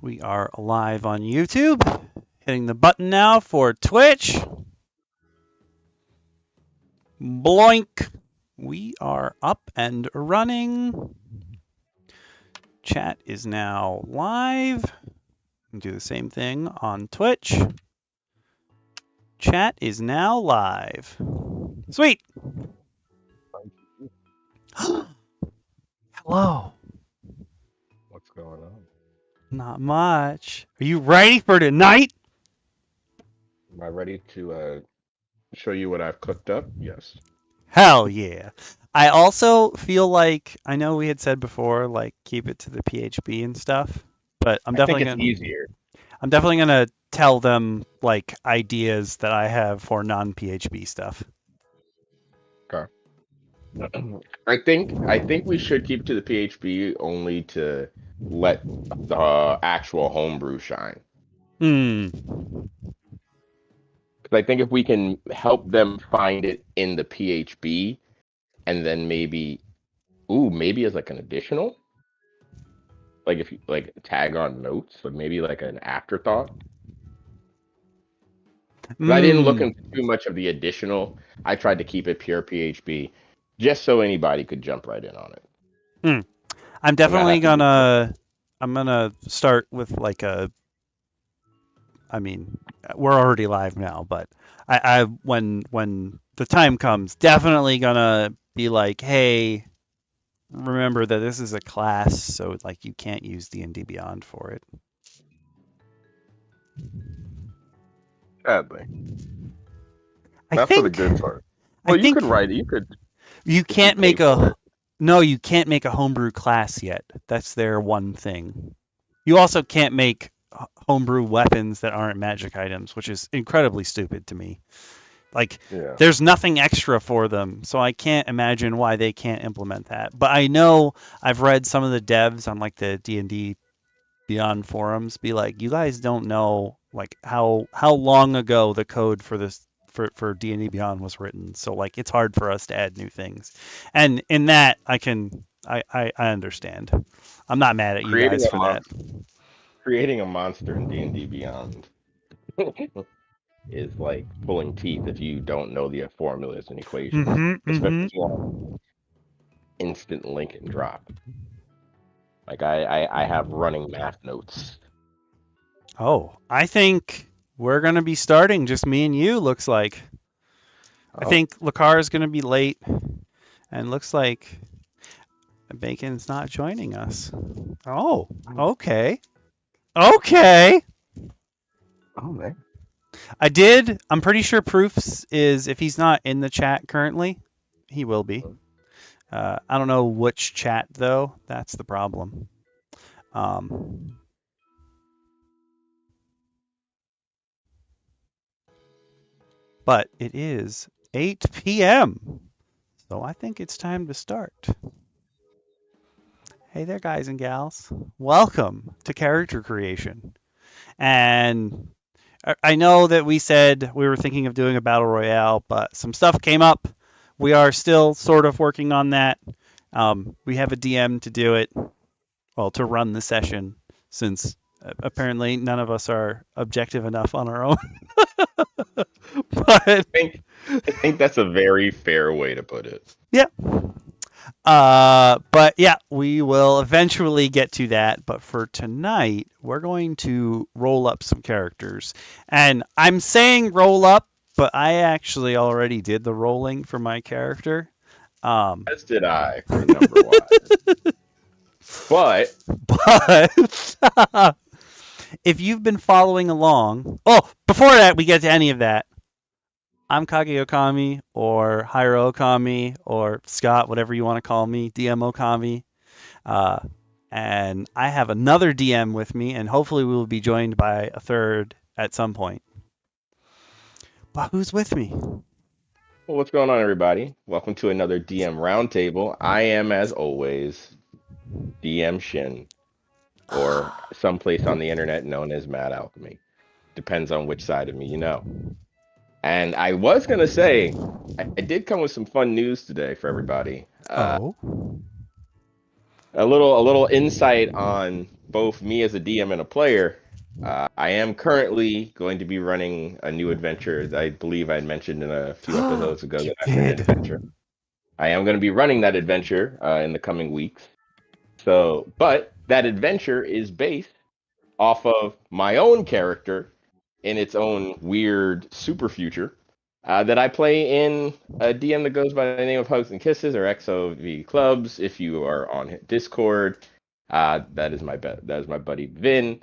We are live on YouTube. Hitting the button now for Twitch. Bloink. We are up and running. Chat is now live. Do the same thing on Twitch. Chat is now live. Sweet. Hello. What's going on? Not much. Are you ready for tonight? Am I ready to show you what I've cooked up? Yes. Hell yeah. I also feel like, I know we had said before, like, keep it to the PHP and stuff, but I think it's easier. I'm definitely gonna tell them like ideas that I have for non-PHP stuff. Okay. I think we should keep it to the PHP only to let the actual homebrew shine. Hmm. Because I think if we can help them find it in the PHP and then maybe as like an additional, like if you like tag on notes, but maybe like an afterthought. 'Cause I didn't look Hmm. into too much of the additional. I tried to keep it pure PHP just so anybody could jump right in on it Hmm. I'm and not definitely have to do too much. I'm gonna start with like I mean, we're already live now, but when the time comes, definitely gonna be like, hey, remember that this is a class, so like you can't use D&D Beyond for it. Sadly. I Not for the think good part. I Well, you think could write it. You could, you if you can't pay make for a it. no, you can't make a homebrew class yet. That's their one thing. You also can't make homebrew weapons that aren't magic items, which is incredibly stupid to me. Like, Yeah. there's nothing extra for them, so I can't imagine why they can't implement that. But I know I've read some of the devs on like the D&D Beyond forums be like, you guys don't know like how long ago the code for this for D&D Beyond was written. So like it's hard for us to add new things. And in that I understand. I'm not mad at you Creating guys a for that. monster, creating a monster in D&D Beyond is like pulling teeth if you don't know the formulas and equations, Mhm. especially Mhm. if you want instant link and drop. Like I have running math notes. Oh, I think we're going to be starting just me and you looks like. I Oh, think Lacar is going to be late and looks like Bacon's not joining us. Oh, okay. Okay. oh man. I'm pretty sure Proofs is, if he's not in the chat currently, he will be. I don't know which chat, though. That's the problem. Um, but it is 8 p.m., so I think it's time to start. Hey there, guys and gals. Welcome to Character Creation. And I know that we said we were thinking of doing a battle royale, but some stuff came up. We are still sort of working on that. We have a DM to do it, well, to run the session, since apparently none of us are objective enough on our own. But I think that's a very fair way to put it. yeah, but yeah, we will eventually get to that. But for tonight, we're going to roll up some characters. And I'm saying roll up, but I actually already did the rolling for my character. As did I for number one. But But if you've been following along, oh, before that we get to any of that, I'm Kage Okami or Hiro Okami or Scott, whatever you want to call me, DM Okami. Uh, and I have another DM with me, and hopefully we will be joined by a third at some point. But who's with me? well, what's going on, everybody? Welcome to another DM Roundtable. I am, as always, DM Shin, or someplace on the internet known as Mad Alchemy. Depends on which side of me you know. And I was gonna say, I did come with some fun news today for everybody. Oh. A little insight on both me as a DM and a player, I am currently going to be running a new adventure. I believe I mentioned in a few episodes ago You that I ran an did. adventure. I am going to be running that adventure in the coming weeks. So, but that adventure is based off of my own character in its own weird super future that I play in a DM that goes by the name of Hugs and Kisses or XOV Clubs. If you are on Discord, that is my buddy Vin,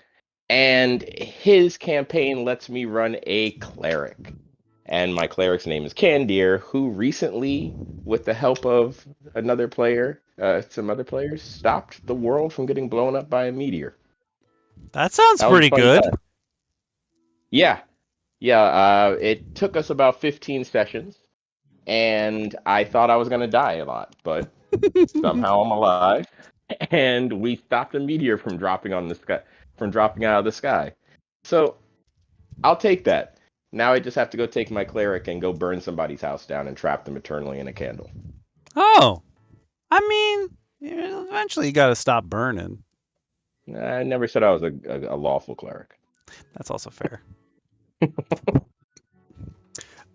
and his campaign lets me run a cleric, and my cleric's name is Candir, who recently, with the help of another player, some other players, stopped the world from getting blown up by a meteor. That sounds That was a pretty fun good. time. Yeah, yeah. It took us about 15 sessions, and I thought I was gonna die a lot, but somehow I'm alive, and we stopped a meteor from dropping on the sky, from dropping out of the sky. So I'll take that. Now I just have to go take my cleric and go burn somebody's house down and trap them eternally in a candle. Oh, I mean, eventually you got to stop burning. I never said I was a lawful cleric. That's also fair.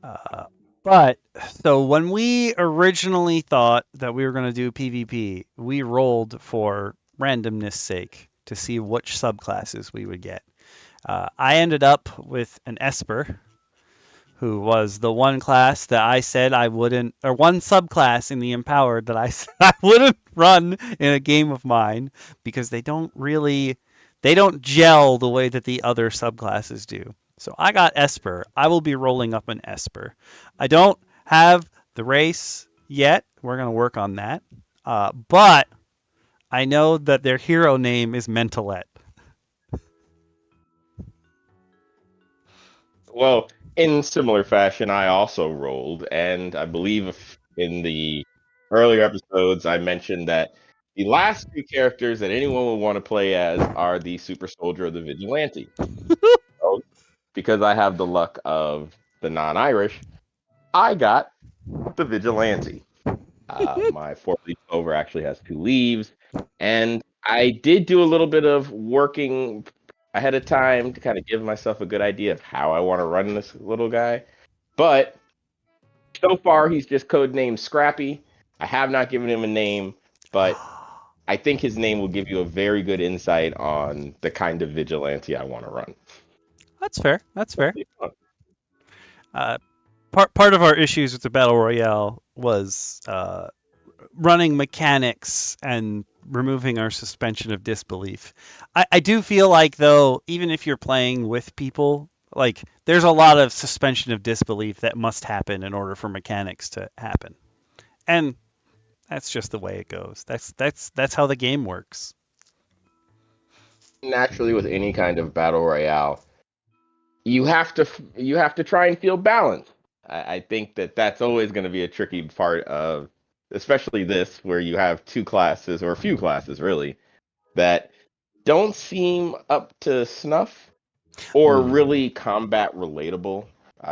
Uh, but so when we originally thought that we were going to do PvP, we rolled for randomness sake to see which subclasses we would get. I ended up with an Esper, who was the one class that I said I wouldn't, or one subclass in the Empowered that I said I wouldn't run in a game of mine because they don't gel the way that the other subclasses do. So I got Esper. I will be rolling up an Esper. I don't have the race yet. We're going to work on that. But I know that their hero name is Mentalette. Well, in similar fashion, I also rolled, and I believe in the earlier episodes, I mentioned that the last two characters that anyone would want to play as are the Super Soldier or the Vigilante. So, because I have the luck of the non-Irish, I got the Vigilante. My four-leaf clover actually has two leaves, and I did do a little bit of working ahead of time to kind of give myself a good idea of how I want to run this little guy. But so far, he's just codenamed Scrappy. I have not given him a name, but I think his name will give you a very good insight on the kind of vigilante I want to run. That's fair. That's fair. Uh, part of our issues with the battle royale was running mechanics and removing our suspension of disbelief. I do feel like though, even if you're playing with people, like there's a lot of suspension of disbelief that must happen in order for mechanics to happen, and that's just the way it goes. That's how the game works. Naturally, with any kind of battle royale, you have to try and feel balanced. I think that that's always going to be a tricky part of, especially this, where you have two classes or a few classes really that don't seem up to snuff or Mm. really combat relatable.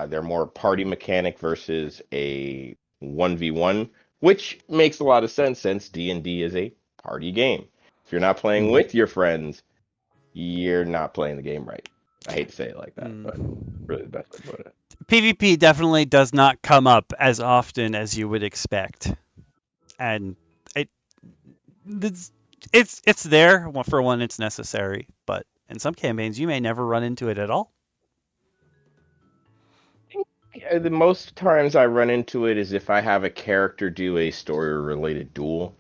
They're more party mechanic versus a 1v1, which makes a lot of sense since D&D is a party game. If you're not playing Mm. with your friends, you're not playing the game right. I hate to say it like that, but Mm. really the best way to put it. PvP definitely does not come up as often as you would expect, and it it's it's there for when it's necessary, but in some campaigns you may never run into it at all. The most times I run into it is if I have a character do a story related duel.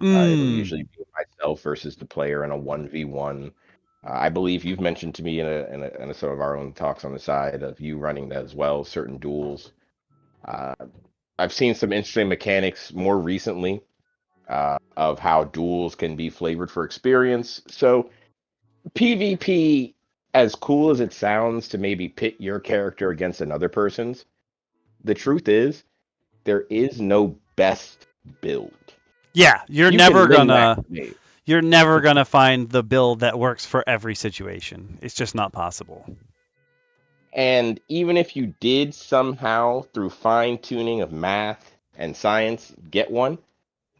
It'll Mm. usually be myself versus the player in a 1v1. I believe you've mentioned to me in some of our own talks on the side of you running that as well, certain duels. Uh, I've seen some interesting mechanics more recently of how duels can be flavored for experience. So PvP, as cool as it sounds to maybe pit your character against another person's, the truth is there is no best build. Yeah, You can min max me. you're never gonna find the build that works for every situation. It's just not possible. And even if you did somehow, through fine tuning of math and science, get one,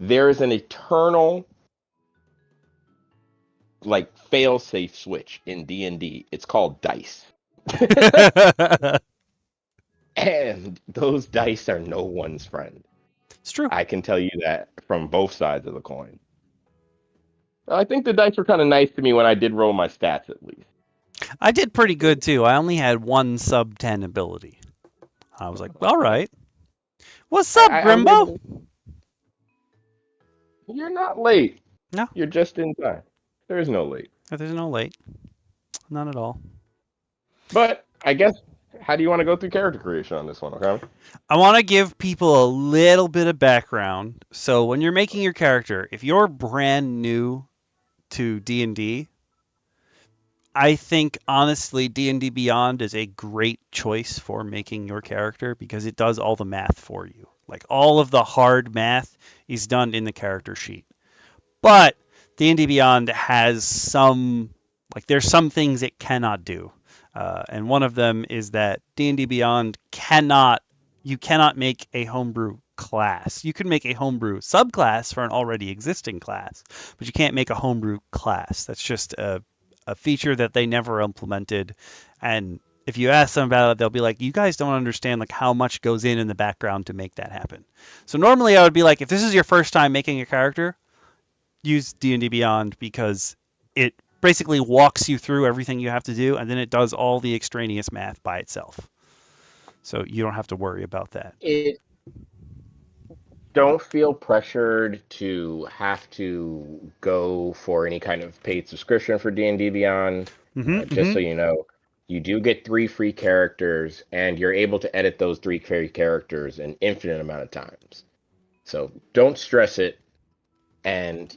there is an eternal like fail-safe switch in D&D. It's called dice. And those dice are no one's friend. It's true. I can tell you that from both sides of the coin. I think the dice were kind of nice to me when I did roll my stats, at least. I did pretty good too. I only had one sub 10 ability. I was like, all right. What's up, I was able Grimbo? to. You're not late. No, You're just in time. There is no late. there's no late. None at all. But I guess, how do you want to go through character creation on this one, okay? I want to give people a little bit of background. So when you're making your character, if you're brand new to D&D, I think honestly D&D Beyond is a great choice for making your character because it does all the math for you. Like all of the hard math is done in the character sheet. But D&D Beyond has there's some things it cannot do. And one of them is that D&D Beyond you cannot make a homebrew class. You can make a homebrew subclass for an already existing class, but you can't make a homebrew class. That's just a feature that they never implemented. And if you ask them about it, they'll be like, you guys don't understand like how much goes in the background to make that happen. So normally I would be like, if this is your first time making a character, use D&D Beyond because it basically walks you through everything you have to do, and then it does all the extraneous math by itself. So you don't have to worry about that. It don't feel pressured to have to go for any kind of paid subscription for D&D Beyond. Just so you know, you do get 3 free characters, and you're able to edit those 3 free characters an infinite amount of times. So don't stress it. And,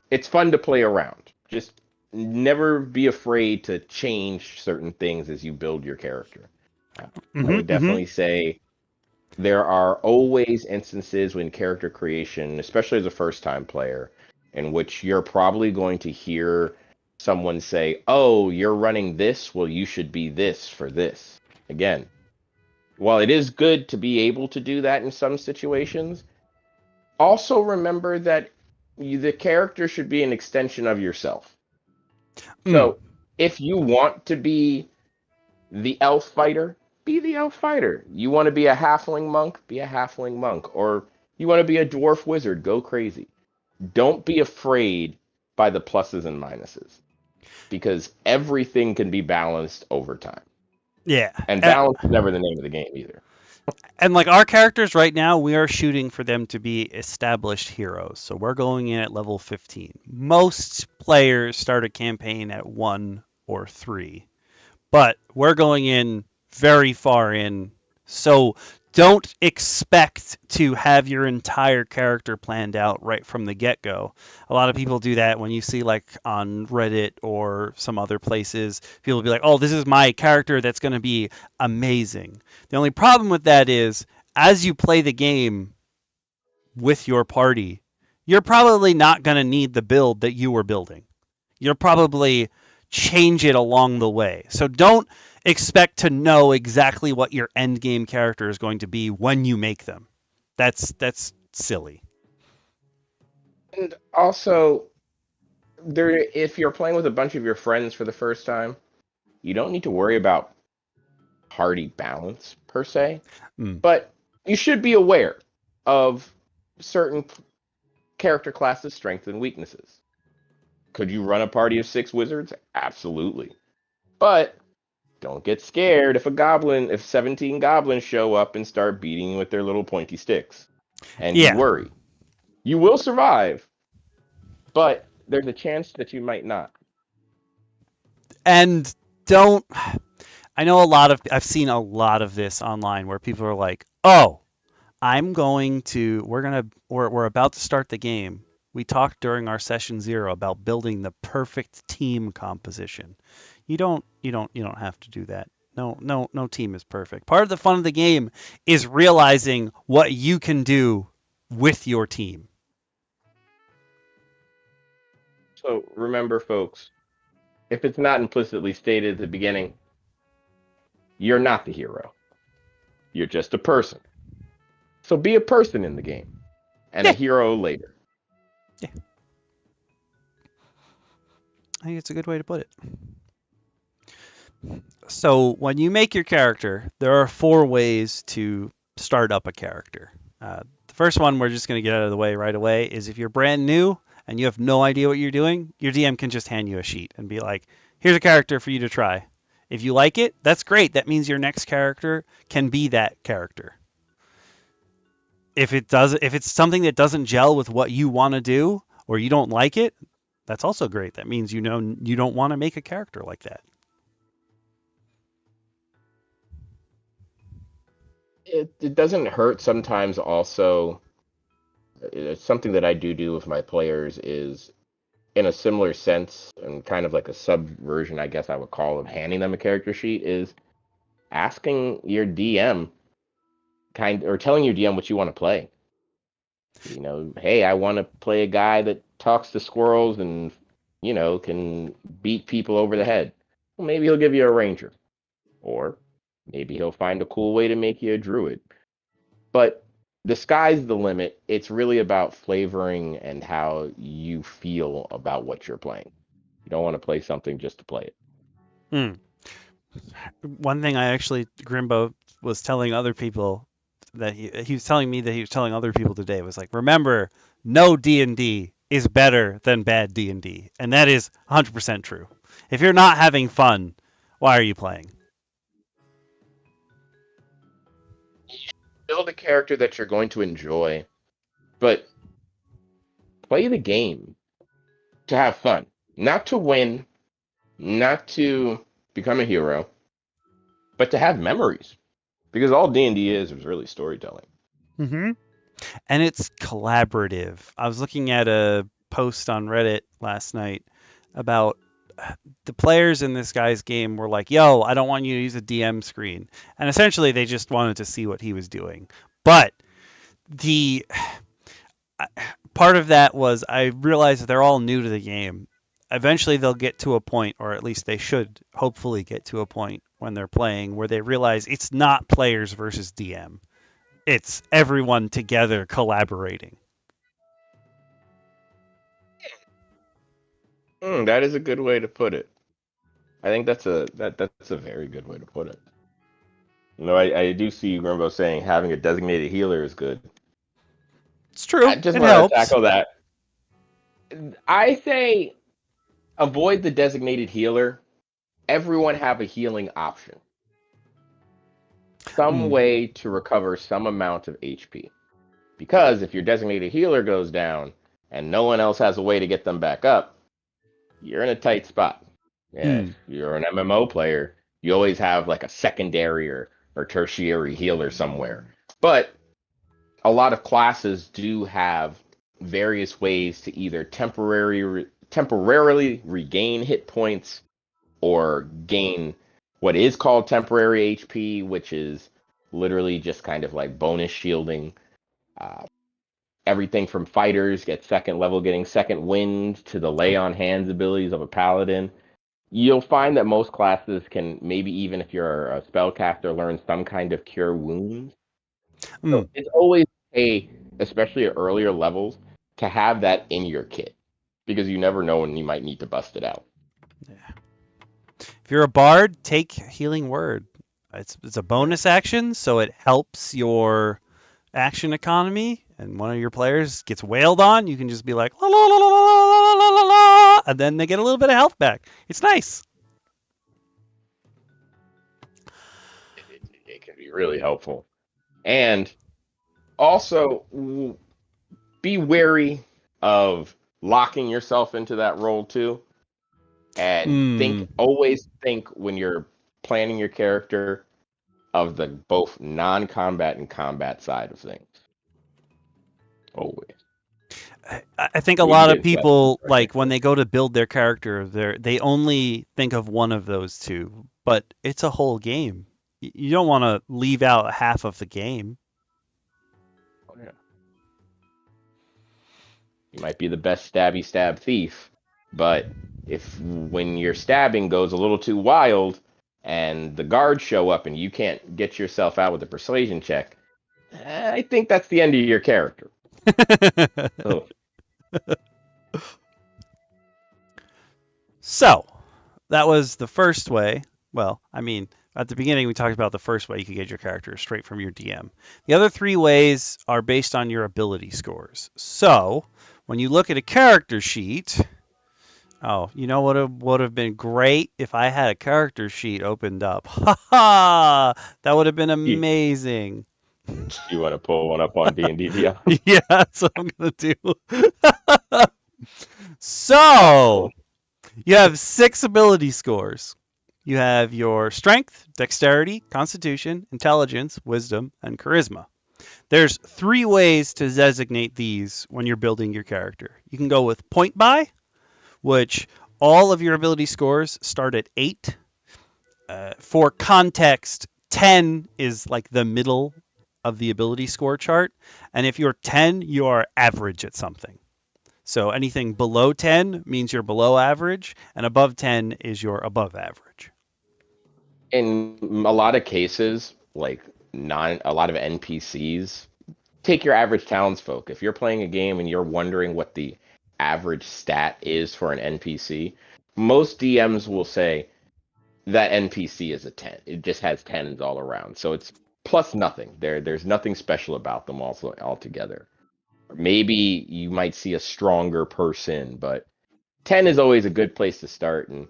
it's fun to play around. Just never be afraid to change certain things as you build your character. I would definitely say there are always instances when character creation, especially as a first time player, in which you're probably going to hear someone say, "Oh, you're running this, well, you should be this for this." Again, while it is good to be able to do that in some situations, also remember that the character should be an extension of yourself. So if you want to be the elf fighter, be the elf fighter. You want to be a halfling monk, be a halfling monk. Or you want to be a dwarf wizard, go crazy. Don't be afraid by the pluses and minuses, because everything can be balanced over time. Yeah. And balance is never the name of the game either. And like our characters right now, we are shooting for them to be established heroes. So we're going in at level 15. Most players start a campaign at 1 or 3. But we're going in very far in. So don't expect to have your entire character planned out right from the get-go. A lot of people do that when you see like on Reddit or some other places. People will be like, "Oh, this is my character that's going to be amazing." The only problem with that is as you play the game with your party, you're probably not going to need the build that you were building. You'll probably change it along the way. So don't expect to know exactly what your end game character is going to be when you make them. That's silly. And also, if you're playing with a bunch of your friends for the first time, you don't need to worry about party balance per se, but you should be aware of certain character classes' strengths and weaknesses. Could you run a party of 6 wizards? Absolutely. But don't get scared if 17 goblins show up and start beating you with their little pointy sticks. And you Yeah. worry. You will survive, but there's a chance that you might not. And I've seen a lot of this online where people are like, "Oh, we're about to start the game. We talked during our session 0 about building the perfect team composition." You don't have to do that. No team is perfect. Part of the fun of the game is realizing what you can do with your team. So remember, folks, if it's not implicitly stated at the beginning, you're not the hero. You're just a person. So be a person in the game and a Yeah. hero later. Yeah. I think it's a good way to put it. So when you make your character, there are 4 ways to start up a character. The first one we're just going to get out of the way right away is if you're brand new and you have no idea what you're doing, your DM can just hand you a sheet and be like, here's a character for you to try. If you like it, that's great. That means your next character can be that character. If it's something that doesn't gel with what you want to do or you don't like it, that's also great. That means you don't want to make a character like that. It doesn't hurt sometimes also. It's something that I do with my players is in a similar sense and kind of like a subversion, I guess I would call of handing them a character sheet is asking your DM or telling your DM what you want to play. Hey, I want to play a guy that talks to squirrels and, can beat people over the head. Well, maybe he'll give you a ranger, or maybe he'll find a cool way to make you a druid. But the sky's the limit. It's really about flavoring and how you feel about what you're playing. You don't want to play something just to play it. Hmm. One thing Grimbo was telling other people that he was telling me that he was telling other people today was like, remember, no D&D is better than bad D&D, and that is 100% true. If you're not having fun, why are you playing? Build a character that you're going to enjoy, but play the game to have fun, not to win, not to become a hero, but to have memories. Because all D&D is really storytelling. Mm-hmm. And it's collaborative. I was looking at a post on Reddit last night about the players in this guy's game were like, yo, I don't want you to use a DM screen. And essentially they just wanted to see what he was doing. But the part of that was I realized that they're all new to the game. Eventually they'll get to a point, or at least they should hopefully get to a point when they're playing where they realize it's not players versus DM. It's everyone together collaborating. That is a good way to put it. I think that's a very good way to put it. I do see Grimbo saying having a designated healer is good. It's true. I just It want to helps. tackle that. I say avoid the designated healer. Everyone have a healing option. Some Mm, way to recover some amount of HP. Because if your designated healer goes down and no one else has a way to get them back up, you're in a tight spot. Yeah, if mm, you're an MMO player, you always have like a secondary or tertiary healer somewhere. But a lot of classes do have various ways to either temporarily regain hit points or gain what is called temporary HP, which is literally just kind of like bonus shielding. Uh, Everything from fighters get second level, getting second wind, to the lay on hands abilities of a paladin. You'll find that most classes can, maybe even if you're a spellcaster, learn some kind of cure wounds. So mm. it's always especially at earlier levels, to have that in your kit because you never know when you might need to bust it out. Yeah. If you're a bard, take healing word. It's a Yeah. bonus action, so it helps your action economy. And one of your players gets wailed on, you can just be like la la la la la la la la, and then they get a little bit of health back. It's nice. It can be really helpful. And also be wary of locking yourself into that role too. And Mm. always think when you're planning your character of the both non-combat and combat side of things. Always. I think a We can lot get of into that some people more, I like think. when they go to build their character, they only think of one of those two, but it's a whole game. You don't want to leave out half of the game. Oh, yeah. You might be the best stabby stab thief, but if when your stabbing goes a little too wild and the guards show up and you can't get yourself out with a persuasion check, I think that's the end of your character. Oh, So that was the first way. Well, I mean, at the beginning we talked about the first way you could get your character straight from your DM. The other three ways are based on your ability scores. So when you look at a character sheet, oh, you know what would have been great if I had a character sheet opened up. Ha ha! That would have been You, amazing. you want to pull one up on D&D DM? Yeah, that's what I'm gonna do. That's cool. So you have 6 ability scores. You have your strength, dexterity, constitution, intelligence, wisdom, and charisma. There's 3 ways to designate these when you're building your character. You can go with point buy, which all of your ability scores start at 8. For context, 10 is like the middle of the ability score chart. And if you're 10, you are average at something. So anything below 10 means you're below average, and above 10 is you're above average. In a lot of cases, like a lot of NPCs, take your average townsfolk. If you're playing a game and you're wondering what the average stat is for an NPC, most DMs will say that NPC is a 10. It just has tens all around. So it's plus nothing. There's nothing special about them also altogether. Maybe you might see a stronger person, but 10 is always a good place to start. And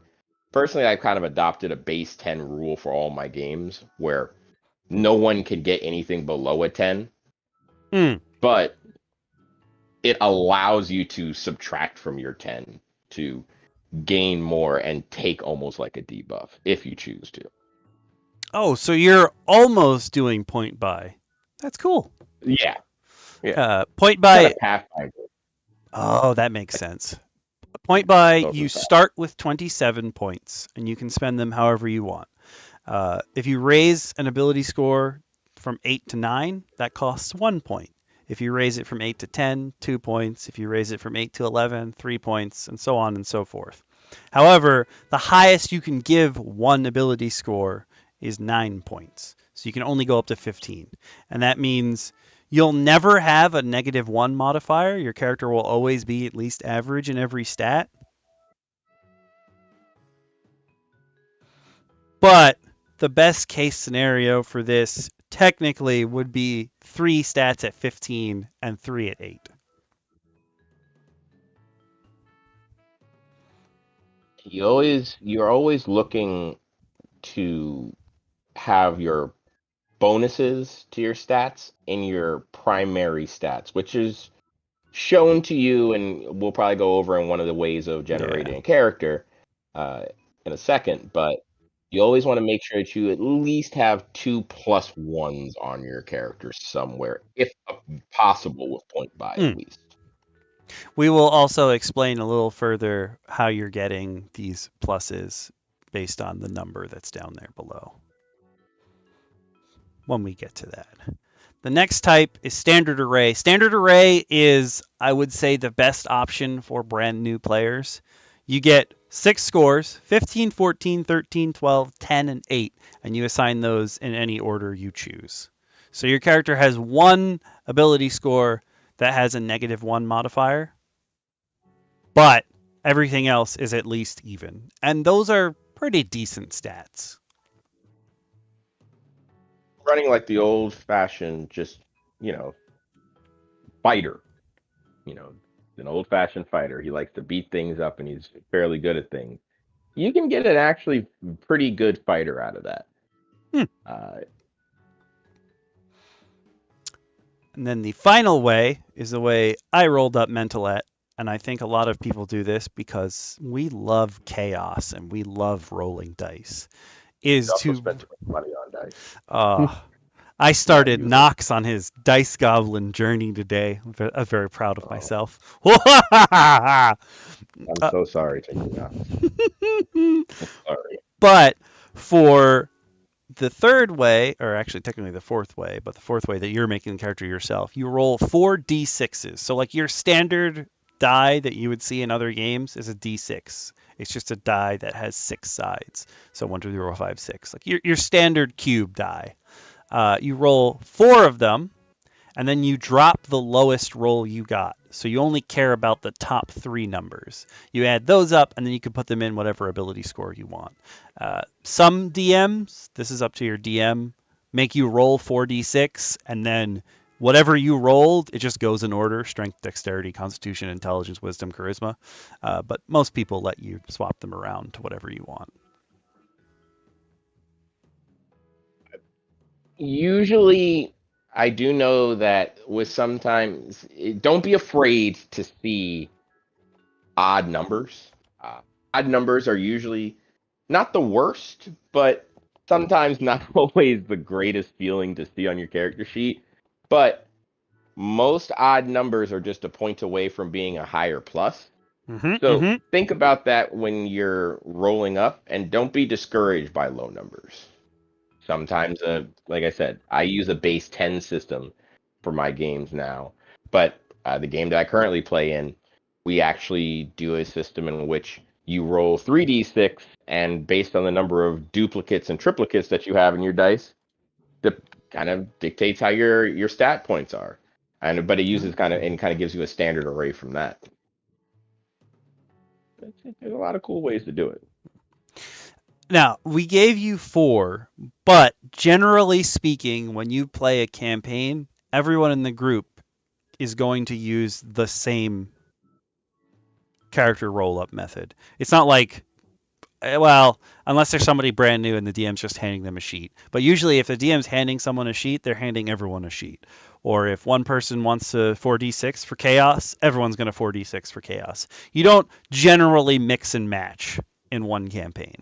personally, I've kind of adopted a base 10 rule for all my games where no one can get anything below a 10, Mm. but it allows you to subtract from your 10 to gain more and take almost like a debuff if you choose to. Oh, so you're almost doing point buy. That's cool. Yeah, yeah. Point Kind of buy. Pathfinder. Oh, that makes sense. Point buy, Those you are fast. start with 27 points, and you can spend them however you want. If you raise an ability score from 8 to 9, that costs 1 point. If you raise it from 8 to 10, 2 points. If you raise it from 8 to 11, 3 points, and so on and so forth. However, the highest you can give one ability score is 9 points. So you can only go up to 15. And that means you'll never have a -1 modifier. Your character will always be at least average in every stat. But the best case scenario for this technically would be 3 stats at 15 and 3 at 8. You're always looking to have your bonuses to your stats in your primary stats, which is shown to you, and we'll probably go over in one of the ways of Yeah. generating a character uh, in a second. But you always want to make sure that you at least have 2+1s on your character somewhere, if possible, with point buy at Mm. least. We will also explain a little further how you're getting these pluses based on the number that's down there below when we get to that. The next type is standard array. Standard array is, I would say, the best option for brand new players. You get 6 scores, 15, 14, 13, 12, 10, and 8, and you assign those in any order you choose. So your character has one ability score that has a -1 modifier, but everything else is at least even. And those are pretty decent stats. Running like the old fashioned, just, you know, fighter, you know, an old fashioned fighter. He likes to beat things up and he's fairly good at things. You can get an actually pretty good fighter out of that. Hmm. Uh, And then the final way is the way I rolled up mental at. And I think a lot of people do this because we love chaos and we love rolling dice. you Is also to spent too much money on dice. uh, I Not started using. Knox on his dice goblin journey today. I'm very proud of Oh, myself. I'm Uh, so sorry to you, Knox. Sorry. but for the third way, or actually technically the fourth way, but the fourth way that you're making the character yourself, you roll 4d6s. So like your standard die that you would see in other games is a d6. It's just a die that has 6 sides. So 1, 2, 3, 4, 5, 6. Like your standard cube die. You roll 4 of them, and then you drop the lowest roll you got. So you only care about the top 3 numbers. You add those up, and then you can put them in whatever ability score you want. Some DMs, this is up to your DM, make you roll 4d6, and then whatever you rolled, it just goes in order: strength, dexterity, constitution, intelligence, wisdom, charisma. But most people let you swap them around to whatever you want. Usually, I do know that with sometimes, don't be afraid to see odd numbers. Uh, Odd numbers are usually not the worst, but sometimes not always the greatest feeling to see on your character sheet. But most odd numbers are just a point away from being a higher plus. Mm-hmm, So mm-hmm. think about that when you're rolling up, and don't be discouraged by low numbers. Sometimes, like I said, I use a base 10 system for my games now, but the game that I currently play in, we actually do a system in which you roll 3d6, and based on the number of duplicates and triplicates that you have in your dice, that kind of dictates how your stat points are. And but it uses kind of gives you a standard array from that. There's a lot of cool ways to do it. Now, we gave you 4, but generally speaking, when you play a campaign, everyone in the group is going to use the same character roll-up method. It's not like, well, unless there's somebody brand new and the DM's just handing them a sheet. But usually if the DM's handing someone a sheet, they're handing everyone a sheet. Or if one person wants to 4d6 for chaos, everyone's going to 4d6 for chaos. You don't generally mix and match in one campaign.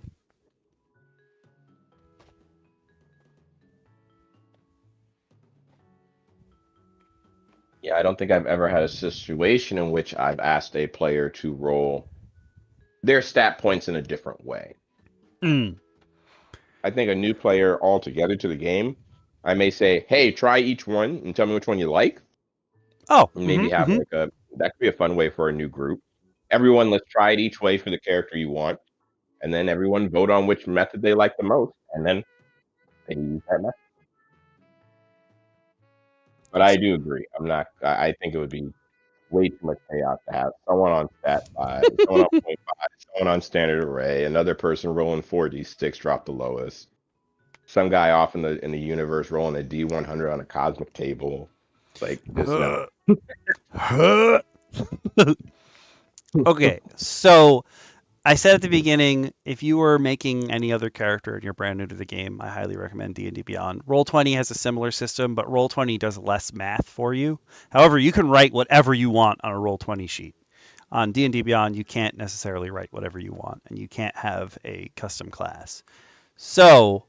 Yeah, I don't think I've ever had a situation in which I've asked a player to roll their stat points in a different way. Mm. I think a new player altogether to the game, I may say, "Hey, try each one and tell me which one you like." Oh, And maybe mm-hmm, have mm-hmm. like a that could be a fun way for a new group. Everyone, let's try it each way for the character you want, and then everyone vote on which method they like the most, and then they use that method. But I do agree. I'm not. I think it would be way too much chaos to have someone on stat 5, someone on point 5, someone on standard array, another person rolling 4d6, drop the lowest. Some guy off in the universe rolling a D100 on a cosmic table. Like, just no. Okay, so I said at the beginning, if you were making any other character and you're brand new to the game, I highly recommend D&D Beyond. Roll20 has a similar system, but Roll20 does less math for you. However, you can write whatever you want on a Roll20 sheet. On D&D Beyond, you can't necessarily write whatever you want, and you can't have a custom class. So,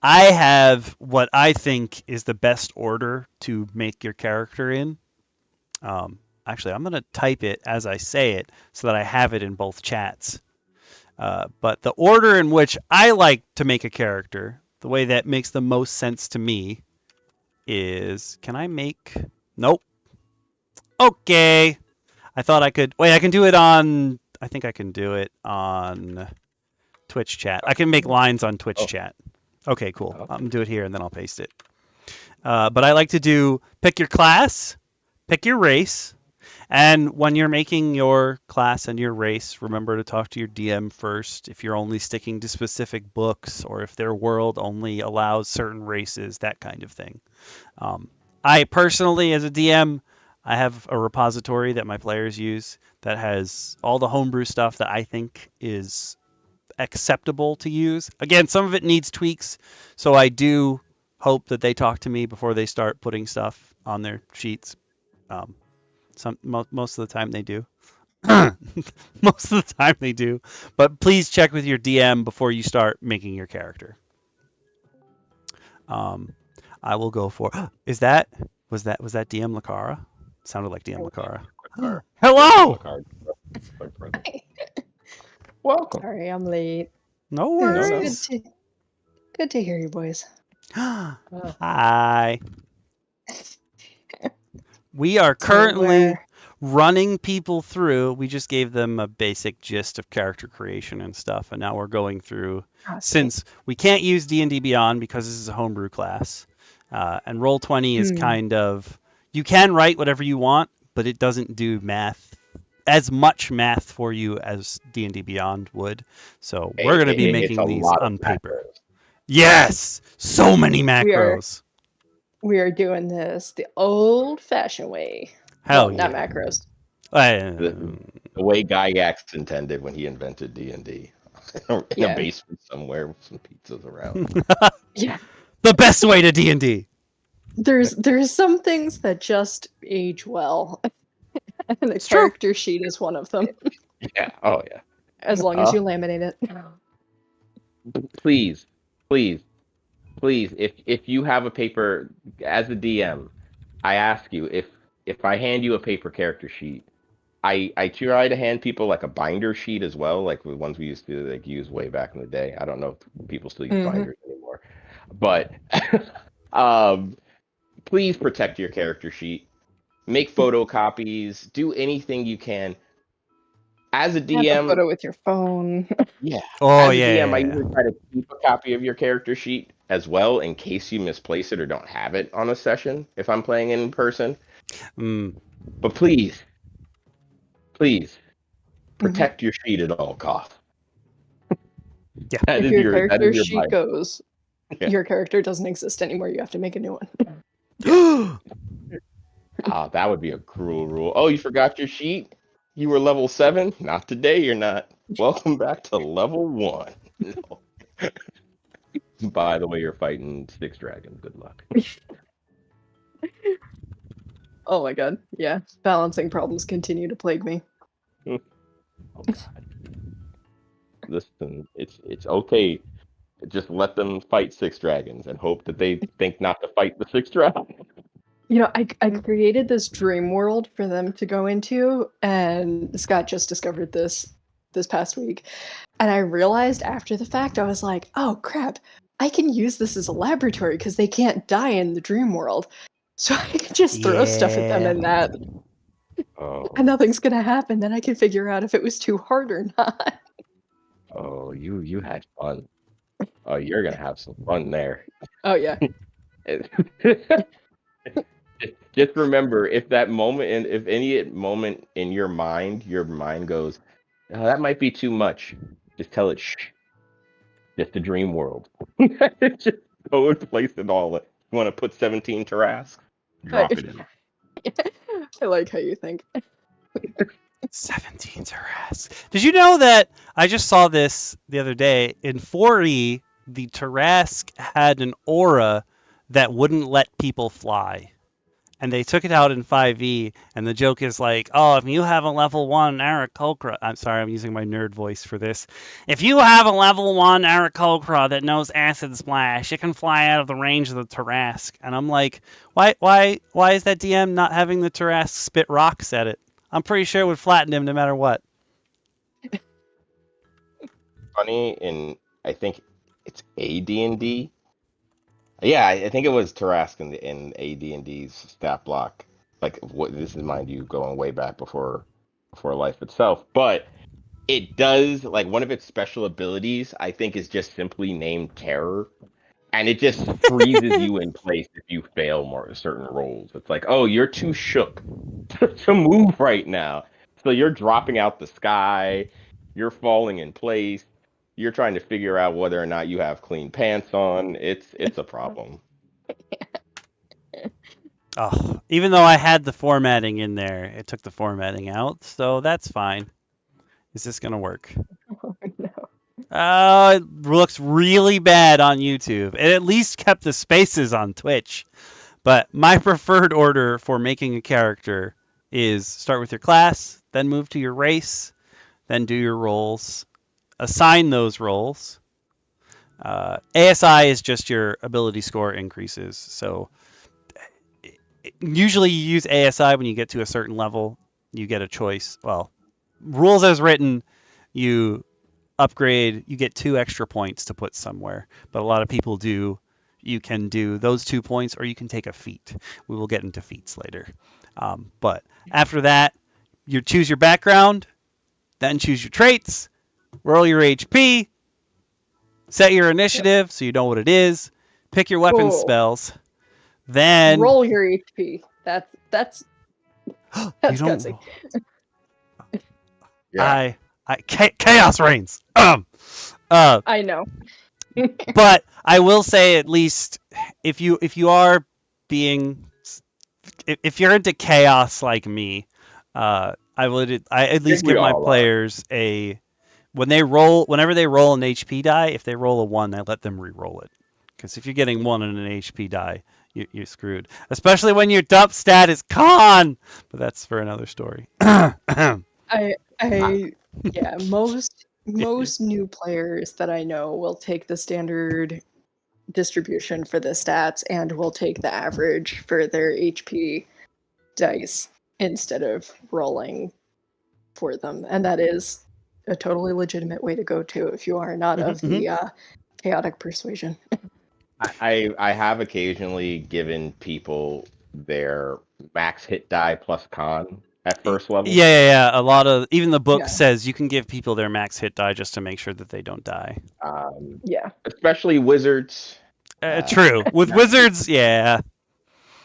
I have what I think is the best order to make your character in. Um, Actually, I'm going to type it as I say it so that I have it in both chats. But the order in which I like to make a character, the way that makes the most sense to me, is can I make. Nope. Okay. I thought I could. Wait, I can do it on. I think I can do it on Twitch chat. I can make lines on Twitch Oh, chat. Okay, cool. I'm okay. going to do it here and then I'll paste it. But I like to do pick your class, pick your race, and when you're making your class and your race, remember to talk to your DM first if you're only sticking to specific books or if their world only allows certain races, that kind of thing. I personally, as a DM, I have a repository that my players use that has all the homebrew stuff that I think is acceptable to use. Again, some of it needs tweaks, so I do hope that they talk to me before they start putting stuff on their sheets. Um, most of the time they do. Most of the time they do. But please check with your DM before you start making your character. Um, I will go for. Is that was that DM Lacara? Sounded like DM Lacara. Quick card. Yeah, DM Hello. Lacara. Welcome. Sorry, I'm late. No No, It's no. worries. good to hear you boys. Hi. We are So currently running people through. We just gave them a basic gist of character creation and stuff, and now we're going through. Since we can't use D&D Beyond because this is a homebrew class, and Roll20 is kind of You can write whatever you want, but it doesn't do math, as much math for you as D&D Beyond would. So we're going to be It's a making these lot of on paper. macros. Yes! So many We are macros. we are doing this the old-fashioned way. Hell Well, not yeah. macros. The way Gygax intended when he invented D&D. In a Yeah. basement somewhere with some pizzas around. Yeah. The best way to D&D. There's some things that just age well. And the It's true. character sheet is one of them. Yeah. Oh yeah. As long as you laminate it. Please, please, please, if you have a paper as a DM, I ask you if I hand you a paper character sheet, I try to hand people like a binder sheet as well, like the ones we used to like use way back in the day. I don't know if people still use binders anymore, but please protect your character sheet. Make photocopies. Do anything you can. As a Snap a DM, photo with your phone. yeah. Oh, As a yeah. DM, I usually try to keep a copy of your character sheet as well in case you misplace it or don't have it on a session if I'm playing in person. Mm. But please, please protect your sheet at all costs. Yeah. If your character your sheet goes, Yeah. your character doesn't exist anymore. You have to make a new one. That would be a cruel rule. Oh, you forgot your sheet? You were level 7? Not today, you're not. Welcome back to level 1. No. By the way, you're fighting 6 dragons. Good luck. Oh my god. Yeah. Balancing problems continue to plague me. Oh, God. Listen, it's okay. Just let them fight 6 dragons and hope that they think not to fight the 6 dragons. You know, I created this dream world for them to go into, and Scott just discovered this past week. And I realized after the fact, I was like, oh crap, I can use this as a laboratory because they can't die in the dream world. So I can just throw stuff at them in that, Oh, and nothing's gonna happen. Then I can figure out if it was too hard or not. oh, you had fun. Oh, you're gonna have some fun there. Oh yeah. Just remember, if that moment, and if any moment in your mind goes, oh, that might be too much. Just tell it, shh. Just a dream world. Just go and place it all. You want to put 17 Tarrasques? Drop it in. I like how you think. 17 Tarrasque. Did you know that I just saw this the other day? In 4E, the Tarrasque had an aura that wouldn't let people fly. And they took it out in 5e, and the joke is like, oh, if you have a level 1 Aarakocra... I'm sorry, I'm using my nerd voice for this. If you have a level 1 Aarakocra that knows Acid Splash, it can fly out of the range of the Tarrasque. And I'm like, why is that DM not having the Tarrasque spit rocks at it? I'm pretty sure it would flatten him no matter what. Funny, I think it's AD&D. Yeah, I think it was Tarrasque in AD&D's stat block. Like, this is, mind you, going way back before life itself. But it does, like, one of its special abilities, I think, is just simply named Terror. And it just freezes you in place if you fail more certain rolls. It's like, oh, you're too shook to move right now. So you're dropping out the sky, you're falling in place, you're trying to figure out whether or not you have clean pants on. It's a problem. Oh, even though I had the formatting in there, it took the formatting out, so that's fine. Is this gonna work? Oh no. It looks really bad on YouTube. It at least kept the spaces on Twitch. But my preferred order for making a character is start with your class, then move to your race, then do your roles, assign those roles. ASI is just your ability score increases. So usually you use ASI when you get to a certain level. You get a choice. Well, rules as written, you upgrade, you get 2 extra points to put somewhere. But a lot of people do, you can do those 2 points or you can take a feat. We will get into feats later. But after that, you choose your background, then choose your traits, roll your HP, set your initiative so you know what it is, pick your weapon Whoa. spells, then Roll your HP. That's That's You that's don't. gutsy. Yeah. Chaos reigns. I know. But I will say, at least if you are being, if you're into chaos like me, I at least think we give my all are. players a, whenever they roll an HP die, if they roll a 1, I let them re-roll it. Because if you're getting 1 on an HP die, you're screwed. Especially when your dump stat is con. But that's for another story. Yeah, most new players that I know will take the standard distribution for the stats and will take the average for their HP dice instead of rolling for them. And that is a totally legitimate way to go too if you are not of the chaotic persuasion. I have occasionally given people their max hit die plus con at first level. Yeah. A lot of, even the book Yeah. says you can give people their max hit die just to make sure that they don't die. Yeah. Especially wizards. True. With wizards, yeah.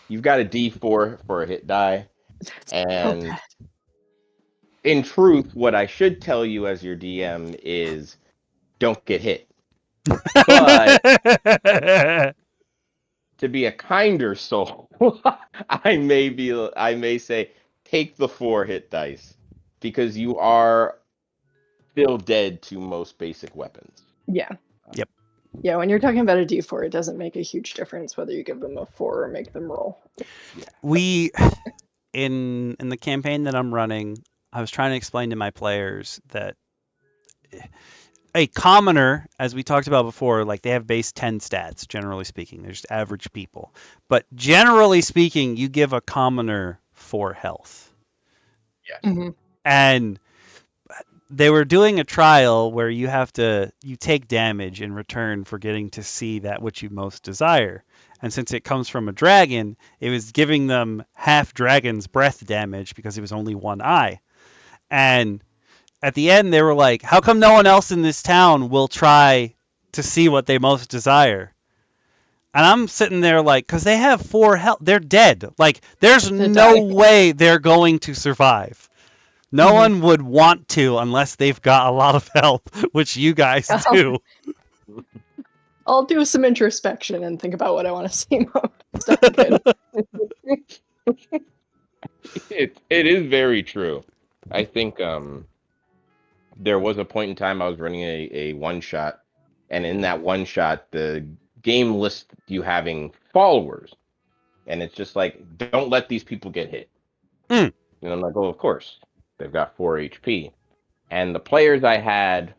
You've got a D4 for a hit die. That's And so bad. in truth, what I should tell you as your DM is don't get hit. But to be a kinder soul, I may say take the 4 hit dice because you are still dead to most basic weapons. Yeah. Yep. Yeah, when you're talking about a D4, it doesn't make a huge difference whether you give them a 4 or make them roll. We, in the campaign that I'm running, I was trying to explain to my players that a commoner, as we talked about before, like they have base 10 stats, generally speaking. They're just average people. But generally speaking, you give a commoner 4 health. Yes. Mhm. And they were doing a trial where you take damage in return for getting to see that which you most desire. And since it comes from a dragon, it was giving them half dragon's breath damage because it was only one eye. And at the end, they were like, how come no one else in this town will try to see what they most desire? And I'm sitting there like, because they have 4 health. They're dead. Like, there's They're no dying. way they're going to survive. No Mhm. one would want to unless they've got a lot of health, which you guys do. I'll do some introspection and think about what I want to see most. I'm good. It is very true. I think there was a point in time I was running a one shot, and in that one shot, the game lists you having followers, and it's just like, don't let these people get hit. Mm. And I'm like, oh, of course, they've got 4 HP, and the players I had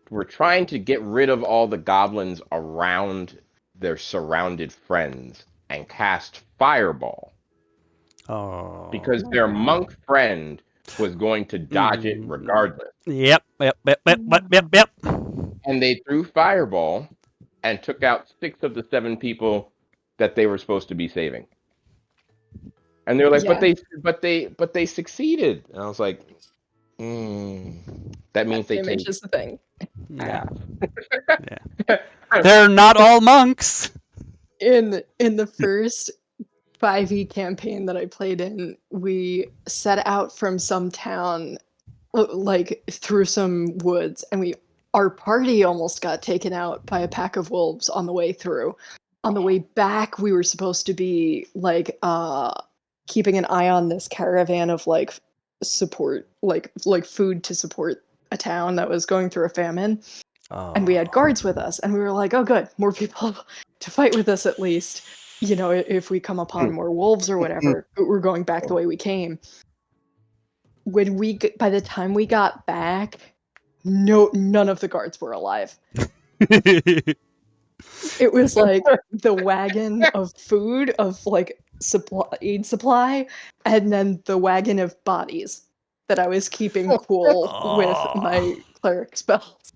were trying to get rid of all the goblins around their surrounded friends and cast Fireball Oh. because their monk friend was going to dodge it regardless. Yep. And they threw Fireball and took out 6 of the 7 people that they were supposed to be saving. And they're like, Yeah. but they succeeded. And I was like, that means they Image take is the thing. Yeah. half. They're not all monks. In the first 5e campaign that I played in, we set out from some town, like through some woods, and our party almost got taken out by a pack of wolves on the way through. On the way back, we were supposed to be like keeping an eye on this caravan of like support, like food to support a town that was going through a famine. Oh. And we had guards with us, and we were like, oh good, more people to fight with us at least. You know, if we come upon more wolves or whatever, we're going back the way we came. By the time we got back, none of the guards were alive. It was like the wagon of food, of like aid supply, and then the wagon of bodies that I was keeping cool with my cleric spells.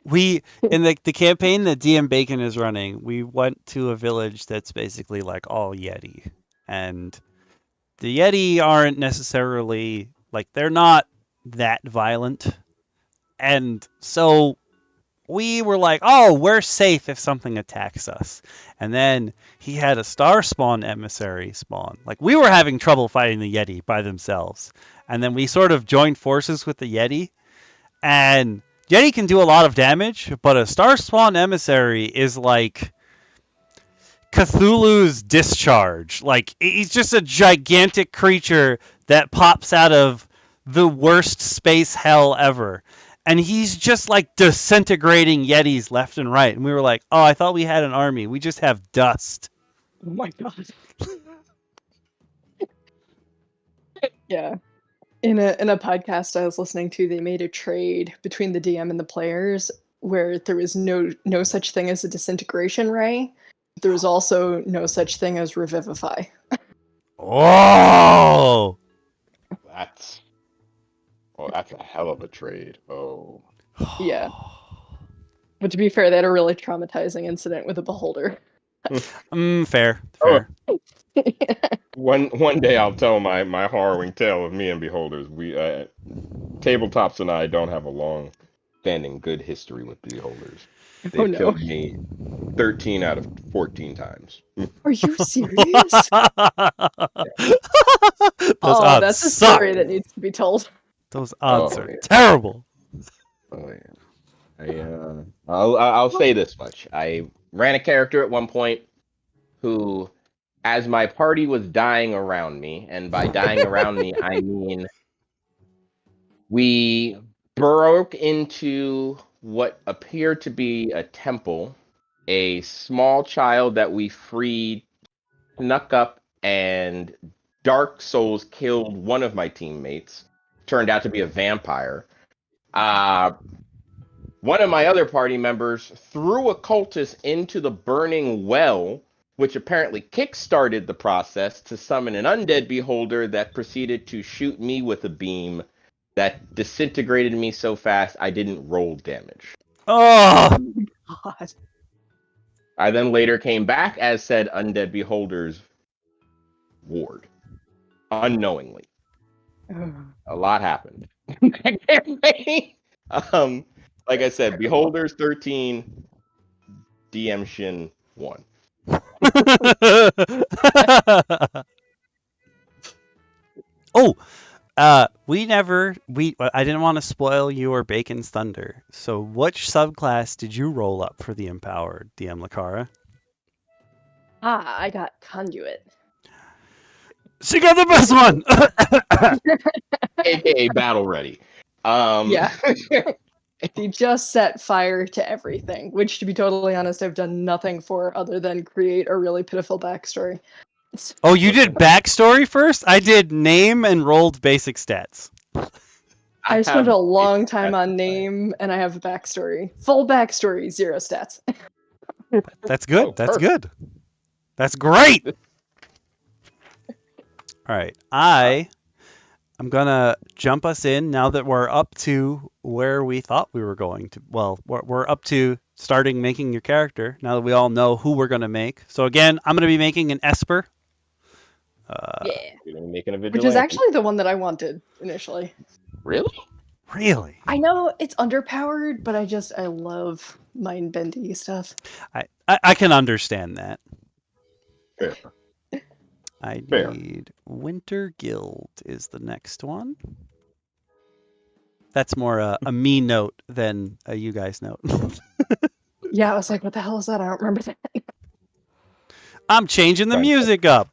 We, in the campaign that DM Bacon is running, we went to a village that's basically like all Yeti. And the Yeti aren't necessarily, like, they're not that violent. And so we were like, oh, we're safe if something attacks us. And then he had a star spawn emissary spawn. Like, we were having trouble fighting the Yeti by themselves. And then we sort of joined forces with the Yeti. And Yeti can do a lot of damage, but a star spawn emissary is like Cthulhu's discharge. Like, he's just a gigantic creature that pops out of the worst space hell ever. And he's just like disintegrating Yetis left and right. And we were like, oh, I thought we had an army. We just have dust. Oh my god. Yeah. In a podcast I was listening to, they made a trade between the DM and the players where there was no such thing as a disintegration ray. There was also no such thing as revivify. Oh! That's a hell of a trade. Oh. Yeah. But to be fair, they had a really traumatizing incident with a beholder. Fair. One day I'll tell my harrowing tale of me and beholders. We tabletops and I don't have a long standing good history with beholders. They've killed me 13 out of 14 times. Are you serious? Oh, that's a story that needs to be told. Those odds are terrible. Oh yeah. I'll say this much. I ran a character at one point who, as my party was dying around me, and by dying around me, I mean we broke into what appeared to be a temple. A small child that we freed snuck up, and Dark Souls killed one of my teammates. Turned out to be a vampire. One of my other party members threw a cultist into the burning well, which apparently kick-started the process to summon an undead beholder that proceeded to shoot me with a beam that disintegrated me so fast I didn't roll damage. Oh! God. I then later came back as said undead beholder's ward. Unknowingly. A lot happened. Like I said, beholders 13, DM Shin 1. I didn't want to spoil your Bacon's Thunder. So which subclass did you roll up for the Empowered, DM Lacara? I got Conduit. She got the best one! AKA Battle Ready. Yeah. He just set fire to everything, which, to be totally honest, I've done nothing for other than create a really pitiful backstory. Oh, you did backstory first? I did name and rolled basic stats. I spent a long time on name, and I have a backstory. Full backstory, 0 stats. That's good. Oh, That's good. That's great. All right. I'm going to jump us in now that we're up to where we thought we were going to. Well, we're up to starting making your character now that we all know who we're going to make. So again, I'm going to be making an Esper. You're making a Which is actually the one that I wanted initially. Really? Really? I know it's underpowered, but I love mind-bendy stuff. I can understand that. Fair. I Fair. need Winter Guild is the next one. That's more a me note than a you guys note. Yeah, I was like, what the hell is that? I don't remember that. I'm changing the music up.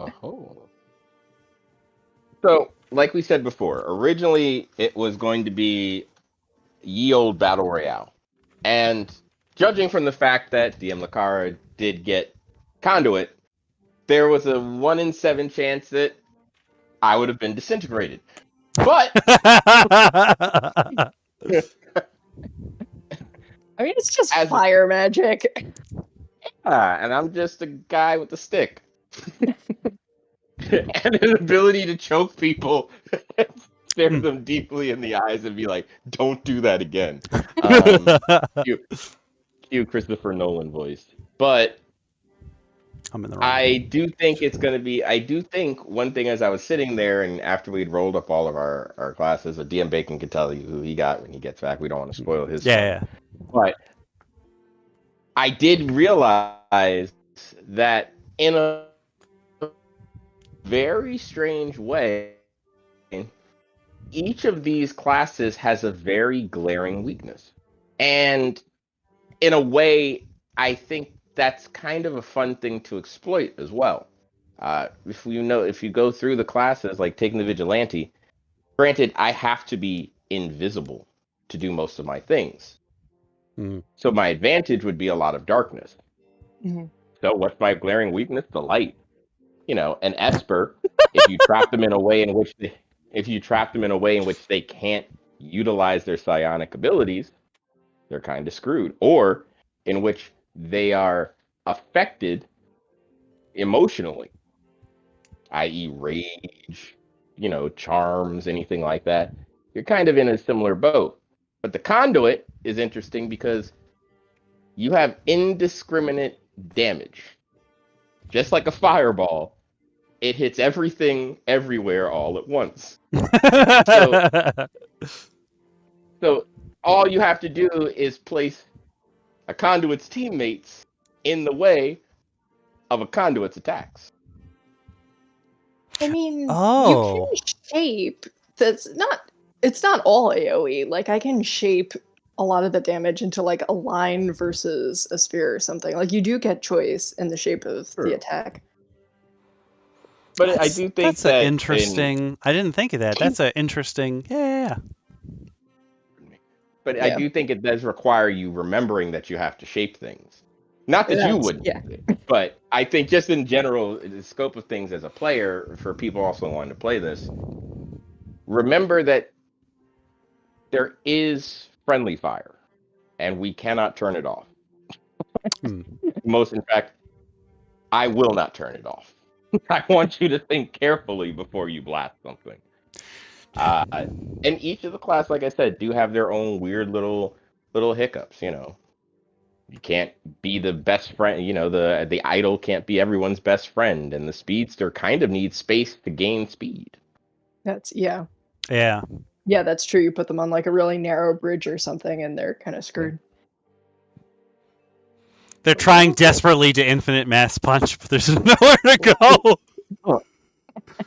Oh. So, like we said before, originally it was going to be ye old battle royale, and judging from the fact that DM Lacara did get Conduit, there was a 1 in 7 chance that I would have been disintegrated. But I mean, it's just fire magic. and I'm just a guy with a stick. And an ability to choke people, stare them deeply in the eyes and be like, don't do that again. Cue Christopher Nolan voice. But I'm in the wrong. I do think it's going to be. I do think one thing as I was sitting there and after we'd rolled up all of our classes, a DM Bacon can tell you who he got when he gets back. We don't want to spoil his fun. Yeah. But I did realize that in a very strange way, each of these classes has a very glaring weakness. And in a way, I think that's kind of a fun thing to exploit as well. If you go through the classes, like taking the vigilante, granted, I have to be invisible to do most of my things. Mm. So my advantage would be a lot of darkness. Mm-hmm. So what's my glaring weakness? The light. An Esper, if you trap them in a way in which they can't utilize their psionic abilities, they're kind of screwed. Or in which they are affected emotionally, i.e., rage, charms, anything like that. You're kind of in a similar boat. But the conduit is interesting because you have indiscriminate damage. Just like a fireball, it hits everything, everywhere, all at once. So all you have to do is place a conduit's teammates in the way of a conduit's attacks. I mean, you can Oh. shape. It's not all AoE. Like I can shape a lot of the damage into like a line versus a sphere or something. Like you do get choice in the shape of the attack. But I do think that's that interesting. I didn't think of that. That's an interesting. Yeah. But Yeah. I do think it does require you remembering that you have to shape things. Not that you wouldn't, but I think just in general, the scope of things as a player, for people also wanting to play this, remember that there is friendly fire, and we cannot turn it off. In fact, I will not turn it off. I want you to think carefully before you blast something. And each of the class, like I said, do have their own weird little hiccups. You can't be the best friend. The idol can't be everyone's best friend, and the speedster kind of needs space to gain speed. Yeah, that's true. You put them on like a really narrow bridge or something, and they're kind of screwed. They're trying desperately to infinite mass punch, but there's nowhere to go.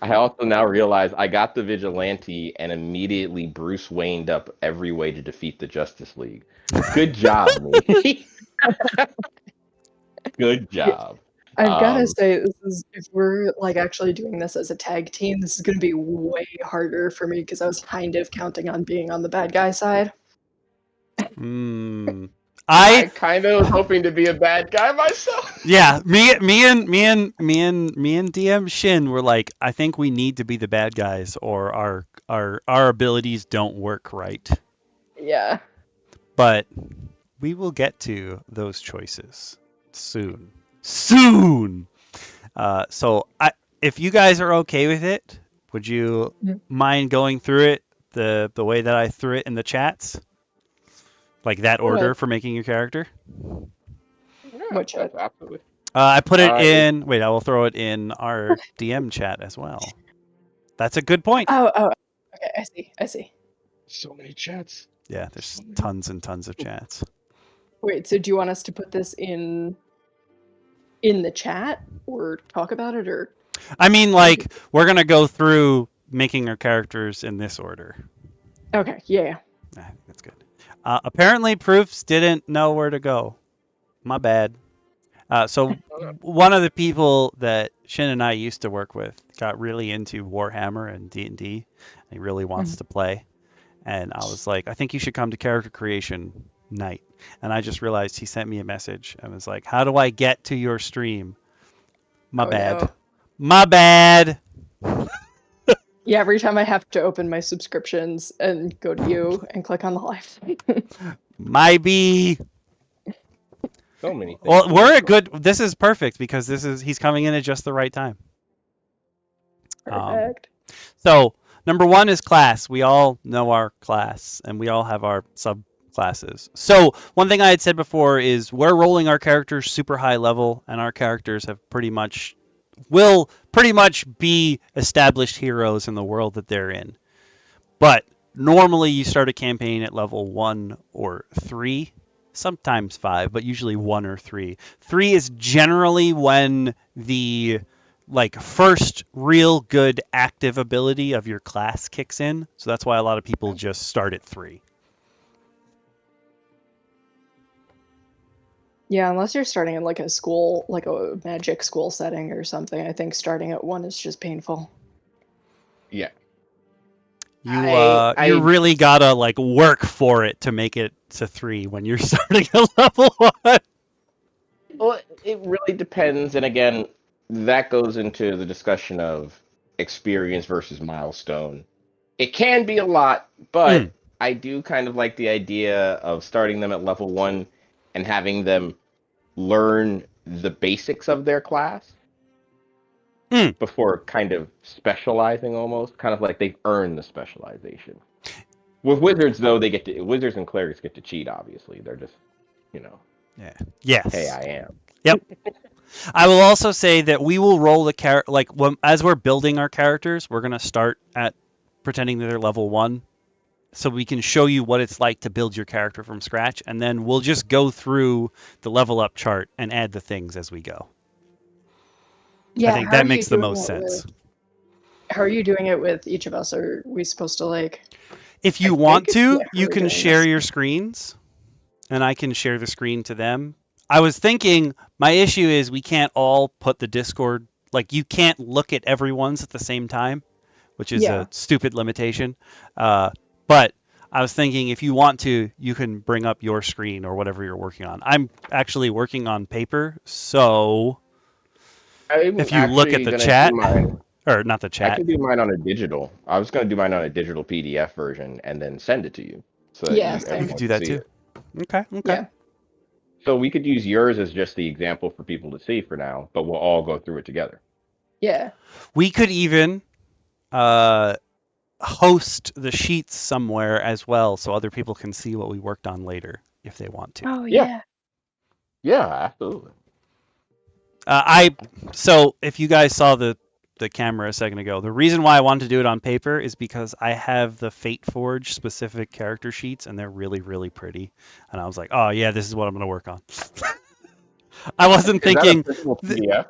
I also now realize I got the vigilante and immediately Bruce Wayne'd up every way to defeat the Justice League. Good job, me. Good job. I've got to say, if we're like actually doing this as a tag team, this is going to be way harder for me because I was kind of counting on being on the bad guy side. I kind of was hoping to be a bad guy myself. Yeah, me and DM Shin were like, I think we need to be the bad guys, or our abilities don't work right. Yeah. But we will get to those choices soon. So if you guys are okay with it, would you mind going through it the way that I threw it in the chats? Like that order for making your character? What chat? Absolutely. I put it in. Wait, I will throw it in our DM chat as well. That's a good point. Oh, okay. I see. So many chats. Yeah, there's tons and tons of chats. Wait, so do you want us to put this in the chat or talk about it, or? I mean, like we're gonna go through making our characters in this order. Okay. Yeah. I think that's good. Apparently, Proofs didn't know where to go. My bad. So one of the people that Shin and I used to work with got really into Warhammer and D&D. He really wants to play. And I was like, I think you should come to character creation night. And I just realized he sent me a message and was like, how do I get to your stream? My bad. No. My bad. Yeah, every time I have to open my subscriptions and go to you and click on the live. Maybe. So many things. Well, this is perfect because he's coming in at just the right time. Perfect. So number 1 is class. We all know our class and we all have our classes. So one thing I had said before is we're rolling our characters super high level, and our characters will pretty much be established heroes in the world that they're in. But normally you start a campaign at level 1 or 3, sometimes 5, but usually 1 or 3. 3 is generally when the first real good active ability of your class kicks in. So that's why a lot of people just start at 3. Yeah, unless you're starting in like a school, like a magic school setting or something, I think starting at 1 is just painful. Yeah. You really gotta work for it to make it to 3 when you're starting at level 1. Well, it really depends, and again, that goes into the discussion of experience versus milestone. It can be a lot, but I do kind of like the idea of starting them at level 1 and having them learn the basics of their class before kind of specializing, almost kind of like they've earned the specialization. With wizards, though, wizards and clerics get to cheat. Obviously, they're just, Yeah. Yes. hey, I am. Yep. I will also say that we will roll the as we're building our characters, we're gonna start at pretending that they're level 1, so we can show you what it's like to build your character from scratch, and then we'll just go through the level up chart and add the things as we go. Yeah, I think that makes the most sense. How are you doing it with each of us? Are we supposed to If you want to, yeah, you can share your screens, and I can share the screen to them. I was thinking my issue is we can't all put the Discord, you can't look at everyone's at the same time, which is a stupid limitation. But I was thinking if you want to, you can bring up your screen or whatever you're working on. I'm actually working on paper, so if you look at the chat, or not the chat. I can do mine on a digital. I was going to do mine on a digital PDF version and then send it to you. So that you could do that too. Okay. Yeah. So we could use yours as just the example for people to see for now, but we'll all go through it together. Yeah. We could even host the sheets somewhere as well, so other people can see what we worked on later if they want to. Oh yeah. Yeah, absolutely. So if you guys saw the camera a second ago, the reason why I wanted to do it on paper is because I have the Fate Forge specific character sheets, and they're really, really pretty. And I was like, oh yeah, this is what I'm going to work on. I wasn't thinking. Is that a physical PDF?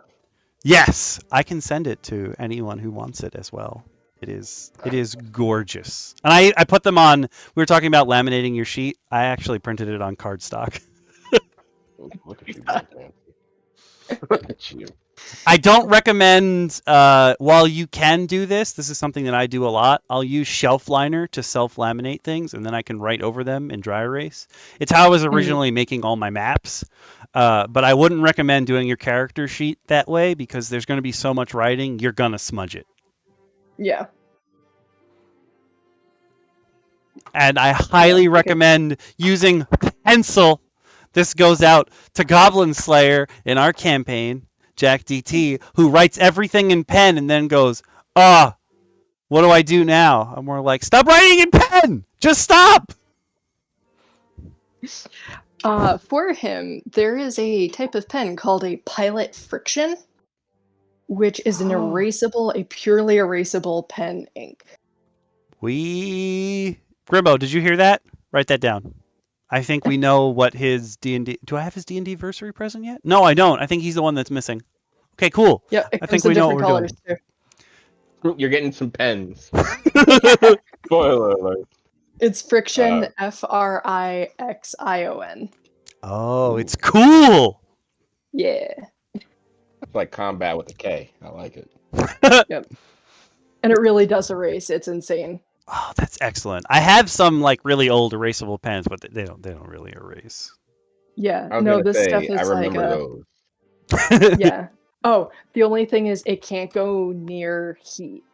Yes, I can send it to anyone who wants it as well. It is gorgeous. And I put them on. We were talking about laminating your sheet. I actually printed it on cardstock. Look at you, man. Look at you. I don't recommend, while you can do this is something that I do a lot. I'll use shelf liner to self-laminate things, and then I can write over them in dry erase. It's how I was originally making all my maps, but I wouldn't recommend doing your character sheet that way because there's going to be so much writing, you're going to smudge it. Yeah. And I highly recommend using pencil. This goes out to Goblin Slayer in our campaign, Jack DT, who writes everything in pen and then goes, what do I do now? And we're like, stop writing in pen! Just stop! For him, there is a type of pen called a Pilot Friction, which is a purely erasable pen ink. Grimbo, did you hear that? Write that down. I think we know what his D&D... Do I have his D&D versary present yet? No, I don't. I think he's the one that's missing. Okay, cool. Yeah, I think we know what we're doing. Too. You're getting some pens. Spoiler alert. It's Friction, Frixion. Oh, it's cool! Yeah. It's like combat with a K. I like it. Yep. And it really does erase. It's insane. Oh, that's excellent. I have some really old erasable pens, but they don't really erase. Yeah. No, this stuff is I remember those. Yeah. Oh, the only thing is it can't go near heat.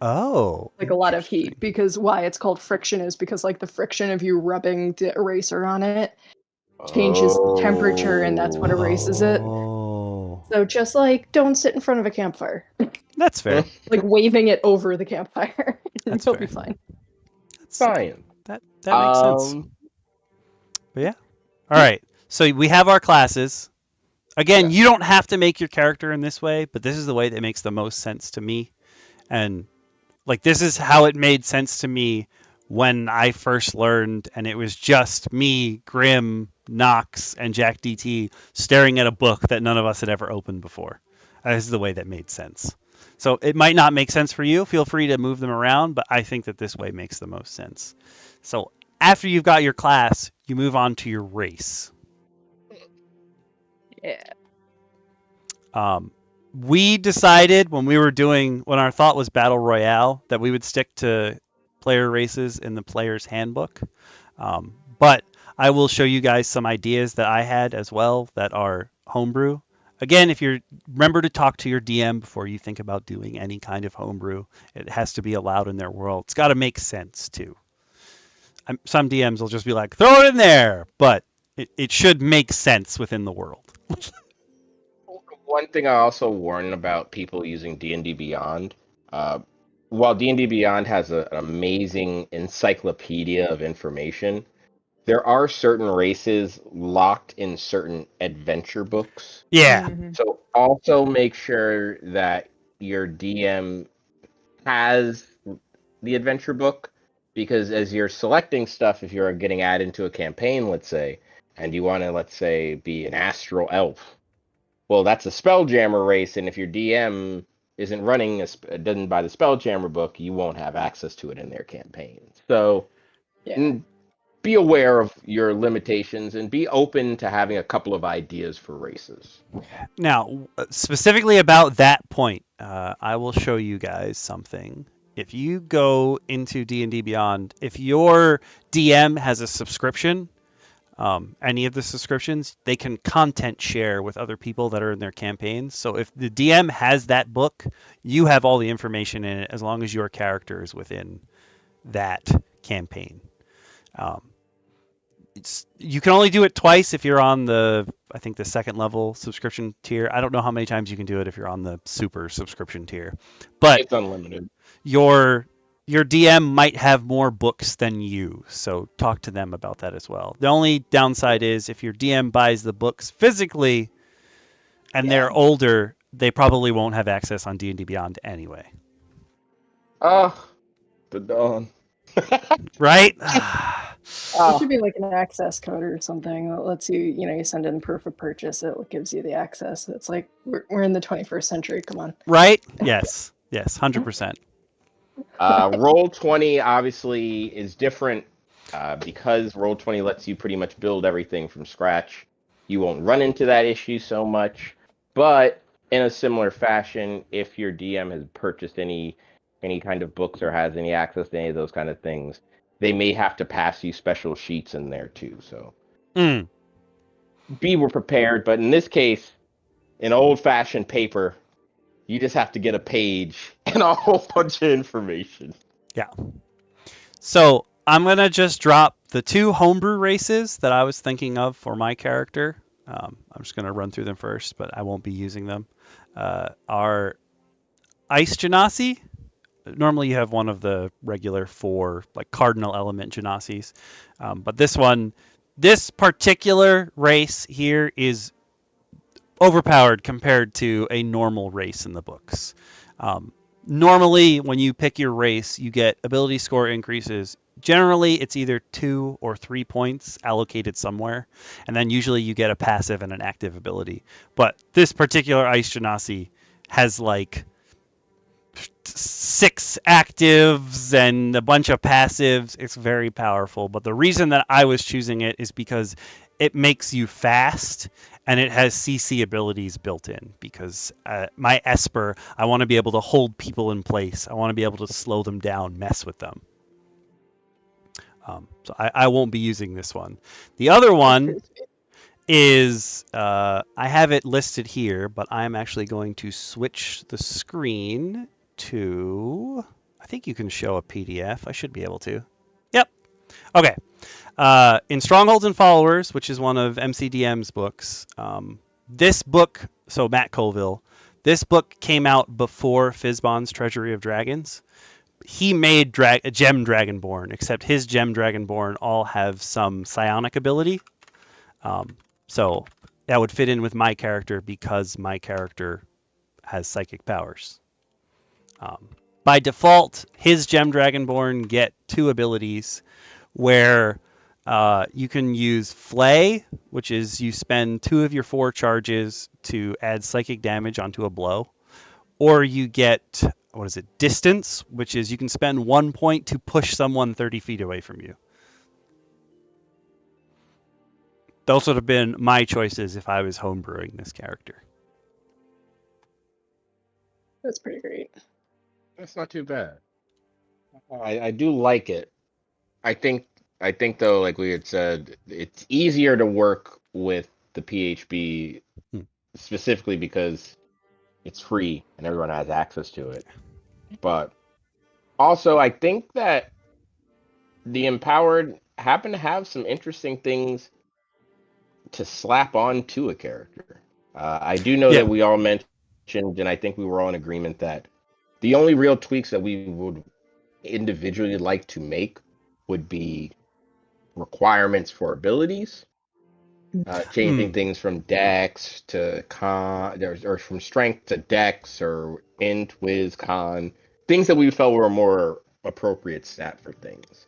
Oh. A lot of heat, because why it's called friction is because the friction of you rubbing the eraser on it changes the temperature, and that's what erases it. So just don't sit in front of a campfire. That's fair. Waving it over the campfire. That's It'll fair. be fine. Science. That makes sense. But yeah. All right. So we have our classes. Again, Yeah. you don't have to make your character in this way, but this is the way that makes the most sense to me. And like this is how it made sense to me when I first learned, and it was just me, Grim, Knox, and Jack DT staring at a book that none of us had ever opened before. This is the way that made sense. So it might not make sense for you. Feel free to move them around, but I think that this way makes the most sense. So after you've got your class, you move on to your race. Yeah. We decided when our thought was battle royale, that we would stick to player races in the player's handbook. But I will show you guys some ideas that I had as well that are homebrew. Again, if you're remember to talk to your DM before you think about doing any kind of homebrew. It has to be allowed in their world. It's got to make sense too. Some DMs will just be like, throw it in there, but it should make sense within the world. One thing I also warn about people using D&D Beyond, uh, while D&D Beyond has an amazing encyclopedia of information, there are certain races locked in certain adventure books. Yeah, Mhm. So also make sure that your DM has the adventure book, because as you're selecting stuff, if you're getting added into a campaign, let's say, and you want to, let's say, be an astral elf, well, that's a Spelljammer race, and if your DM isn't running, doesn't buy the Spelljammer book, you won't have access to it in their campaign. So Yeah. be aware of your limitations and be open to having a couple of ideas for races. Now, specifically about that point, I will show you guys something. If you go into D&D Beyond, if your DM has a subscription, any of the subscriptions, they can content share with other people that are in their campaigns. So if the DM has that book, you have all the information in it as long as your character is within that campaign. Um, you can only do it twice if you're on I think the second level subscription tier. I don't know how many times you can do it if you're on the super subscription tier, but It's unlimited. your DM might have more books than you, so talk to them about that as well. The only downside is if your DM buys the books physically and Yeah. they're older, they probably won't have access on D&D Beyond anyway. Ah, the dawn. Right? There Ah, should be like an access code or something that lets you, you send in proof of purchase. It gives you the access. It's like we're in the 21st century. Come on. Right? Yes. Yes, 100%. Roll20 obviously is different because Roll20 lets you pretty much build everything from scratch. You won't run into that issue so much, but in a similar fashion, if your DM has purchased any kind of books or has any access to any of those kind of things, they may have to pass you special sheets in there too. So Mm. be prepared. But in this case, in old-fashioned paper, you just have to get a page and a whole bunch of information. Yeah. So I'm going to just drop the two homebrew races that I was thinking of for my character. I'm just going to run through them first, but I won't be using them. Are Ice Genasi. Normally you have one of the regular four, like cardinal element Genasis. But this particular race here is overpowered compared to a normal race in the books. Normally, when you pick your race, you get ability score increases. Generally, it's either 2 or 3 points allocated somewhere, and then usually you get a passive and an active ability. But this particular Ice Genasi has like 6 actives and a bunch of passives. It's very powerful. But the reason that I was choosing it is because it makes you fast and it has CC abilities built in. Because my Esper, I want to be able to hold people in place. I want to be able to slow them down, mess with them. So I won't be using this one. The other one is I have it listed here, but I'm actually going to switch the screen to. I think you can show a PDF. I should be able to. Yep. Okay. In Strongholds and Followers, which is one of MCDM's books, this book, so Matt Colville, this book came out before Fizban's Treasury of Dragons. he made Gem Dragonborn, except his Gem Dragonborn all have some psionic ability. So that would fit in with my character because my character has psychic powers. By default, his Gem Dragonborn get 2 abilities where you can use Flay, which is you spend 2 of your 4 charges to add psychic damage onto a blow, or you get, Distance, which is you can spend 1 point to push someone 30 feet away from you. Those would have been my choices if I was homebrewing this character. That's pretty great. That's not too bad. I do like it. I think though, like we had said, it's easier to work with the PHB specifically because it's free and everyone has access to it. But also, I think that the Empowered happen to have some interesting things to slap on to a character. I do know that we all mentioned, and I think we were all in agreement that the only real tweaks that we would individually like to make would be requirements for abilities, changing things from dex to con, or from strength to dex, or int, whiz, con, things that we felt were a more appropriate stat for things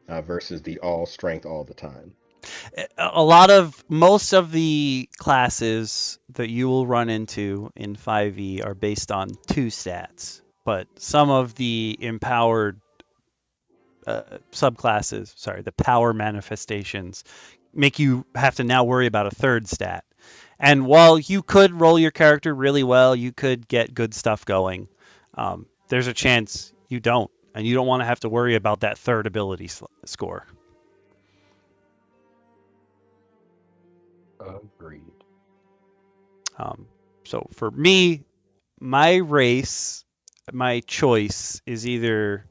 versus the all strength all the time. Most of the classes that you will run into in 5e are based on 2 stats, but some of the empowered subclasses, the power manifestations, make you have to now worry about a 3rd stat. And while you could roll your character really well, you could get good stuff going, there's a chance you don't, and you don't want to have to worry about that 3rd ability score. Agreed. So for me, my choice is either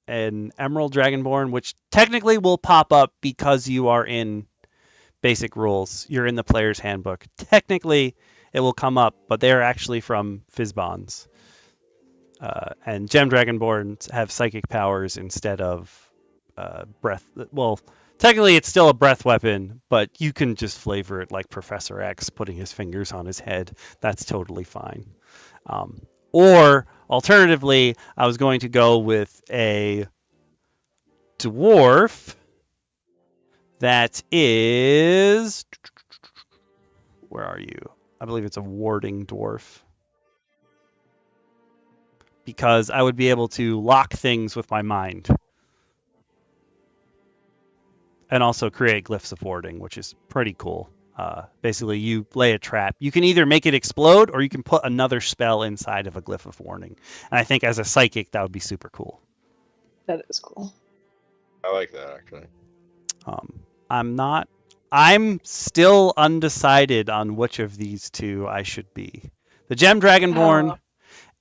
an Emerald Dragonborn, which technically will pop up because you are in basic rules. You're in the player's handbook. Technically, it will come up, but they're actually from Fizzbonds. And Gem Dragonborns have psychic powers instead of breath. Well, technically, it's still a breath weapon, but you can just flavor it like Professor X putting his fingers on his head. That's totally fine. Or alternatively, I was going to go with a dwarf that is... Where are you? I believe it's a warding dwarf. Because I would be able to lock things with my mind. And also create glyphs of warding, which is pretty cool. Basically, you lay a trap. You can either make it explode, or you can put another spell inside of a glyph of warning. And I think as a psychic, that would be super cool. That is cool. I like that, actually. I'm still undecided on which of these 2 I should be. The Gem Dragonborn,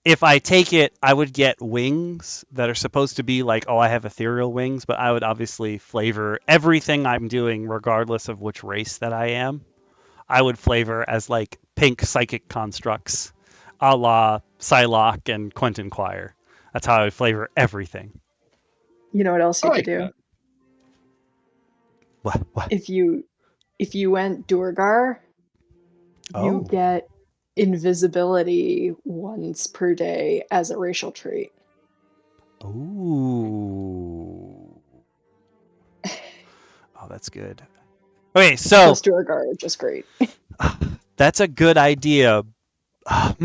if I take it, I would get wings that are supposed to be like, I have ethereal wings, but I would obviously flavor everything I'm doing, regardless of which race that I am. I would flavor as like pink psychic constructs, a la Psylocke and Quentin Quire. That's how I would flavor everything. You know what else you could do? What? If you went Durgar, you get invisibility once per day as a racial trait. Ooh. Oh, that's good. Okay, so Plus Durgar are just great. That's a good idea. I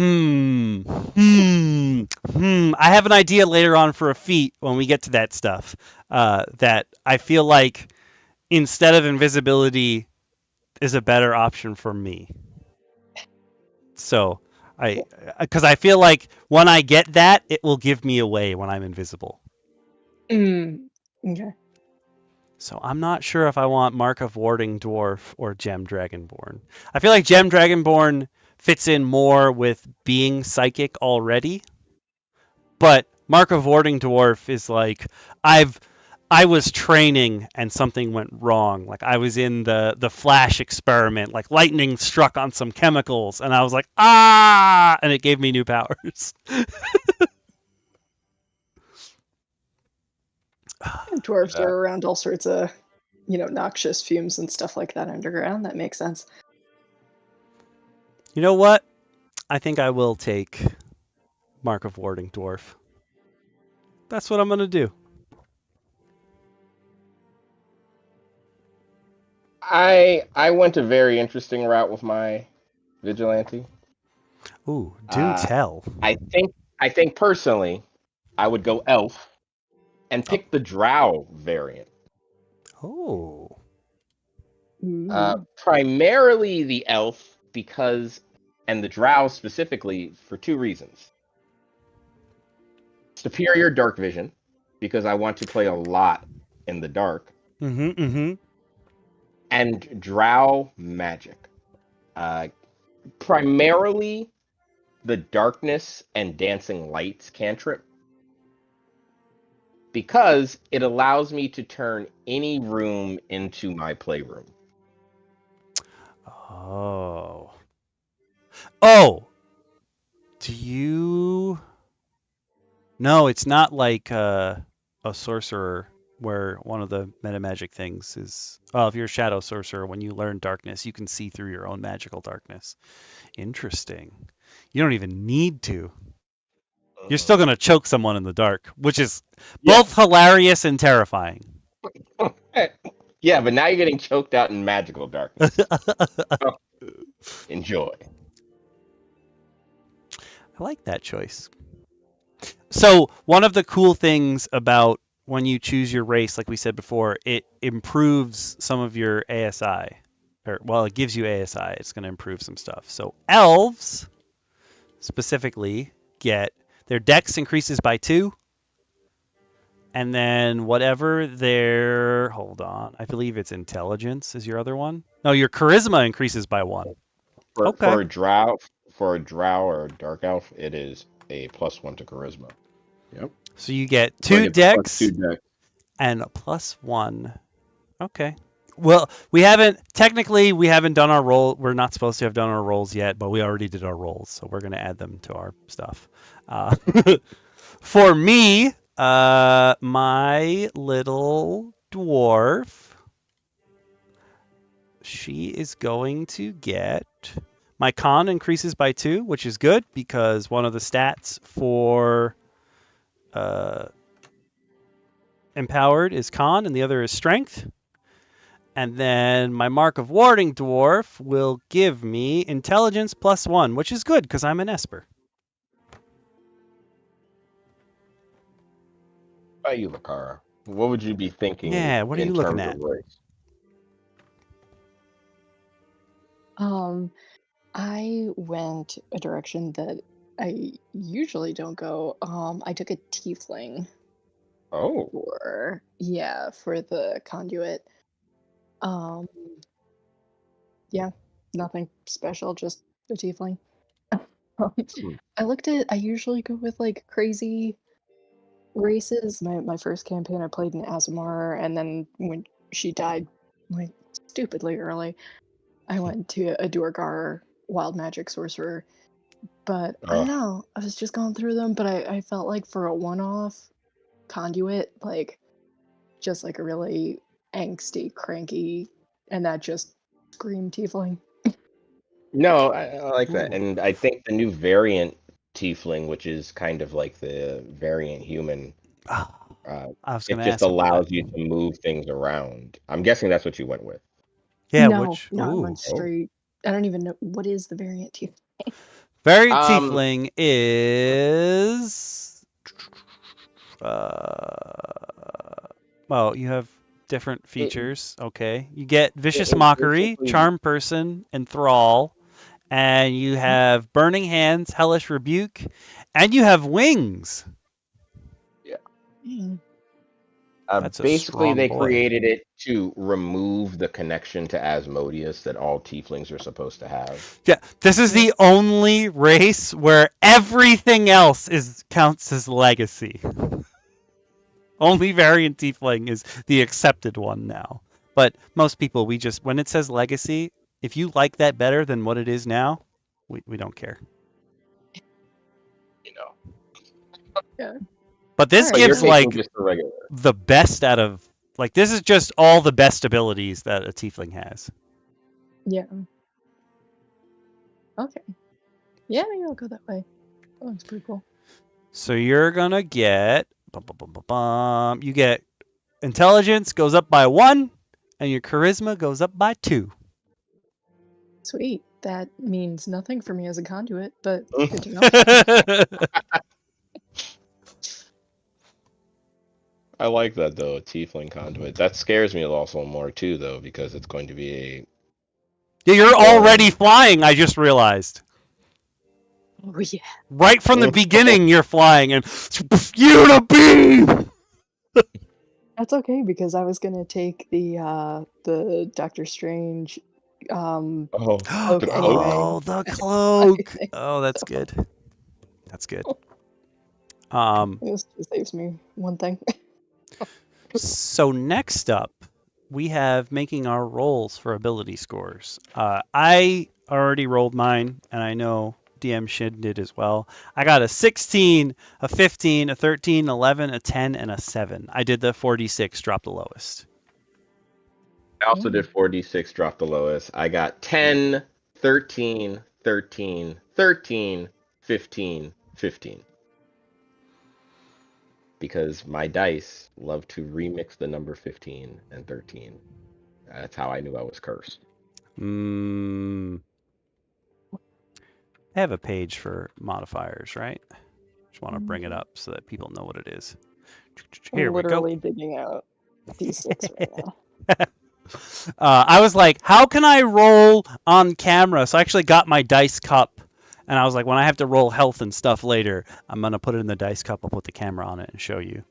have an idea later on for a feat when we get to that stuff. That I feel like instead of invisibility is a better option for me. So because I feel like when I get that, it will give me away when I'm invisible. Okay. So I'm not sure if I want Mark of Warding Dwarf or Gem Dragonborn. I feel like Gem Dragonborn fits in more with being psychic already. But Mark of Warding Dwarf is like, I was training and something went wrong. Like I was in the flash experiment, like lightning struck on some chemicals and I was like, and it gave me new powers. Dwarves Yeah. are around all sorts of, noxious fumes and stuff like that underground. That makes sense. You know what? I think I will take Mark of Warding Dwarf. That's what I'm going to do. I went a very interesting route with my vigilante. Ooh, do Uh, tell. I think personally, I would go elf and Oh. pick the drow variant. Oh. Ooh. Primarily the elf because, and the drow specifically for two reasons. Superior dark vision, because I want to play a lot in the dark, Mm-hmm. and drow magic. Uh, Primarily the darkness and dancing lights cantrip, because it allows me to turn any room into my playroom. Oh. Oh. Do you? No, it's not like a sorcerer where one of the meta magic things is. Oh, if you're a shadow sorcerer, when you learn darkness, you can see through your own magical darkness. Interesting. You don't even need to. You're still gonna choke someone in the dark, which is Yeah. both hilarious and terrifying. Yeah, but now you're getting choked out in magical darkness. I Oh, enjoy. like that choice. So one of the cool things about when you choose your race, like we said before, it improves some of your ASI. Or well, it gives you ASI. It's going to improve some stuff. So elves specifically get their dex increases by 2, and then whatever their hold on, I believe it's intelligence is your other one. No, your charisma increases by 1. For Okay. for a drow for a drow or a dark elf, it is a +1 to charisma. Yep. So you get So I 2 get the +2 dex dex. and a +1. Okay. Well, we haven't done our roll. We're not supposed to have done our rolls yet, but we already did our rolls, so we're gonna add them to our stuff. Uh, for me, my little dwarf, she is going to get my con increases by 2, which is good because one of the stats for empowered is con and the other is strength. And then my Mark of Warding Dwarf will give me Intelligence +1, which is good because I'm an Esper. How about you, Lacara? What would you be thinking Yeah, what are in you looking terms of at? race? I went a direction that I usually don't go. I took a tiefling Oh, for the conduit. Um, yeah, nothing special, just a tiefling. hmm. I usually go with like crazy races. My first campaign I played in Azamar, and then when she died like stupidly early, I went to a Duergar wild magic sorcerer. But I don't Oh, know. I was just going through them, but I felt like for a one-off conduit, like just like a really angsty, cranky, and that just screamed tiefling. no, I like that, Ooh. and I think the new variant tiefling, which is kind of like the variant human, Ah, uh, I was going it to just ask about that. allows you to move things around. I'm guessing that's what you went with. Yeah, No, which. no, I went Ooh. Oh, straight. I don't even know what is the variant tiefling. Variant um, Tiefling is. Well, you have different it, features. Okay. You get Vicious it Mockery, basically, Charm Person, and Thrall. And you have Burning Hands, Hellish Rebuke, and you have Wings. yeah. Mm. That's a Basically, strong they boy. created it to remove the connection to Asmodeus that all tieflings are supposed to have. Yeah, this is Yeah. the only race where everything else is counts as legacy. Only variant tiefling is the accepted one now. But most people, we just when it says legacy, if you like that better than what it is now, we don't care. You know. Yeah. But this Alright, You're gives cool. taking like just the regular. the best out of like this is just all the best abilities that a tiefling has. Yeah. Okay. Yeah, maybe I'll go that way. That looks pretty cool. So you're gonna get you get intelligence goes up by 1, and your charisma goes up by 2. Sweet. That means nothing for me as a conduit, but good to know. I like that though, tiefling conduit. That scares me also more too, though, because it's going to be a Yeah, you're already storm. flying. I just realized. Oh yeah. Right from the beginning, you're flying, and unibeam. That's okay because I was gonna take the Doctor Strange Oh, cloak the anyway. cloak. Oh, the cloak. think Oh, that's so. good. That's good. This just saves me one thing. So next up, we have making our rolls for ability scores. I already rolled mine, and I know DM Shin did as well. I got a 16, a 15, a 13, 11, a 10, and a 7. I did the 46, drop the lowest. I also did 4d6, drop the lowest. I got 10, 13, 13, 13, 15, 15. Because my dice love to remix the number 15 and 13. That's how I knew I was cursed. I have a page for modifiers, right? Just want to bring it up so that people know what it is. Here I'm we go. literally digging out D6 right now. I was like, how can I roll on camera? So I actually got my dice cup, and I was like, when I have to roll health and stuff later, I'm going to put it in the dice cup. I'll put the camera on it and show you.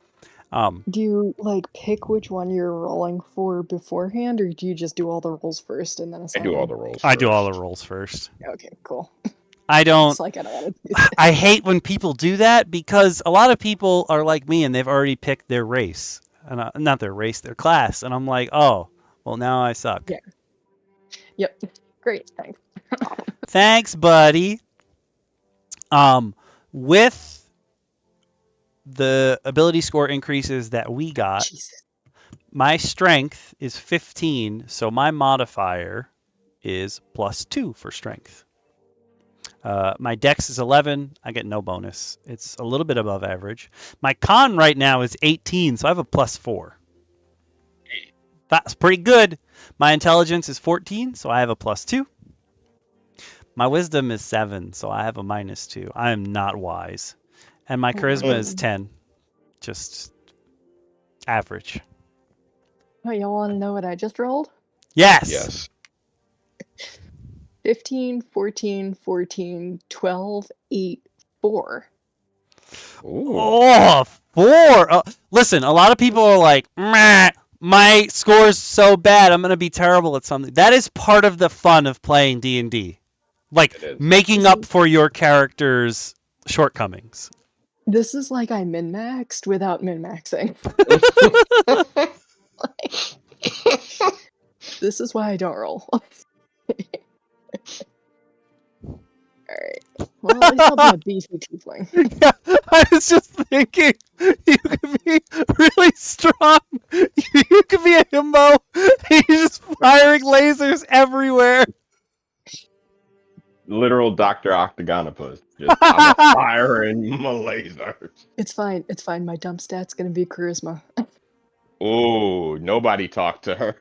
Do you like pick which one you're rolling for beforehand, or do you just do all the rolls first and then I assign do all them? the rolls I first. do all the rolls first. Okay, cool. I don't. It's like I don't want to do this. I hate when people do that because a lot of people are like me and they've already picked their race, and not their race, their class, and I'm like, oh, well now I suck. Yeah. Yep. Great. Thanks. Thanks, buddy. With the ability score increases that we got, Jesus. my strength is 15, so my modifier is +2 for strength. My dex is 11. I get no bonus. It's a little bit above average. My con right now is 18, so I have a +4. That's pretty good. My intelligence is 14, so I have a +2. My wisdom is 7, so I have a -2. I am not wise. And my charisma is 10. Just average. Oh, y'all want to know what I just rolled? Yes. Yes. 15, 14, 14, 12, 8, 4. Ooh. Oh, 4. Listen, a lot of people are like, meh, my score's so bad, I'm going to be terrible at something. That is part of the fun of playing D&D. Like, It is. making up for your character's shortcomings. This is like I min-maxed without min-maxing. This is why I don't roll. Alright. Well, at least I'll be a beefy tiefling. Yeah, I was just thinking, you could be really strong. You could be a himbo. You're just firing lasers everywhere. Literal Dr. Octagonopus. Just I'm a firing my lasers. It's fine. It's fine. My dump stat's gonna be charisma. Ooh, nobody talked to her.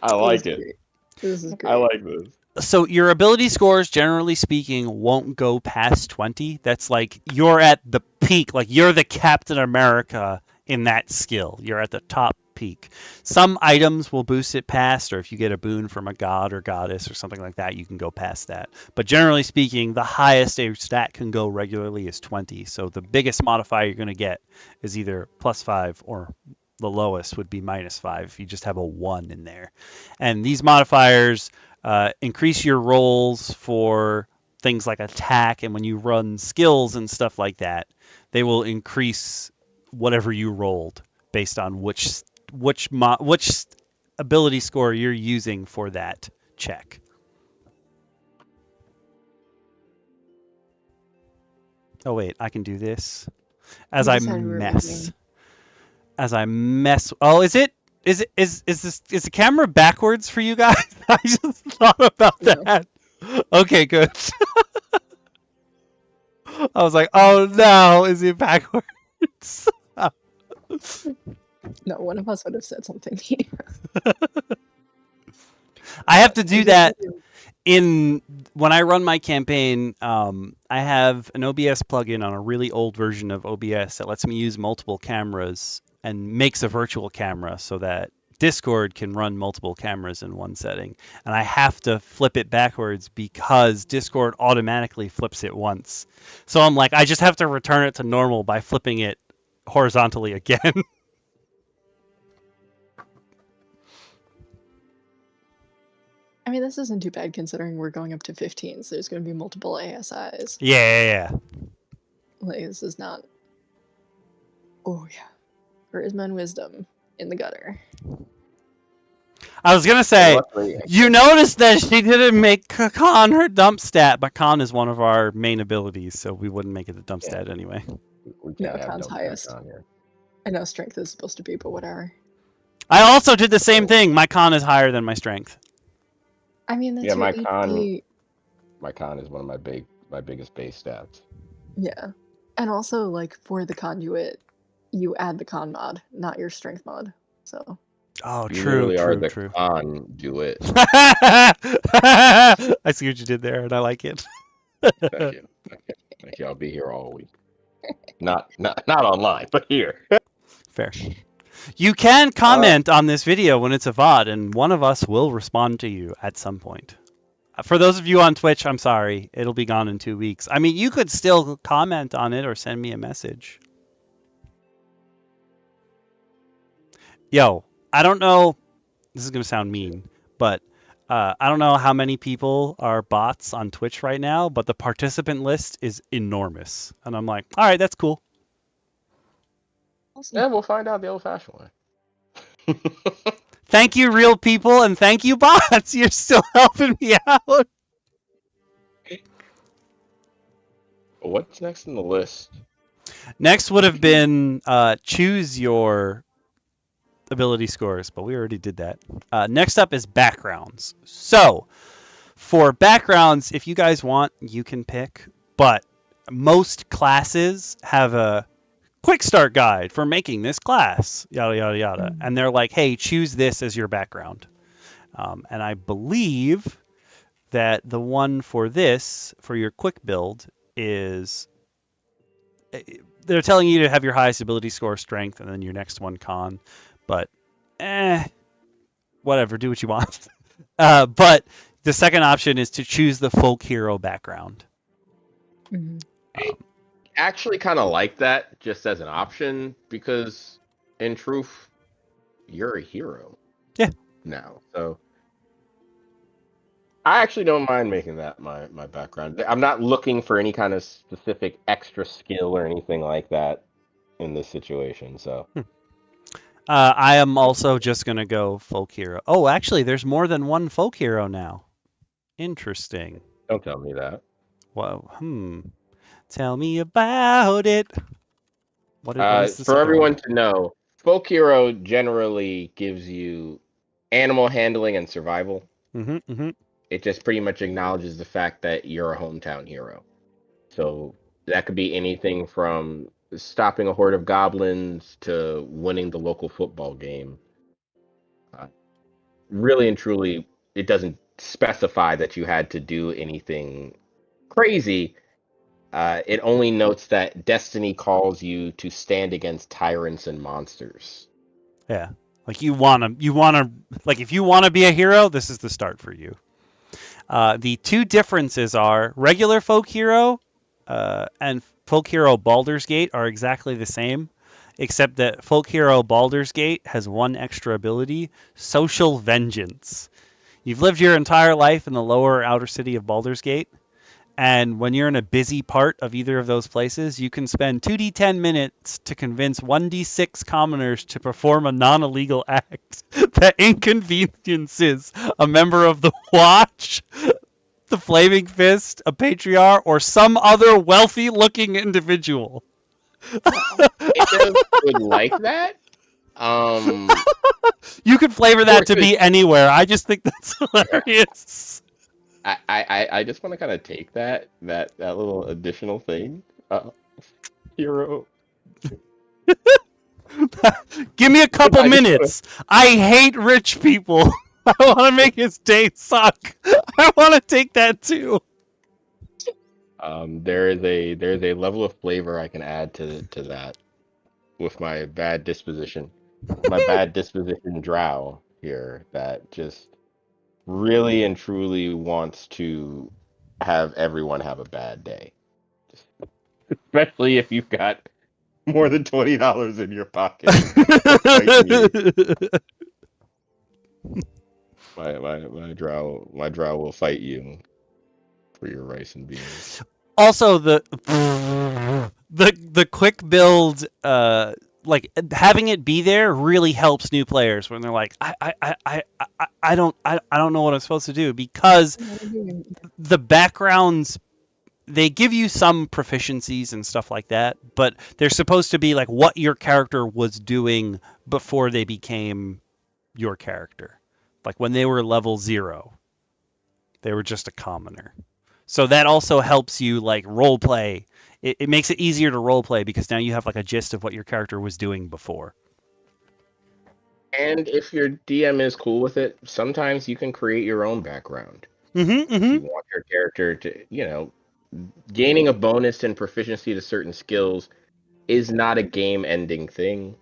I like it. Great. This is great. I like this. So your ability scores, generally speaking, won't go past 20. That's like you're at the peak. Like you're the Captain America in that skill. You're at the top peak. Some items will boost it past, or if you get a boon from a god or goddess or something like that, you can go past that. But generally speaking, the highest a stat can go regularly is 20. So the biggest modifier you're going to get is either +5 or the lowest would be -5 if you just have a 1 in there. And these modifiers increase your rolls for things like attack, and when you run skills and stuff like that, they will increase whatever you rolled based on which ability score you're using for that check. Oh wait, I can do this as We I decided we were mess. making- As I mess. Oh, is the camera backwards for you guys? I just thought about No. that. Okay, good. I was like, oh no, is it backwards? No, one of us would have said something. I have to do We that decided- when I run my campaign. I have an OBS plugin on a really old version of OBS that lets me use multiple cameras and makes a virtual camera so that Discord can run multiple cameras in one setting. And I have to flip it backwards because Discord automatically flips it once. So I'm like, I just have to return it to normal by flipping it horizontally again. I mean, this isn't too bad considering we're going up to 15, so there's going to be multiple ASIs. Yeah. Like, this is not. Oh, yeah. Charisma and wisdom in the gutter. I was going to say, Luckily, you noticed that she didn't make Khan her dump stat, but Khan is one of our main abilities, so we wouldn't make it a dump Yeah. stat anyway. we No, can't have Khan's dump highest. on here. I know strength is supposed to be, but whatever. I also did the same thing. My Con is higher than my strength. I mean, that's Yeah, your my HP. My con is one of my biggest base stats. Yeah. And also, like, for the conduit, you add the con mod, not your strength mod. So, Oh, You true, literally are true, the true. conduit. I see what you did there, and I like it. Thank you. Thank you. I'll be here all week. Not online, but here. Fair. You can comment on this video when it's a VOD, and one of us will respond to you at some point. For those of you on Twitch, I'm sorry. It'll be gone in 2 weeks. I mean, you could still comment on it or send me a message. Yo, I don't know. This is going to sound mean, but I don't know how many people are bots on Twitch right now, but the participant list is enormous. And I'm like, all right, that's cool. awesome. Yeah, we'll find out the old-fashioned way. Thank you, real people, and thank you, bots. You're still helping me out. What's next in the list? Next would have been choose your ability scores, but we already did that. Next up is backgrounds. So, for backgrounds, if you guys want, you can pick, but most classes have a quick start guide for making this class, yada, yada, yada. Mm. And they're like, hey, choose this as your background. And I believe that the one for this, for your quick build, is they're telling you to have your highest ability score strength and then your next one con. But, whatever, do what you want. But the second option is to choose the folk hero background. Mhm. Actually kind of like that just as an option because in truth you're a hero. Yeah. Now. So I actually don't mind making that my background. I'm not looking for any kind of specific extra skill or anything like that in this situation. So I am also just going to go folk hero. Oh, actually, there's more than one folk hero now. Interesting. don't tell me that. Well, Tell me about it. What is the For second everyone one? to know, folk hero generally gives you animal handling and survival. Mm-hmm. It just pretty much acknowledges the fact that you're a hometown hero. So that could be anything from stopping a horde of goblins to winning the local football game. Really and truly, it doesn't specify that you had to do anything crazy. It only notes that destiny calls you to stand against tyrants and monsters. Yeah. Like if you want to be a hero, this is the start for you. The two differences are regular folk hero and folk hero Baldur's Gate are exactly the same, except that folk hero Baldur's Gate has one extra ability, social vengeance. You've lived your entire life in the lower outer city of Baldur's Gate, and when you're in a busy part of either of those places, you can spend 2d10 minutes to convince 1d6 commoners to perform a non-illegal act that inconveniences a member of the Watch the Flaming Fist, a patriarch, or some other wealthy-looking individual. Kind of would like that. You could flavor Of that course, to be anywhere. I just think that's hilarious. I just want to kind of take that little additional thing. Hero. Give me a couple I just minutes. I hate rich people. I want to make his day suck. I want to take that too. there's a level of flavor I can add to that with my bad disposition. My bad disposition drow here that just really and truly wants to have everyone have a bad day. Especially if you've got more than $20 in your pocket. They'll fight you. My drow will fight you for your rice and beans. Also, the quick build, like having it be there really helps new players when they're like, I don't know what I'm supposed to do, because the backgrounds, they give you some proficiencies and stuff like that, but they're supposed to be like what your character was doing before they became your character. Like when they were level 0, they were just a commoner. So that also helps you like role play. It makes it easier to role play because now you have like a gist of what your character was doing before. And if your DM is cool with it, sometimes you can create your own background. Mm-hmm, If you mm-hmm. want your character to, gaining a bonus and proficiency to certain skills is not a game-ending thing.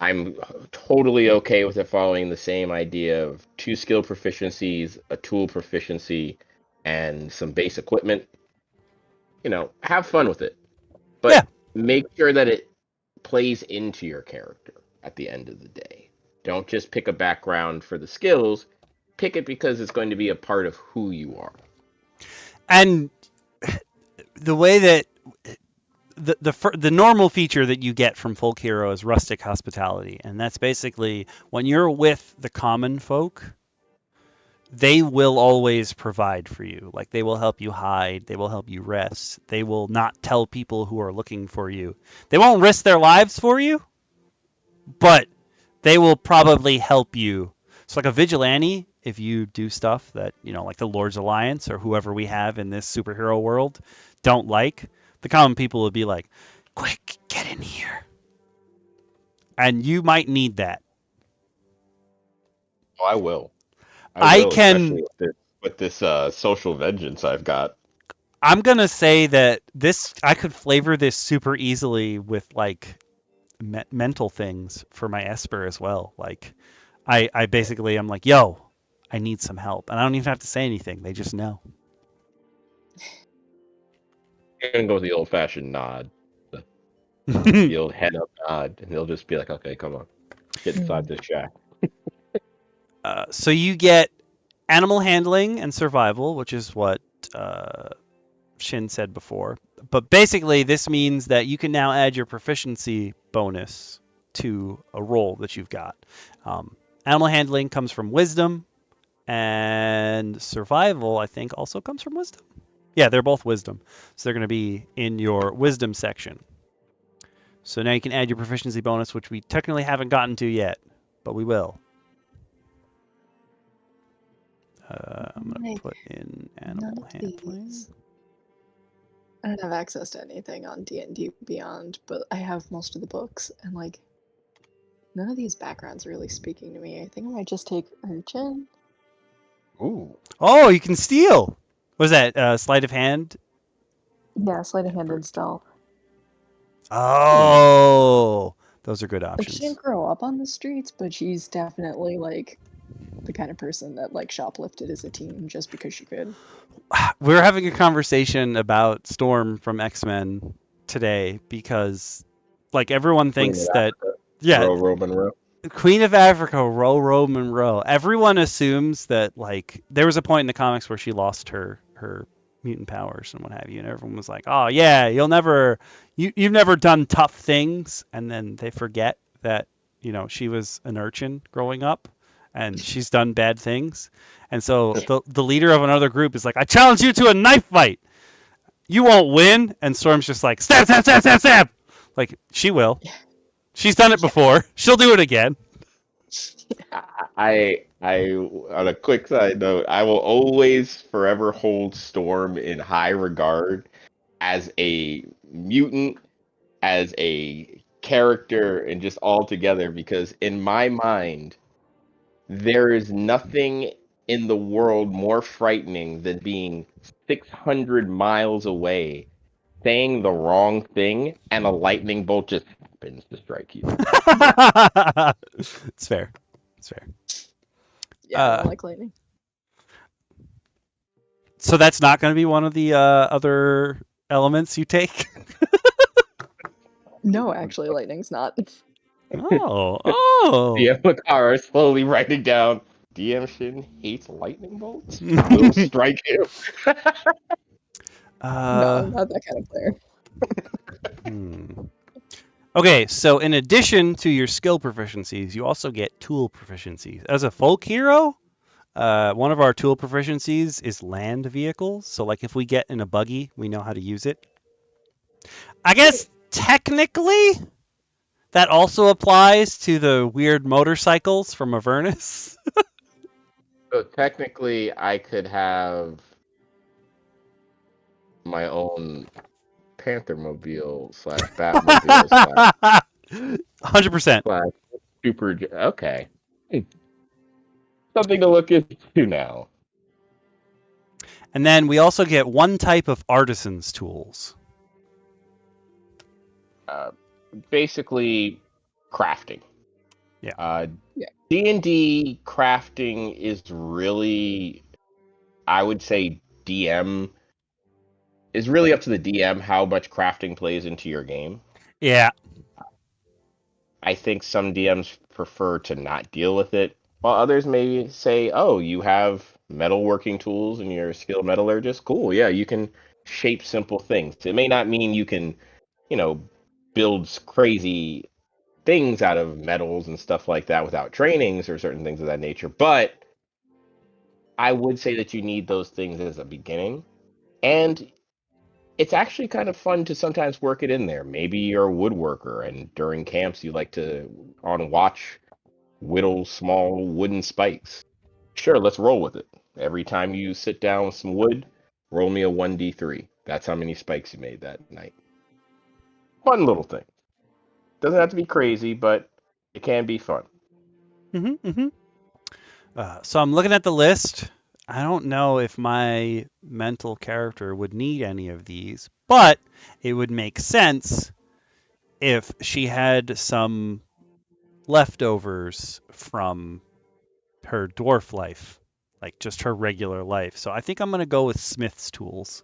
I'm totally okay with it following the same idea of 2 skill proficiencies, a tool proficiency, and some base equipment. Have fun with it, Yeah. but make sure that it plays into your character at the end of the day. Don't just pick a background for the skills. Pick it because it's going to be a part of who you are. And the way that the normal feature that you get from Folk Hero is rustic hospitality, and that's basically when you're with the common folk, they will always provide for you. Like they will help you hide, they will help you rest, they will not tell people who are looking for you. They won't risk their lives for you, but they will probably help you. So like a vigilante, if you do stuff that, like the Lord's Alliance or whoever we have in this superhero world don't like, the common people will be like, quick, get in here. And you might need that. Oh, I will. I Especially can, with this social vengeance I've got. I'm going to say that I could flavor this super easily with like mental things for my Esper as well. Like I basically, I'm like, yo, I need some help. And I don't even have to say anything. They just know. I'm gonna go with the old-fashioned nod, the old head-up nod, and they'll just be like, "Okay, come on, get inside this shack." So you get animal handling and survival, which is what Shin said before. But basically, this means that you can now add your proficiency bonus to a roll that you've got. Animal handling comes from wisdom, and survival, I think, also comes from wisdom. Yeah, they're both wisdom. So they're going to be in your wisdom section. So now you can add your proficiency bonus, which we technically haven't gotten to yet, but we will. I'm going to put in animal handling. I don't have access to anything on D&D Beyond, but I have most of the books, and like, none of these backgrounds are really speaking to me. I think I might just take Urchin. Ooh. Oh, you can steal. Was that sleight of hand? Yeah, sleight of hand and stealth. Oh, those are good Like, she options. didn't grow up on the streets, but she's definitely like the kind of person that like shoplifted as a teen just because she could. We were having a conversation about Storm from X-Men today because, like, everyone thinks that, yeah, Row, Monroe. Queen of Africa, Row, Monroe. Everyone assumes that, like, there was a point in the comics where she lost her mutant powers and what have you, and everyone was like, "Oh yeah, you've never done tough things," and then they forget that she was an urchin growing up, and she's done bad things. And so the leader of another group is like, I challenge you to a knife fight. You won't win. And Storm's just like, stab, stab, stab, stab, stab. Like, she will. She's done it before. She'll do it again. On a quick side note, I will always forever hold Storm in high regard as a mutant, as a character, and just all together, because in my mind, there is nothing in the world more frightening than being 600 miles away, saying the wrong thing, and a lightning bolt just happens to strike you. It's fair. It's fair. Yeah, I don't like lightning. So that's not going to be one of the other elements you take? No, actually, lightning's not. Oh. DM Lacara is slowly writing down, DM Shin hates lightning bolts? Will strike him. No, I'm not that kind of player. Okay, so in addition to your skill proficiencies, you also get tool proficiencies. As a folk hero, one of our tool proficiencies is land vehicles. So, like, if we get in a buggy, we know how to use it. I guess technically that also applies to the weird motorcycles from Avernus. So technically, I could have my own Panthermobile / Batmobile / 100%. Super. Okay. Something to look into now. And then we also get one type of artisan's tools. Basically, crafting. Yeah. D&D crafting is really, I would say, DM is really up to the DM how much crafting plays into your game. Yeah. I think some DMs prefer to not deal with it, while others may say, oh, you have metalworking tools and you're a skilled metallurgist. Cool, yeah, you can shape simple things. It may not mean you can, build crazy things out of metals and stuff like that without trainings or certain things of that nature, but I would say that you need those things as a beginning. And it's actually kind of fun to sometimes work it in there. Maybe you're a woodworker and during camps you like to, on watch, whittle small wooden spikes. Sure, let's roll with it. Every time you sit down with some wood, roll me a 1d3. That's how many spikes you made that night. Fun little thing. Doesn't have to be crazy, but it can be fun. So I'm looking at the list. I don't know if my mental character would need any of these, but it would make sense if she had some leftovers from her dwarf life, like just her regular life. So I think I'm going to go with Smith's tools.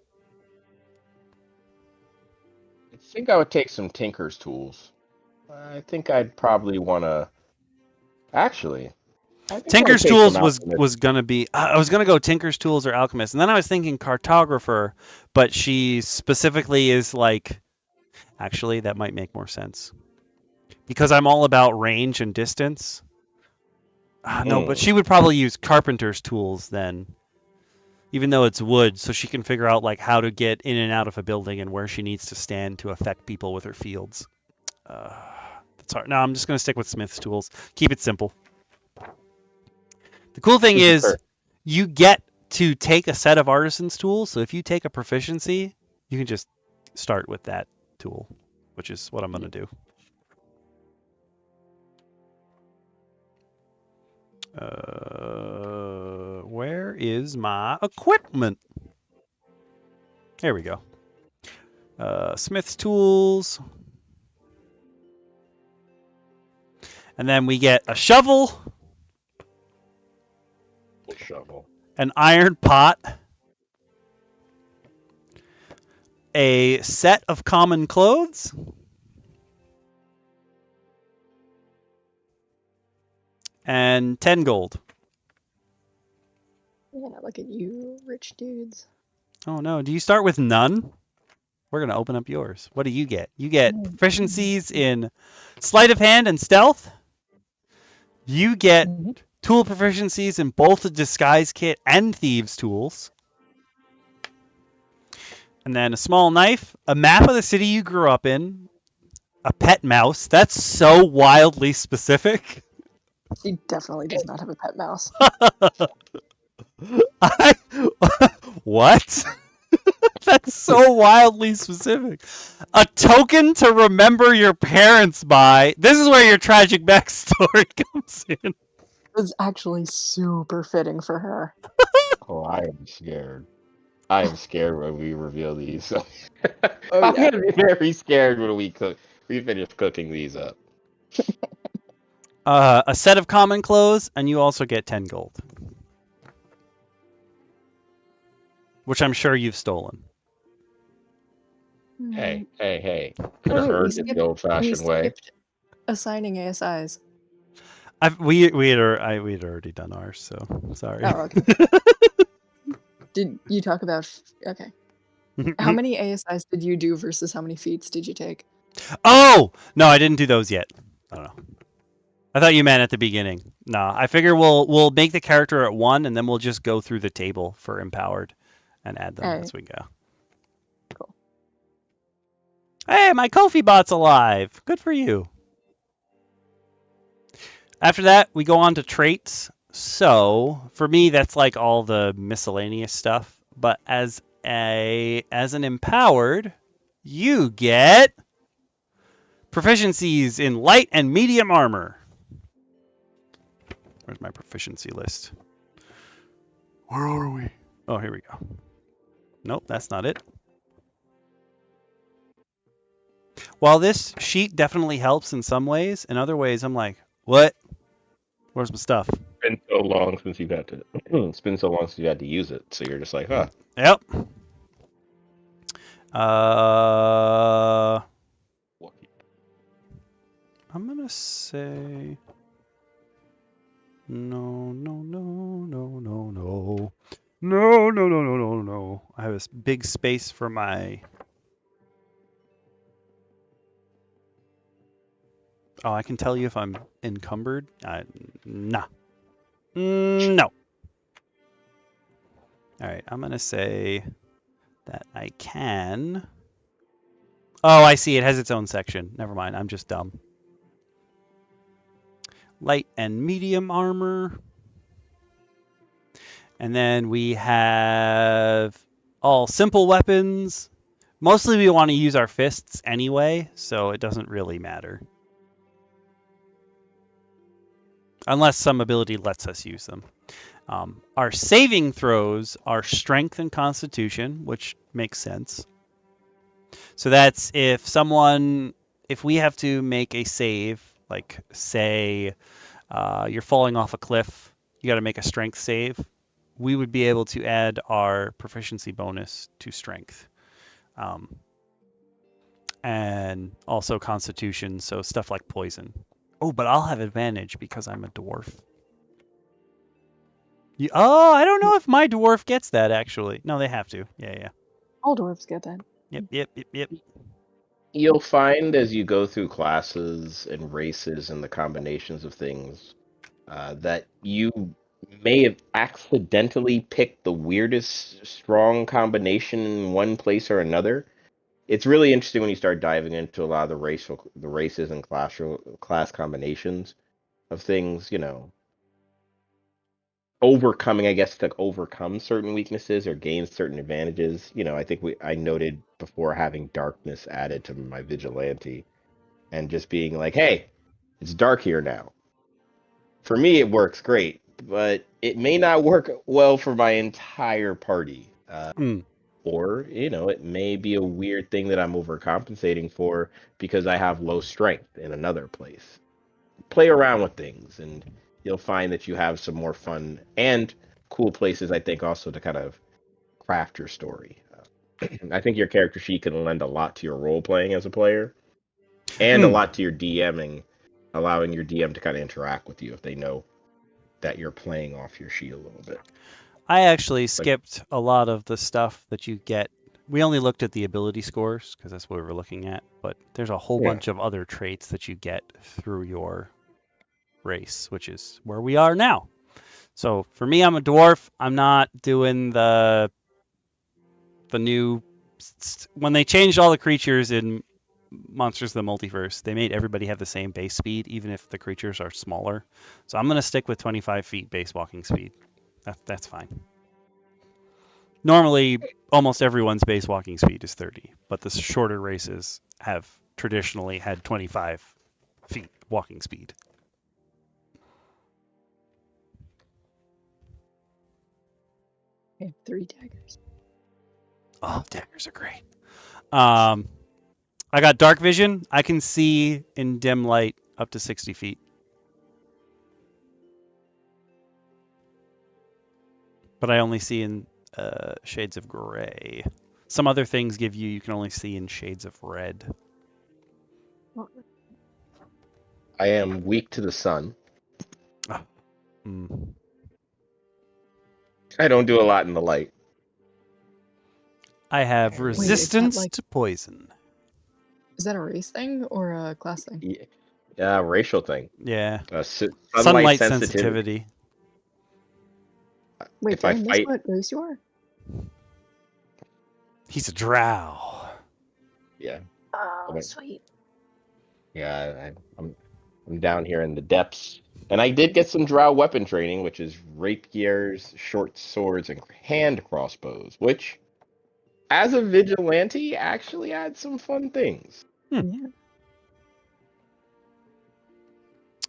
I think I would take some Tinker's tools. I think I'd probably want to. Actually, Tinker's tools was gonna be. I was gonna go Tinker's tools or alchemist, and then I was thinking cartographer, but she specifically is like. Actually, that might make more sense because I'm all about range and distance. No, but she would probably use carpenter's tools then, even though it's wood, so she can figure out like how to get in and out of a building and where she needs to stand to affect people with her fields. That's hard. No, I'm just gonna stick with Smith's tools. Keep it simple. The cool thing is you get to take a set of artisan's tools. So if you take a proficiency, you can just start with that tool, which is what I'm going to do. Where is my equipment? There we go. Smith's tools. And then we get a shovel. An iron pot, a set of common clothes, and 10 gold. Yeah, look at you, rich dudes. Oh no, do you start with none? We're going to open up yours. What do you get? You get proficiencies in sleight of hand and stealth. You get tool proficiencies in both the disguise kit and thieves tools. And then a small knife, a map of the city you grew up in, a pet mouse. That's so wildly specific. She definitely does not have a pet mouse. What? That's so wildly specific. A token to remember your parents by. This is where your tragic backstory comes in. It was actually super fitting for her. Oh, I am scared. I am scared when we reveal these. Oh, I'm yeah. gonna be very scared when we finish cooking these up. A set of common clothes, and you also get 10 gold. Which I'm sure you've stolen. Hey. Could have Oh, heard it the old-fashioned way. skipped assigning ASIs. We had already done ours, so sorry. Oh, okay. Did you talk about... Okay. How many ASIs did you do versus how many feats did you take? Oh! No, I didn't do those yet. I don't know. I thought you meant at the beginning. No, I figure we'll make the character at 1, and then we'll just go through the table for empowered and add them as we go. Cool. Hey, my Ko-fi bot's alive. Good for you. After that, we go on to traits. So, for me, that's like all the miscellaneous stuff. But as an empowered, you get proficiencies in light and medium armor. Where's my proficiency list? Where are we? Oh, here we go. Nope, that's not it. While this sheet definitely helps in some ways, in other ways, I'm like, what? Where's my stuff? It's been so long since you got to. It's been so long since you had to use it, so you're just like, huh. Yep. I'm gonna say no. I have a big space for my. Oh, I can tell you if I'm encumbered. Nah. No. All right, I'm gonna say that I can. Oh, I see. It has its own section. Never mind. I'm just dumb. Light and medium armor. And then we have all simple weapons. Mostly we want to use our fists anyway, so it doesn't really matter. Unless some ability lets us use them. Our saving throws are strength and constitution, which makes sense. So that's if we have to make a save, like say you're falling off a cliff, you got to make a strength save, we would be able to add our proficiency bonus to strength. And also constitution, so stuff like poison. Oh, but I'll have advantage because I'm a dwarf. I don't know if my dwarf gets that, actually. No, they have to. Yeah. All dwarves get that. Yep. You'll find as you go through classes and races and the combinations of things that you may have accidentally picked the weirdest strong combination in one place or another. It's really interesting when you start diving into a lot of the races and class combinations of things, overcoming, I guess, to overcome certain weaknesses or gain certain advantages. I think I noted before having darkness added to my vigilante and just being like, hey, it's dark here now. For me, it works great, but it may not work well for my entire party. Or, it may be a weird thing that I'm overcompensating for because I have low strength in another place. Play around with things, and you'll find that you have some more fun and cool places, I think, also to kind of craft your story. I think your character sheet can lend a lot to your role playing as a player and a lot to your DMing, allowing your DM to kind of interact with you if they know that you're playing off your sheet a little bit. I actually skipped a lot of the stuff that you get. We only looked at the ability scores because that's what we were looking at, but there's a whole bunch of other traits that you get through your race, which is where we are now. So for me, I'm a dwarf. I'm not doing the new when they changed all the creatures in Monsters of the Multiverse, they made everybody have the same base speed, even if the creatures are smaller. So I'm gonna stick with 25 feet base walking speed. That's fine. Normally, almost everyone's base walking speed is 30, but the shorter races have traditionally had 25 feet walking speed. I have 3 daggers. Oh, daggers are great. I got dark vision. I can see in dim light up to 60 feet. But I only see in shades of gray. Some other things give you can only see in shades of red. I am weak to the sun. Mm. I don't do a lot in the light. I have Wait, is that resistance to poison. Is that a race thing or a class thing? Yeah, racial thing. Yeah. Sunlight sensitivity. Wait, If did I I miss fight, what race you are? He's a drow. yeah, Oh, Okay. sweet. yeah, I'm down here in the depths, and I did get some drow weapon training, which is rapiers, short swords, and hand crossbows, which, as a vigilante, actually adds some fun things. Yeah,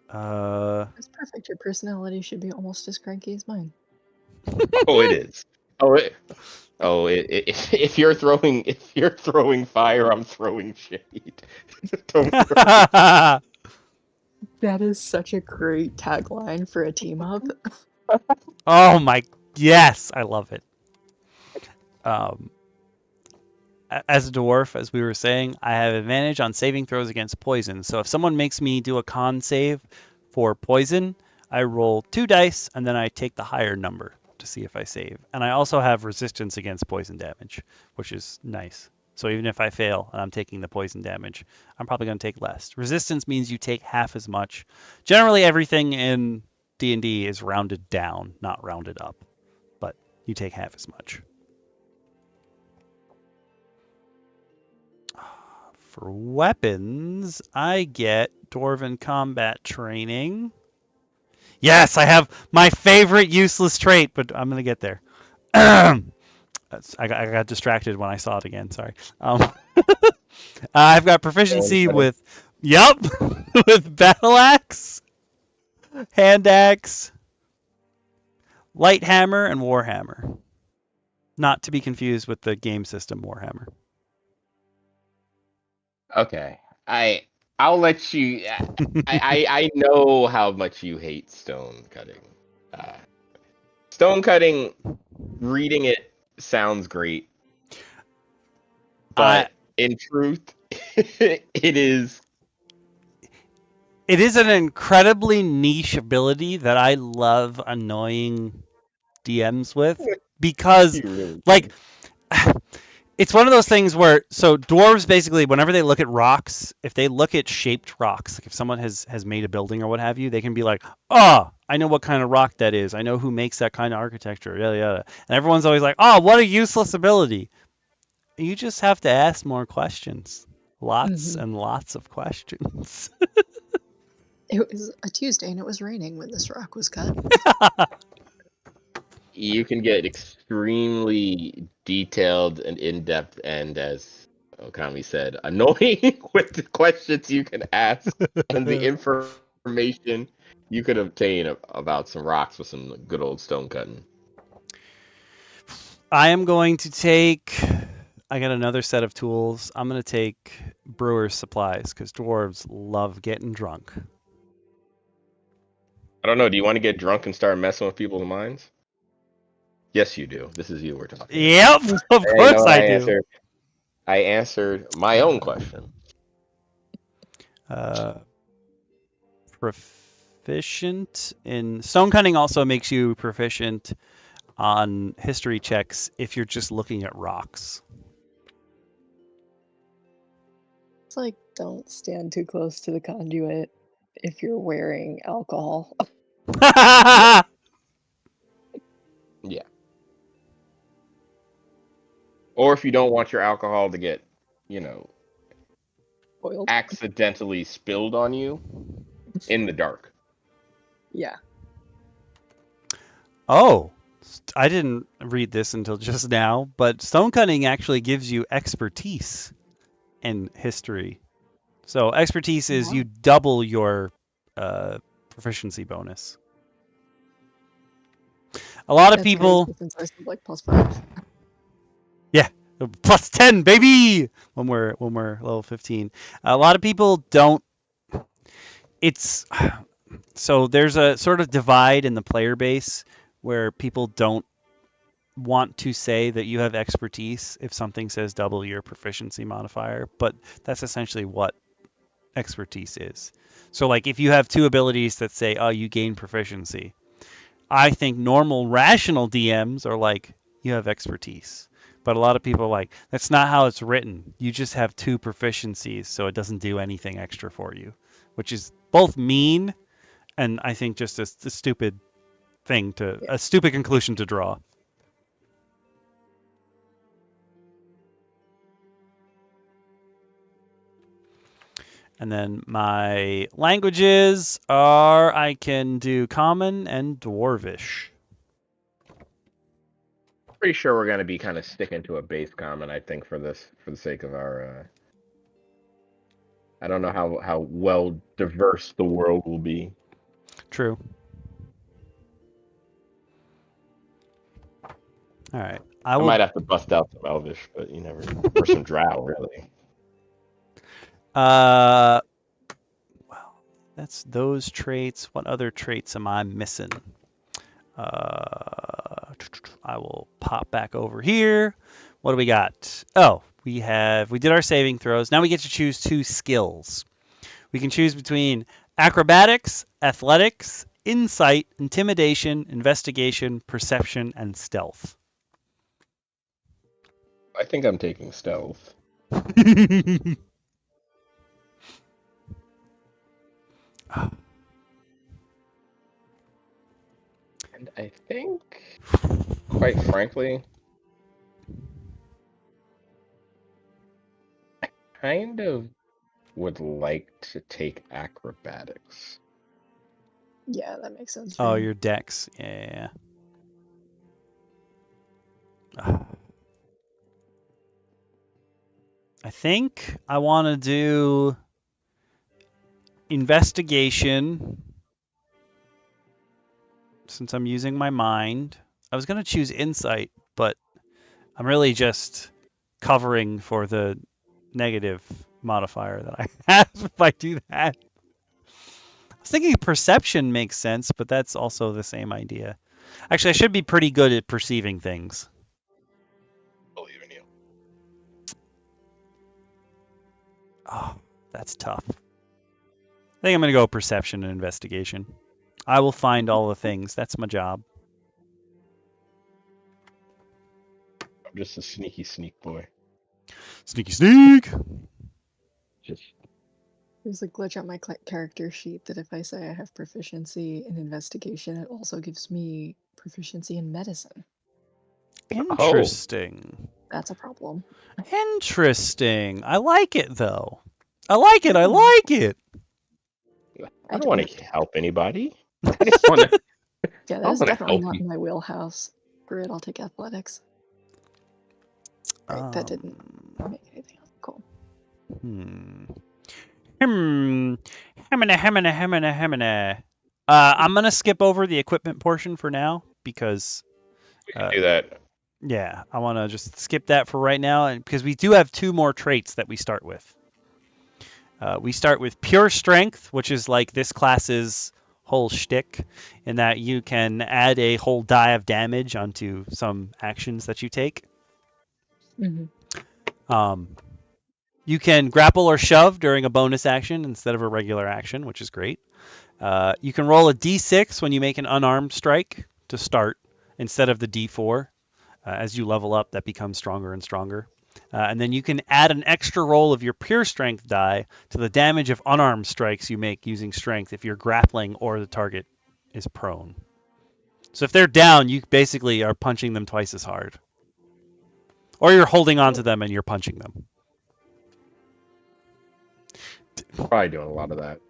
Uh, that's perfect. Your personality should be almost as cranky as mine. Oh, it is. If you're throwing fire, I'm throwing shade. Don't worry. That is such a great tagline for a team up. oh my, yes, I love it. As a dwarf, as we were saying, I have advantage on saving throws against poison. So if someone makes me do a con save for poison, I roll 2 dice and then I take the higher number to see if I save. And I also have resistance against poison damage, which is nice. So even if I fail and I'm taking the poison damage, I'm probably going to take less. Resistance means you take half as much. Generally, everything in D&D is rounded down, not rounded up, but you take half as much. For weapons, I get Dwarven combat training. Yes, I have my favorite useless trait, but I'm going to get there. I got distracted when I saw it again. Sorry. I've got proficiency with, yep, with battle axe, hand axe, light hammer, and warhammer. Not to be confused with the game system warhammer. Okay, I'll let you. I know how much you hate stone cutting. Stone cutting, reading it sounds great, I but in truth, it is. It is an incredibly niche ability that I love annoying DMs with because, You really like, it's one of those things where dwarves basically, whenever they look at rocks, if they look at shaped rocks, like if someone has made a building or what have you, they can be like, oh, I know what kind of rock that is. I know who makes that kind of architecture, yada yada. And everyone's always like, oh, what a useless ability. You just have to ask more questions. Lots and lots of questions. It was a Tuesday and it was raining when this rock was cut. You can get extremely detailed and in-depth, and as Okami said, annoying with the questions you can ask and the information you could obtain about some rocks with some good old stone cutting. I am going to take. I got another set of tools. I'm going to take brewer's supplies because dwarves love getting drunk. I don't know. Do you want to get drunk and start messing with people's minds? Yes, you do. This is you we're talking Yep, of about. You know course what I do. I answered my own question. Proficient in stone cutting also makes you proficient on history checks if you're just looking at rocks. It's like, don't stand too close to the conduit if you're wearing alcohol. Yeah. Or if you don't want your alcohol to get, you know, Boiled. accidentally spilled on you in the dark. Yeah. Oh, I didn't read this until just now, but stonecutting actually gives you expertise in history. So expertise is you Wow. double your proficiency bonus. A lot of That's crazy people, since I said like +5. yeah, plus 10, baby, when we're level 15. A lot of people don't. It's so there's a sort of divide in the player base where people don't want to say that you have expertise if something says double your proficiency modifier, but that's essentially what expertise is. So like if you have two abilities that say, oh, you gain proficiency, I think normal rational DMs are like, you have expertise. But a lot of people are like, that's not how it's written. You just have two proficiencies, so it doesn't do anything extra for you, which is both mean and I think just a stupid thing to, Yeah. a stupid conclusion to draw. And then my languages are, I can do Common and Dwarvish. Pretty sure we're going to be kind of sticking to a base common, I think, for this, for the sake of our. I don't know how well diverse the world will be. True. All right. I I will. might have to bust out some Elvish, but you never know. Or some Drow, really. Well, that's those traits. What other traits am I missing? I will pop back over here. What do we got? Oh, we did our saving throws. Now we get to choose two skills. We can choose between acrobatics, athletics, insight, intimidation, investigation, perception, and stealth. I think I'm taking stealth. And I think, quite frankly, I kind of would like to take acrobatics. Yeah, that makes sense for Oh, me. your dex. Yeah. I think I want to do investigation since I'm using my mind. I was going to choose insight, but I'm really just covering for the negative modifier that I have if I do that. I was thinking perception makes sense, but that's also the same idea. Actually, I should be pretty good at perceiving things. Believe in you. Oh, that's tough. I think I'm going to go perception and investigation. I will find all the things. That's my job. I'm just a sneaky sneak boy. Sneaky sneak. Just There's a glitch on my character sheet that if I say I have proficiency in investigation, it also gives me proficiency in medicine. Interesting. That's a problem. Interesting. I like it though. I like it. I Hmm. like it. I I don't want don't. to help anybody. I just want to. Yeah, I that is want to definitely help not you. in my wheelhouse. Grid, I'll take athletics. Right, that didn't make anything else. Cool. Hmm. Hemina. I'm gonna skip over the equipment portion for now because, We can do that. yeah, I want to just skip that for right now, and because we do have two more traits that we start with. We start with pure strength, which is like this class's whole shtick, in that you can add a whole die of damage onto some actions that you take. Um, you can grapple or shove during a bonus action instead of a regular action, which is great. You can roll a d6 when you make an unarmed strike to start instead of the d4. As you level up, that becomes stronger and stronger. And then you can add an extra roll of your pure strength die to the damage of unarmed strikes you make using strength if you're grappling or the target is prone. So if they're down, you basically are punching them twice as hard. Or you're holding on to them and you're punching them. Probably doing a lot of that.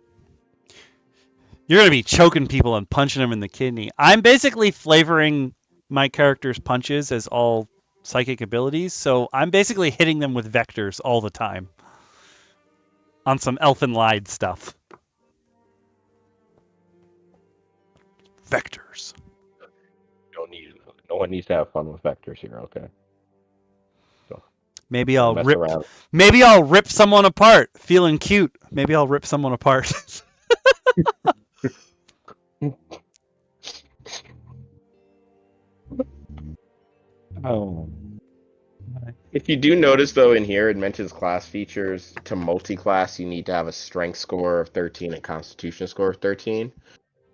You're going to be choking people and punching them in the kidney. I'm basically flavoring my character's punches as all psychic abilities, so I'm basically hitting them with vectors all the time on some elfin lied stuff. Vectors. No one needs to have fun with vectors here, okay? So Maybe don't I'll mess rip. around. Maybe I'll rip someone apart, feeling cute. Maybe I'll rip someone apart. Oh. If you do notice, though, in here it mentions class features. To multi-class, you need to have a strength score of 13 and constitution score of 13.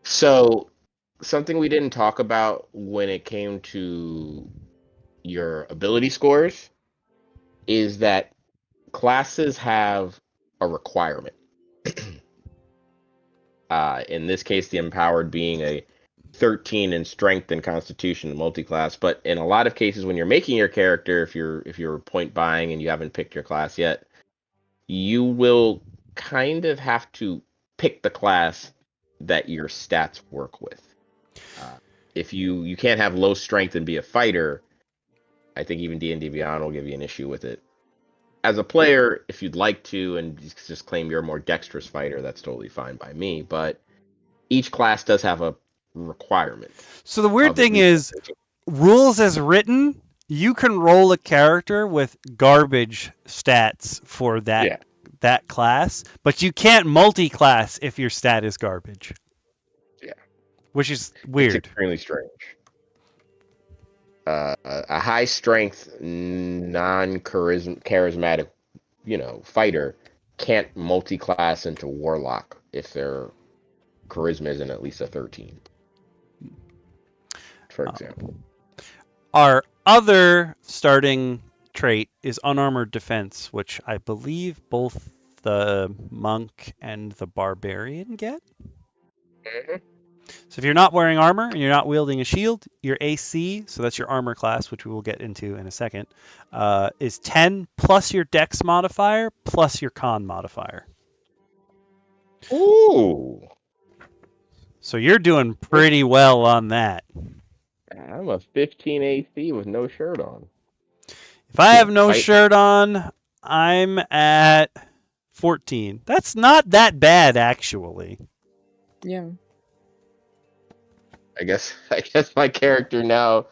So, something we didn't talk about when it came to your ability scores is that classes have a requirement. In this case, the empowered being a 13 in strength and constitution multi-class. But in a lot of cases, when you're making your character, if you're point buying and you haven't picked your class yet, you will kind of have to pick the class that your stats work with. If you can't have low strength and be a fighter, I think even D&D Beyond will give you an issue with it. As a player, if you'd like to and just claim you're a more dexterous fighter, that's totally fine by me. But each class does have a requirement. So the weird Of at thing least is, rules as written, you can roll a character with garbage stats for that class, but you can't multi-class if your stat is garbage. Yeah. Which is It's weird. extremely strange. A high strength, non-charismatic, fighter can't multi-class into warlock if their charisma isn't at least a 13, for example. Our other starting trait is unarmored defense, which I believe both the monk and the barbarian get. Mm-hmm. So if you're not wearing armor and you're not wielding a shield, your AC, so that's your armor class, which we will get into in a second, is 10 plus your dex modifier plus your con modifier. Ooh. So you're doing pretty well on that. I'm a 15 AC with no shirt on. If I have no Fight. shirt on, I'm at 14. That's not that bad, actually. Yeah. I guess my character now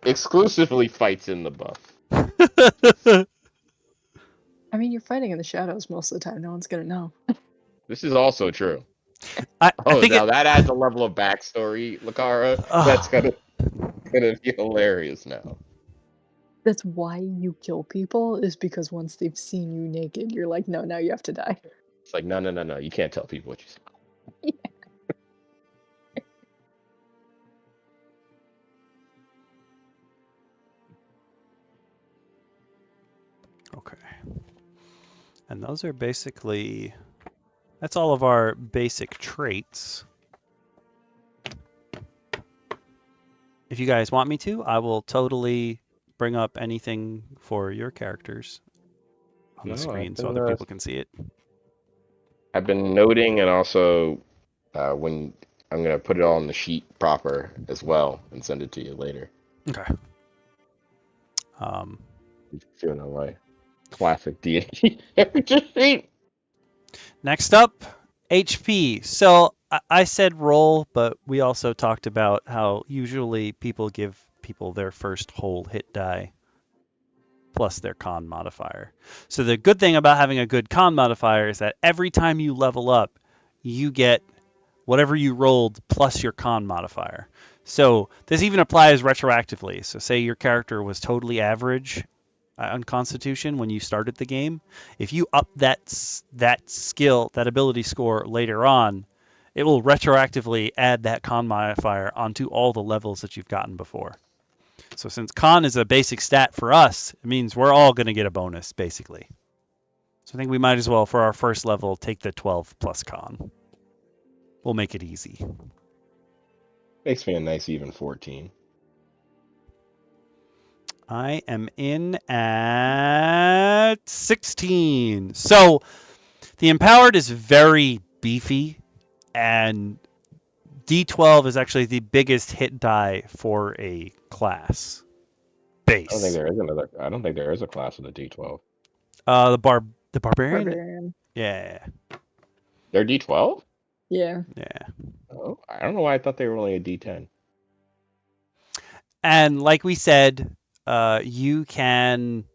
exclusively fights in the buff. I mean, you're fighting in the shadows most of the time. No one's gonna know. This is also true. I think now that adds a level of backstory, Lacara. That's gonna be hilarious now. That's why you kill people, is because once they've seen you naked, you're like, no, now you have to die. It's like, no. You can't tell people what you saw. Okay. And those are basically, that's all of our basic traits. If you guys want me to, I will totally bring up anything for your characters on the screen so other people can see it. I've been noting, and also when I'm gonna put it all on the sheet proper as well and send it to you later. Okay. Doing all right. Classic D&D sheet. Next up, HP. So I said roll, but we also talked about how usually people give people their first whole hit die plus their con modifier. So the good thing about having a good con modifier is that every time you level up, you get whatever you rolled plus your con modifier. So this even applies retroactively. So say your character was totally average on Constitution when you started the game. If you up that skill, that ability score later on, it will retroactively add that con modifier onto all the levels that you've gotten before. So since con is a basic stat for us, it means we're all going to get a bonus, basically. So I think we might as well, for our first level, take the 12 plus con. We'll make it easy. Makes me a nice even 14. I am in at 16. So the empowered is very beefy, and D12 is actually the biggest hit die for a class base. I don't think there is a class with a D12. The barbarian. Barbarian. Yeah, They're D12? Yeah. yeah. Oh, I don't know why I thought they were only a D10. And like we said, you can,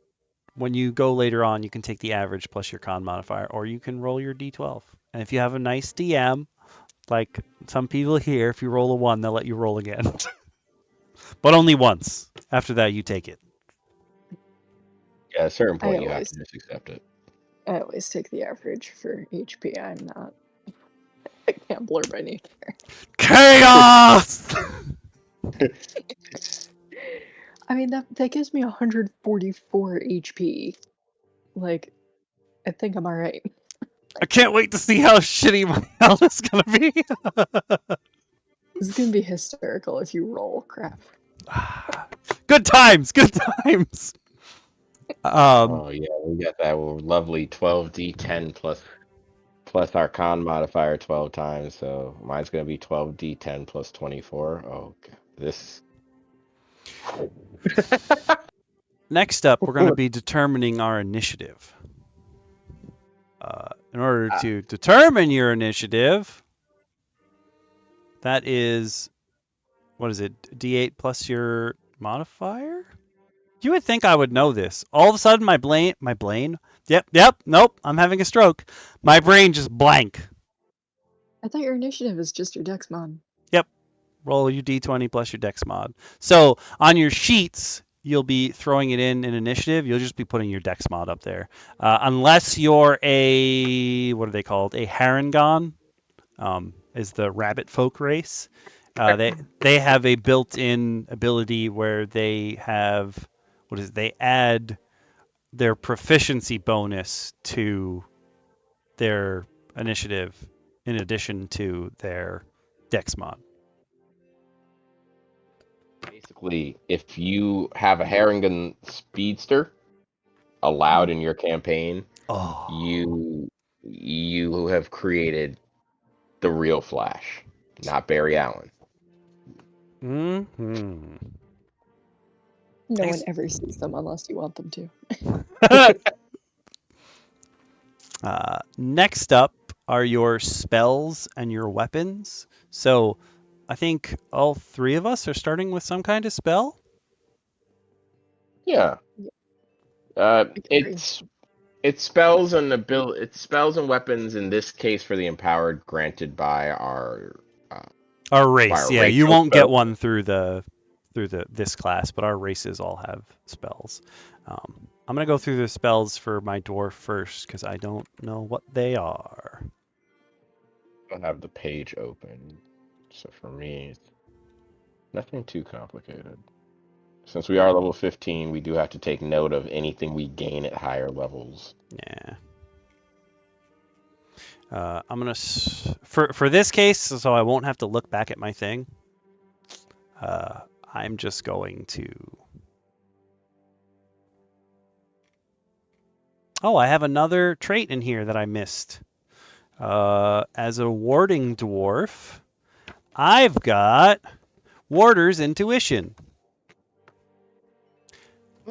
when you go later on, you can take the average plus your con modifier, or you can roll your D12. And if you have a nice DM, like some people here, if you roll a 1, they'll let you roll again. But only once. After that, you take it. Yeah, at a certain I point you have always to just accept it. I always take the average for HP. I can't blur my nature. Chaos! I mean that gives me 144 HP. Like, I think I'm alright. I can't wait to see how shitty my health is gonna be. This is gonna be hysterical if you roll crap. Good times, good times. Oh yeah, we got that lovely 12d10 plus our con modifier 12 times, so mine's gonna be 12d10 plus 24. Oh, God. This. Next up, we're gonna be determining our initiative. In order to determine your initiative, that is, what is it, D8 plus your modifier? You would think I would know this. All of a sudden, my brain, nope, I'm having a stroke. My brain just blank. I thought your initiative is just your dex mod. Yep, roll your D20 plus your dex mod. So on your sheets, you'll be throwing it in initiative. You'll just be putting your dex mod up there. Unless you're a, what are they called? A Harangon, is the rabbit folk race. They have a built-in ability where they have, what is it? They add their proficiency bonus to their initiative in addition to their dex mod. Basically, if you have a Haringen Speedster allowed in your campaign, Oh. you have created the real Flash, not Barry Allen. Mm-hmm. No one ever sees them unless you want them to. Next up are your spells and your weapons. So I think all three of us are starting with some kind of spell. Yeah. It's spells and weapons in this case for the empowered granted by our race. Yeah, you racial won't get spell. one through this class, but our races all have spells. I'm gonna go through the spells for my dwarf first because I don't know what they are. I don't have the page open, so for me, it's nothing too complicated. Since we are level 15, we do have to take note of anything we gain at higher levels. Yeah. I'm gonna for this case, so I won't have to look back at my thing. I'm just going to. Oh, I have another trait in here that I missed. As a warding dwarf, I've got Warder's Intuition.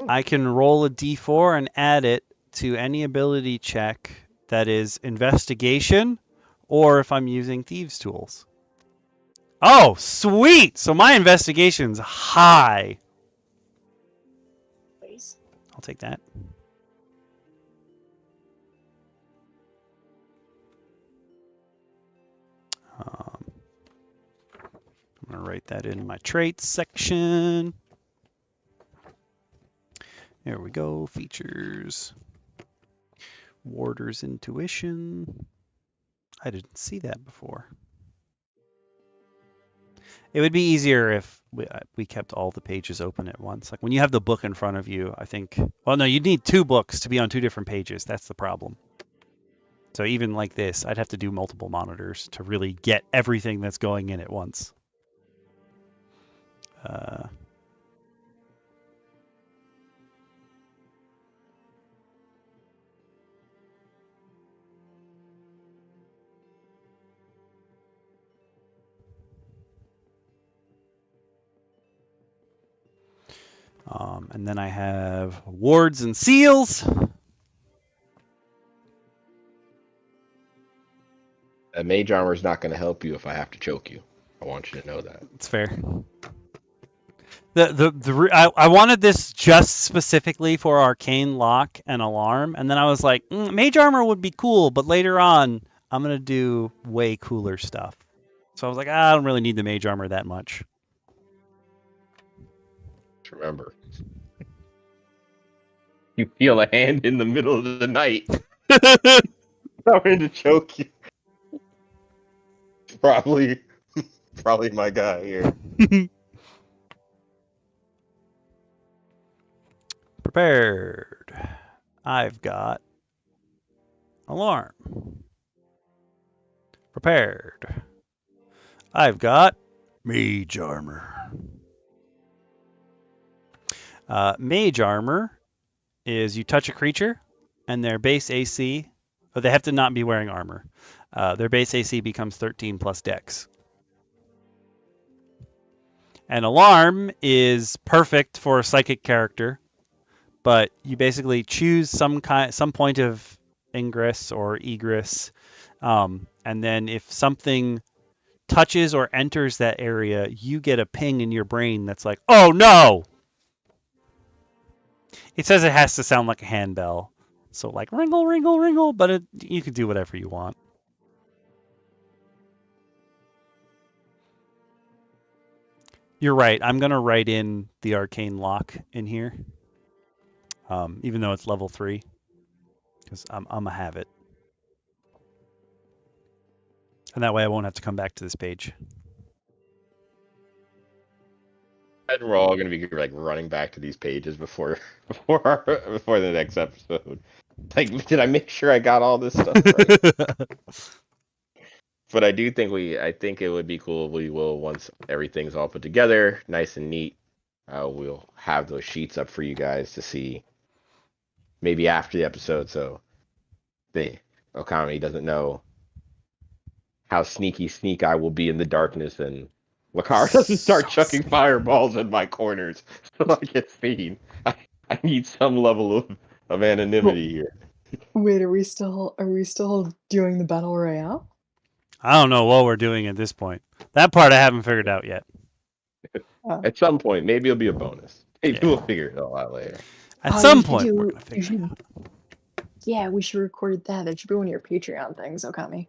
I can roll a d4 and add it to any ability check that is investigation, or if I'm using thieves' tools. Oh, sweet! So my investigation's high. Please. I'll take that. I'm going to write that in my traits section. There we go. Features. Warder's Intuition. I didn't see that before. It would be easier if we kept all the pages open at once. Like when you have the book in front of you, I think, well, no, you'd need 2 books to be on 2 different pages. That's the problem. So even like this, I'd have to do multiple monitors to really get everything that's going in at once. And then I have wards and seals. A mage armor is not going to help you if I have to choke you. I want you to know that. It's fair. I wanted this just specifically for arcane lock and alarm, and then I was like, mage armor would be cool, but later on I'm gonna do way cooler stuff. So I was like, I don't really need the mage armor that much. Just remember, you feel a hand in the middle of the night trying to choke you. Probably my guy here. Prepared. I've got alarm. Prepared. I've got mage armor. Mage armor is you touch a creature and their base AC, but they have to not be wearing armor. Their base AC becomes 13 plus dex. And alarm is perfect for a psychic character, but you basically choose some point of ingress or egress, and then if something touches or enters that area, you get a ping in your brain that's like, oh no! It says it has to sound like a handbell. So like ringle, ringle, ringle, but you can do whatever you want. You're right. I'm going to write in the arcane lock in here, even though it's level 3, because I'm going to have it. And that way I won't have to come back to this page. And we're all gonna be like running back to these pages before the next episode. Like, did I make sure I got all this stuff right? But I think it would be cool. We will, once everything's all put together, nice and neat. We'll have those sheets up for you guys to see. Maybe after the episode, so the Okami doesn't know how sneak I will be in the darkness, and Lacara doesn't start chucking fireballs in my corners so I get seen. I need some level of anonymity here. Wait, are we still doing the battle royale? I don't know what we're doing at this point. That part I haven't figured out yet. At some point, maybe it'll be a bonus. Maybe we'll figure it all out later. At some point, we're going to figure it out. Yeah, we should record that. That should be one of your Patreon things, Okami.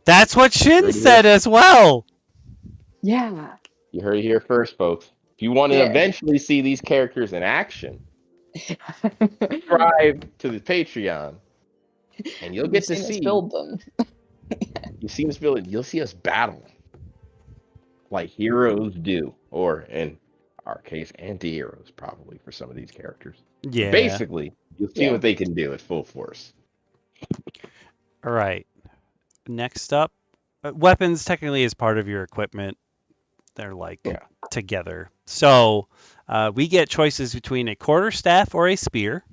That's what Shin said as well. Yeah. You heard it here first, folks. If you want to eventually see these characters in action, subscribe to the Patreon, and you'll get to see us build them. You see us build it. You'll see us battle like heroes do, or in our case, anti-heroes probably for some of these characters. Yeah. Basically, you'll see what they can do at full force. All right. Next up, weapons technically is part of your equipment. They're like together. So we get choices between a quarterstaff or a spear.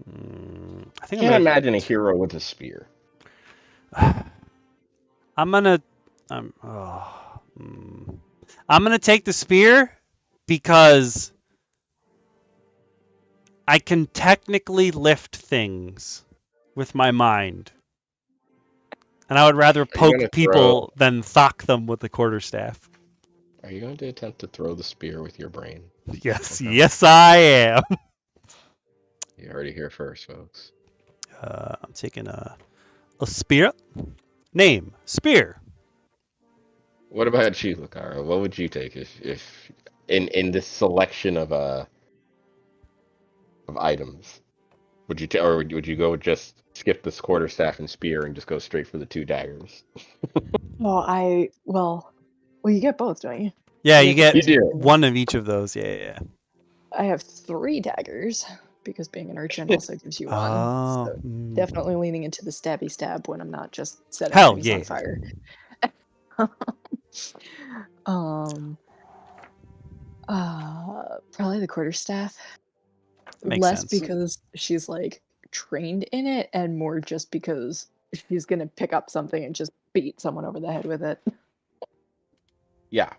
I can't imagine a hero with a spear. I'm gonna take the spear because I can technically lift things with my mind. And I would rather poke people than thock them with the quarterstaff. Are you going to attempt to throw the spear with your brain? Yes, yes I am. You heard it here first, folks. I'm taking a spear. Name, spear. What about you, Lacara? What would you take if in this selection of items? Would you or would you go just skip this quarterstaff and spear and just go straight for the 2 daggers? Well, you get both, don't you? Yeah, you get one of each of those. Yeah. I have 3 daggers because being an urchin also gives you one. So definitely leaning into the stabby stab when I'm not just setting things on fire. Probably the quarterstaff. Makes Less sense. because she's like trained in it, and more just because she's gonna pick up something and just beat someone over the head with it. Yeah.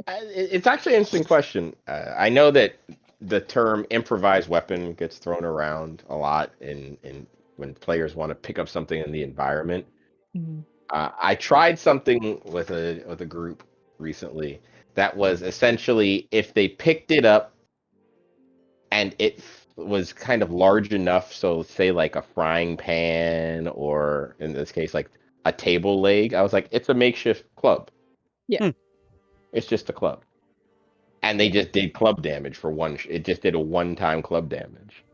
It's actually an interesting question. I know that the term improvised weapon gets thrown around a lot in when players want to pick up something in the environment. Mhm. I tried something with a group recently that was essentially if they picked it up and it was kind of large enough, so say like a frying pan or in this case like a table leg, I was like, it's a makeshift club. Yeah. Hmm. It's just a club. And they just did club damage for one. It just did a one-time club damage.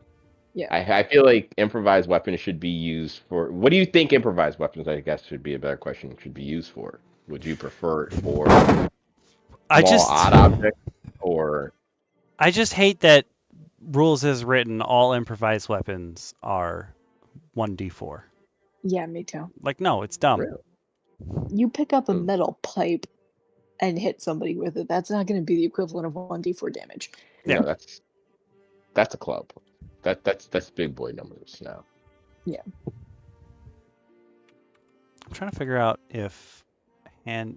Yeah. I feel like improvised weapons should be used for. What do you think improvised weapons? I guess should be a better question. Should be used for. Would you prefer it for I small just odd objects or? I just hate that rules as written, all improvised weapons are 1d4. Yeah, me too. Like, no, it's dumb. Really? You pick up a Hmm. metal pipe and hit somebody with it. That's not going to be the equivalent of 1d4 damage. Yeah. No, that's a club. That's big boy numbers now. Yeah. I'm trying to figure out if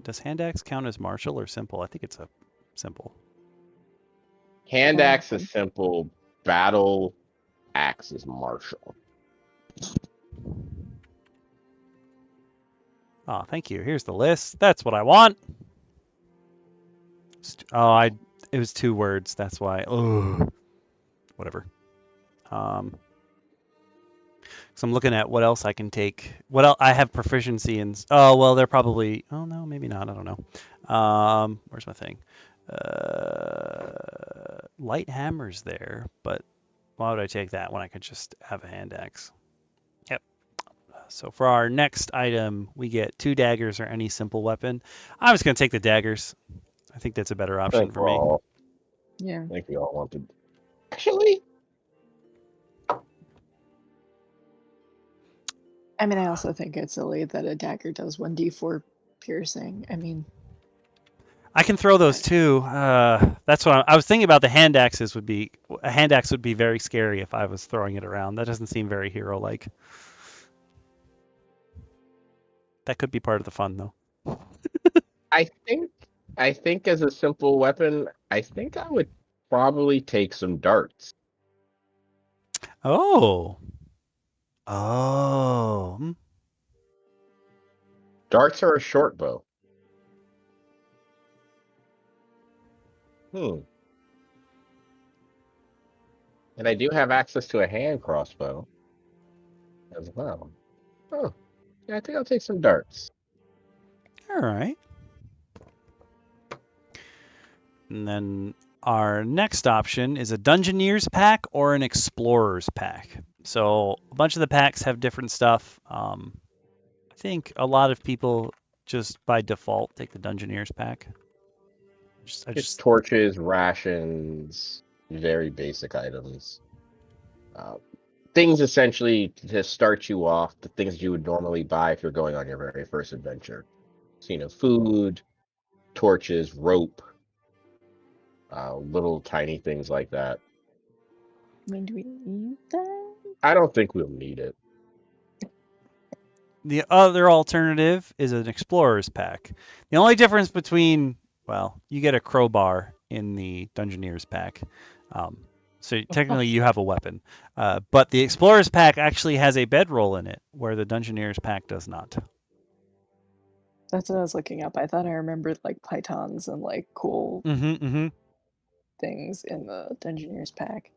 does hand axe count as martial or simple? I think it's a simple. Hand axe is simple. Battle axe is martial. Oh, thank you. Here's the list. That's what I want. It was 2 words. That's why. Ugh. Whatever. So I'm looking at what else I can take. What else I have proficiency in? Oh well, they're probably. Oh no, maybe not. I don't know. Where's my thing? Light hammer's there, but why would I take that when I could just have a hand axe? Yep. So for our next item, we get 2 daggers or any simple weapon. I'm just gonna take the daggers. I think that's a better option for me. Yeah. I think we all wanted. Actually, I mean, I also think it's silly that a dagger does 1d4 piercing. I mean, I can throw those too. That's what I was thinking about. The hand axes would be a hand axe would be very scary if I was throwing it around. That doesn't seem very hero-like. That could be part of the fun though. I think I think as a simple weapon, I think I would probably take some darts. Oh. Oh. Darts are a short bow. Hmm. And I do have access to a hand crossbow as well. Oh, yeah, I think I'll take some darts. All right. And then our next option is a Dungeoneer's pack or an Explorer's pack. So a bunch of the packs have different stuff. I think a lot of people just by default take the Dungeoneer's pack. I It's just torches, rations, very basic items. Uh, things essentially to start you off, the things you would normally buy if you're going on your very first adventure. So, food, torches, rope, little tiny things like that. I mean, do we need that? I don't think we'll need it. The other alternative is an Explorer's pack. The only difference between, well, you get a crowbar in the Dungeoneer's pack. So technically you have a weapon. But the Explorer's pack actually has a bedroll in it, where the Dungeoneer's pack does not. That's what I was looking up. I thought I remembered like pythons and like cool things in the Dungeoneer's pack.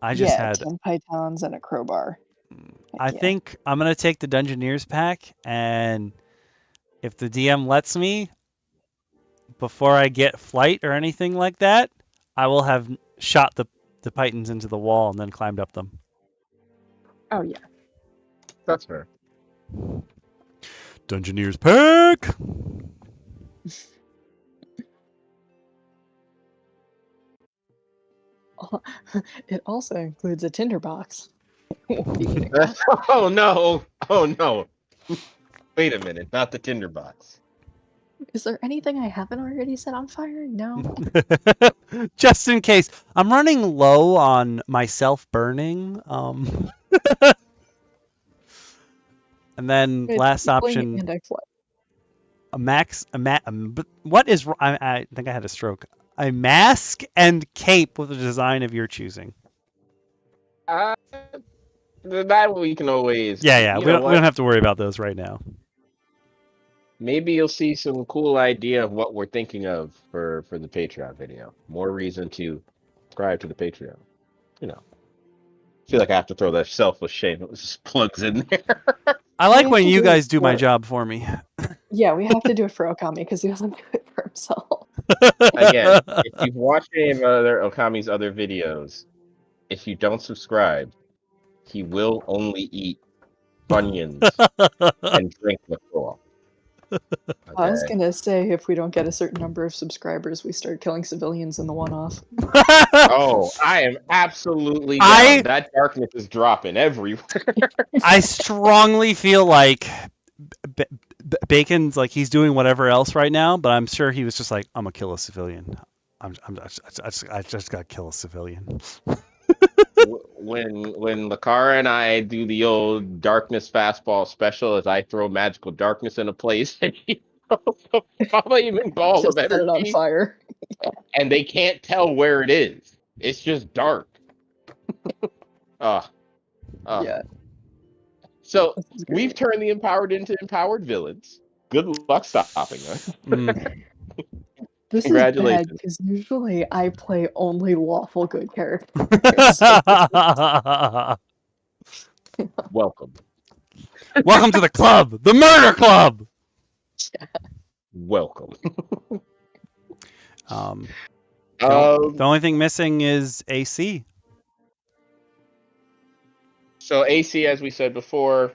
I just Yeah, had. 10 pythons and a crowbar. I Yeah. think I'm gonna take the Dungeoneer's pack, and if the DM lets me, before I get flight or anything like that, I will have shot the pythons into the wall and then climbed up them. Oh, yeah. That's fair. Dungeoneer's pack. It also includes a tinderbox. Oh no! Oh no! Wait a minute, not the tinderbox. Is there anything I haven't already set on fire? No. Just in case. I'm running low on myself burning. And then It's last healing option, and I fly. what is, I think I had a stroke. A mask and cape with a design of your choosing. That we can always. Yeah, You we know don't what? have to worry about those right now. Maybe you'll see some cool idea of what we're thinking of for the Patreon video. More reason to subscribe to the Patreon. You know, feel like I have to throw that selfless shame. It just plugs in there. I We like have when to you do it guys do my for- job for me. Yeah, we have to do it for Okami because he doesn't do it for himself. Again, if you've watched any of other Okami's other videos, if you don't subscribe, he will only eat Funyuns and drink LaCroix. I was Okay. gonna say if we don't get a certain number of subscribers, we start killing civilians in the one-off. Oh, I am absolutely down. I That darkness is dropping everywhere. I strongly feel like B- Bacon's like he's doing whatever else right now, but I'm sure he was just like, I'm gonna kill a civilian. I just gotta kill a civilian. When Lacara and I do the old darkness fastball special, as I throw magical darkness in a place and he throws a flaming ball of Just set it on energy, fire. and they can't tell where it is. It's just dark. Uh, uh. Yeah, So this is we've great. turned the empowered into empowered villains. Good luck stopping us. Mm. This is bad Congratulations. because usually I play only lawful good characters. So Welcome. Welcome to the club, the murder club. Welcome. The only thing missing is AC. So AC, as we said before,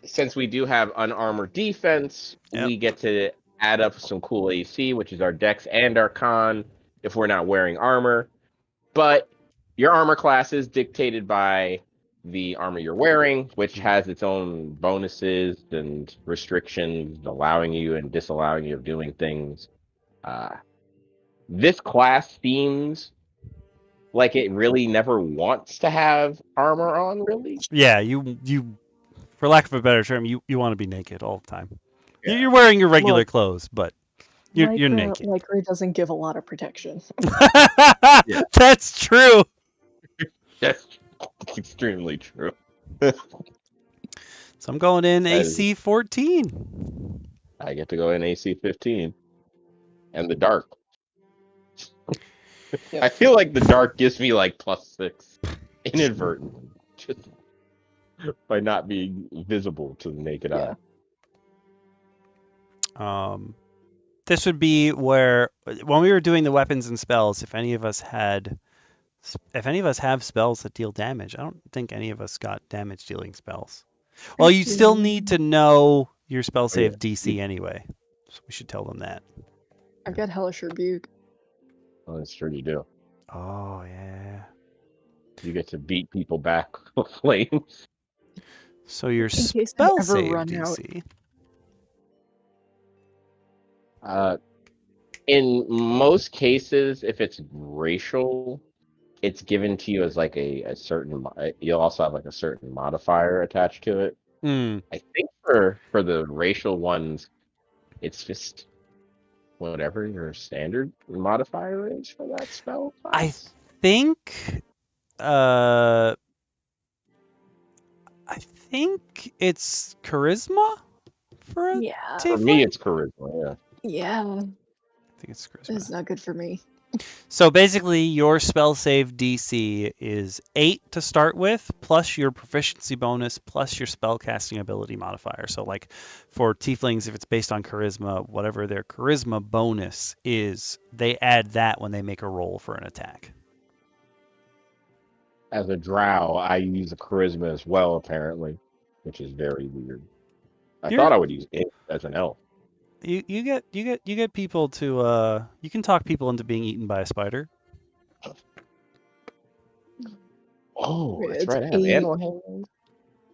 since we do have unarmored defense, Yep. we get to add up some cool AC, which is our Dex and our Con, if we're not wearing armor. But your armor class is dictated by the armor you're wearing, which has its own bonuses and restrictions, allowing you and disallowing you of doing things. This class seems like it really never wants to have armor on, really. Yeah, you, for lack of a better term, you want to be naked all the time. Yeah. You're wearing your regular Look, clothes, but you're naked. Lycra doesn't give a lot of protection. Yeah. That's true. That's extremely true. So I'm going in That is- AC 14. I get to go in AC 15 and the dark. Yeah. I feel like the dark gives me like +6 inadvertently, just by not being visible to the naked Yeah. eye. This would be where when we were doing the weapons and spells, if any of us have spells that deal damage, I don't think any of us got damage dealing spells. Well, you still need to know your spell save DC anyway, so we should tell them that. I've got Hellish Rebuke. Oh, that's true, you do. Oh yeah. You get to beat people back with flames. So your In case I spell ever save run out. DC. In most cases, if it's racial, it's given to you as like a certain. You'll also have like a certain modifier attached to it. I think for the racial ones, it's just whatever your standard modifier is for that spell class. I think it's charisma for a Yeah. For me, it's charisma. Yeah. I think it's charisma. It's not good for me. So basically, your spell save DC is 8 to start with, plus your proficiency bonus, plus your spell casting ability modifier. So like for tieflings, if it's based on charisma, whatever their charisma bonus is, they add that when they make a roll for an attack. As a drow, I use a charisma as well, apparently, which is very weird. I thought I would use it as an elf. You get people to you can talk people into being eaten by a spider. Oh, that's It's right. I have 8. ammo hand.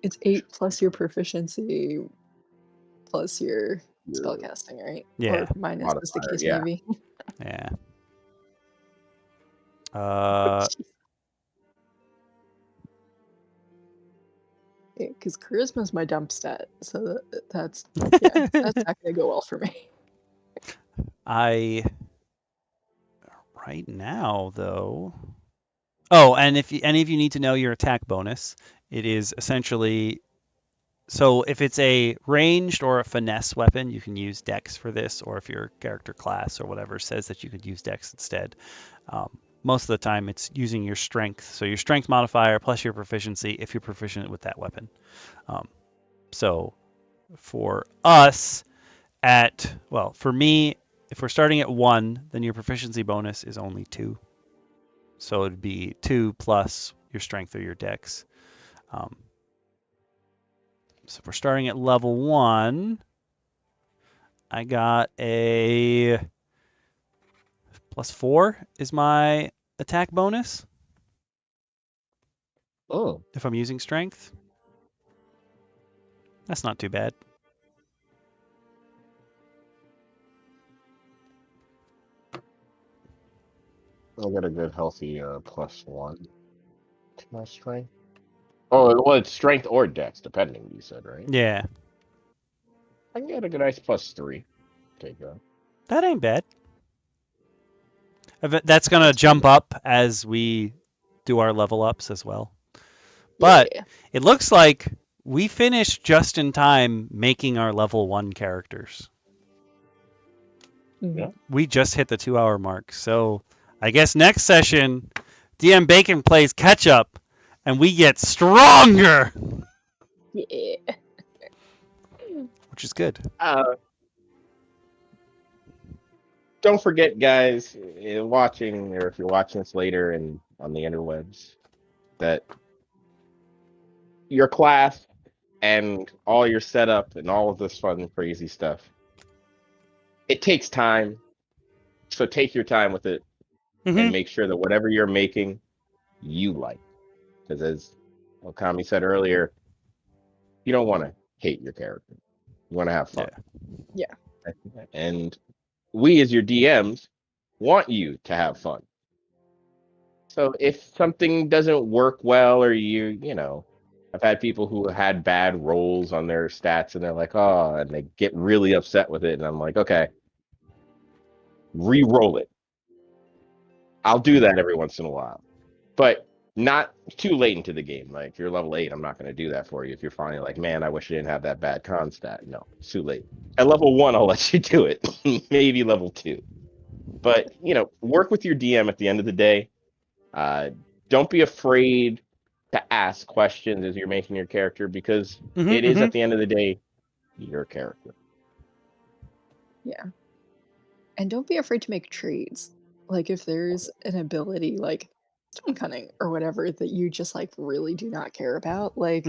It's 8 plus your proficiency plus your Your spellcasting, right? Yeah. Or minus is the modifier, case, yeah. maybe. Yeah. Because charisma's my dump stat, so that's that's not gonna go well for me. Right now though. Oh, and if any of you need to know your attack bonus, it is essentially, so if it's a ranged or a finesse weapon, you can use Dex for this, or if your character class or whatever says that you could use Dex instead. Most of the time it's using your strength. So your strength modifier plus your proficiency if you're proficient with that weapon. So for us for me, if we're starting at 1, then your proficiency bonus is only 2. So it'd be 2 plus your strength or your dex. So if we're starting at level 1, I got a +4 is my attack bonus Oh, if I'm using strength. That's not too bad. I got a good healthy +1 to my strength. Oh, well, it's strength or dex, depending. You said, right? Yeah, I can get a good nice +3. Take that. that ain't bad. That's gonna That's jump good. up as we do our level ups as well. But Yeah. it looks like we finished just in time making our level 1 characters. Mhm. Yeah. We just hit the 2-hour mark. So I guess next session, DM Bacon plays catch up and we get stronger, Yeah. which is good. Don't forget, guys, watching, or if you're watching this later and on the interwebs, that your class and all your setup and all of this fun, crazy stuff, it takes time. So take your time with it and Mm-hmm. make sure that whatever you're making, you like. Because as Okami said earlier, you don't want to hate your character. You want to have fun. Yeah. And we, as your DMs, want you to have fun. So if something doesn't work well, or I've had people who had bad rolls on their stats and they're like, oh, and they get really upset with it. And I'm like, okay, re-roll it. I'll do that every once in a while, but not too late into the game. Like if you're level 8, I'm not going to do that for you. If you're finally like, man, I wish I didn't have that bad con stat. No, it's too late. At level 1, I'll let you do it. Maybe level 2. But, work with your DM at the end of the day. Don't be afraid to ask questions as you're making your character, because it Mm-hmm. is, Mm-hmm. at the end of the day, your character. Yeah. And don't be afraid to make trades. Like if there's an ability like stone cunning or whatever that you just like really do not care about, like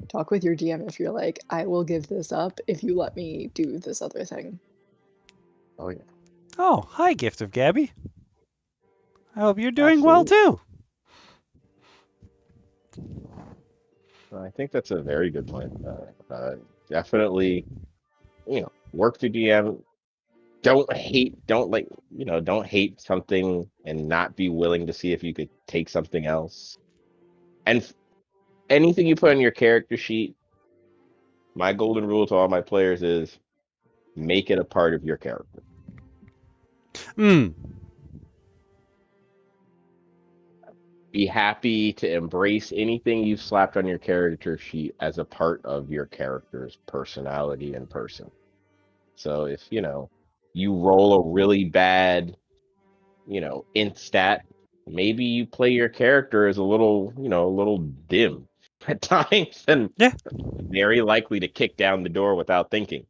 talk with your DM if you're like, I will give this up if you let me do this other thing. Oh, yeah. Oh, hi, Gift of Gabby. I hope you're doing well Absolutely. too. I think that's a very good point. Definitely, work through DM. Don't hate something and not be willing to see if you could take something else. And anything you put on your character sheet, my golden rule to all my players is make it a part of your character. Be happy to embrace anything you've slapped on your character sheet as a part of your character's personality and person. So if, you roll a really bad, int stat, maybe you play your character as a little dim at times and Yeah. very likely to kick down the door without thinking.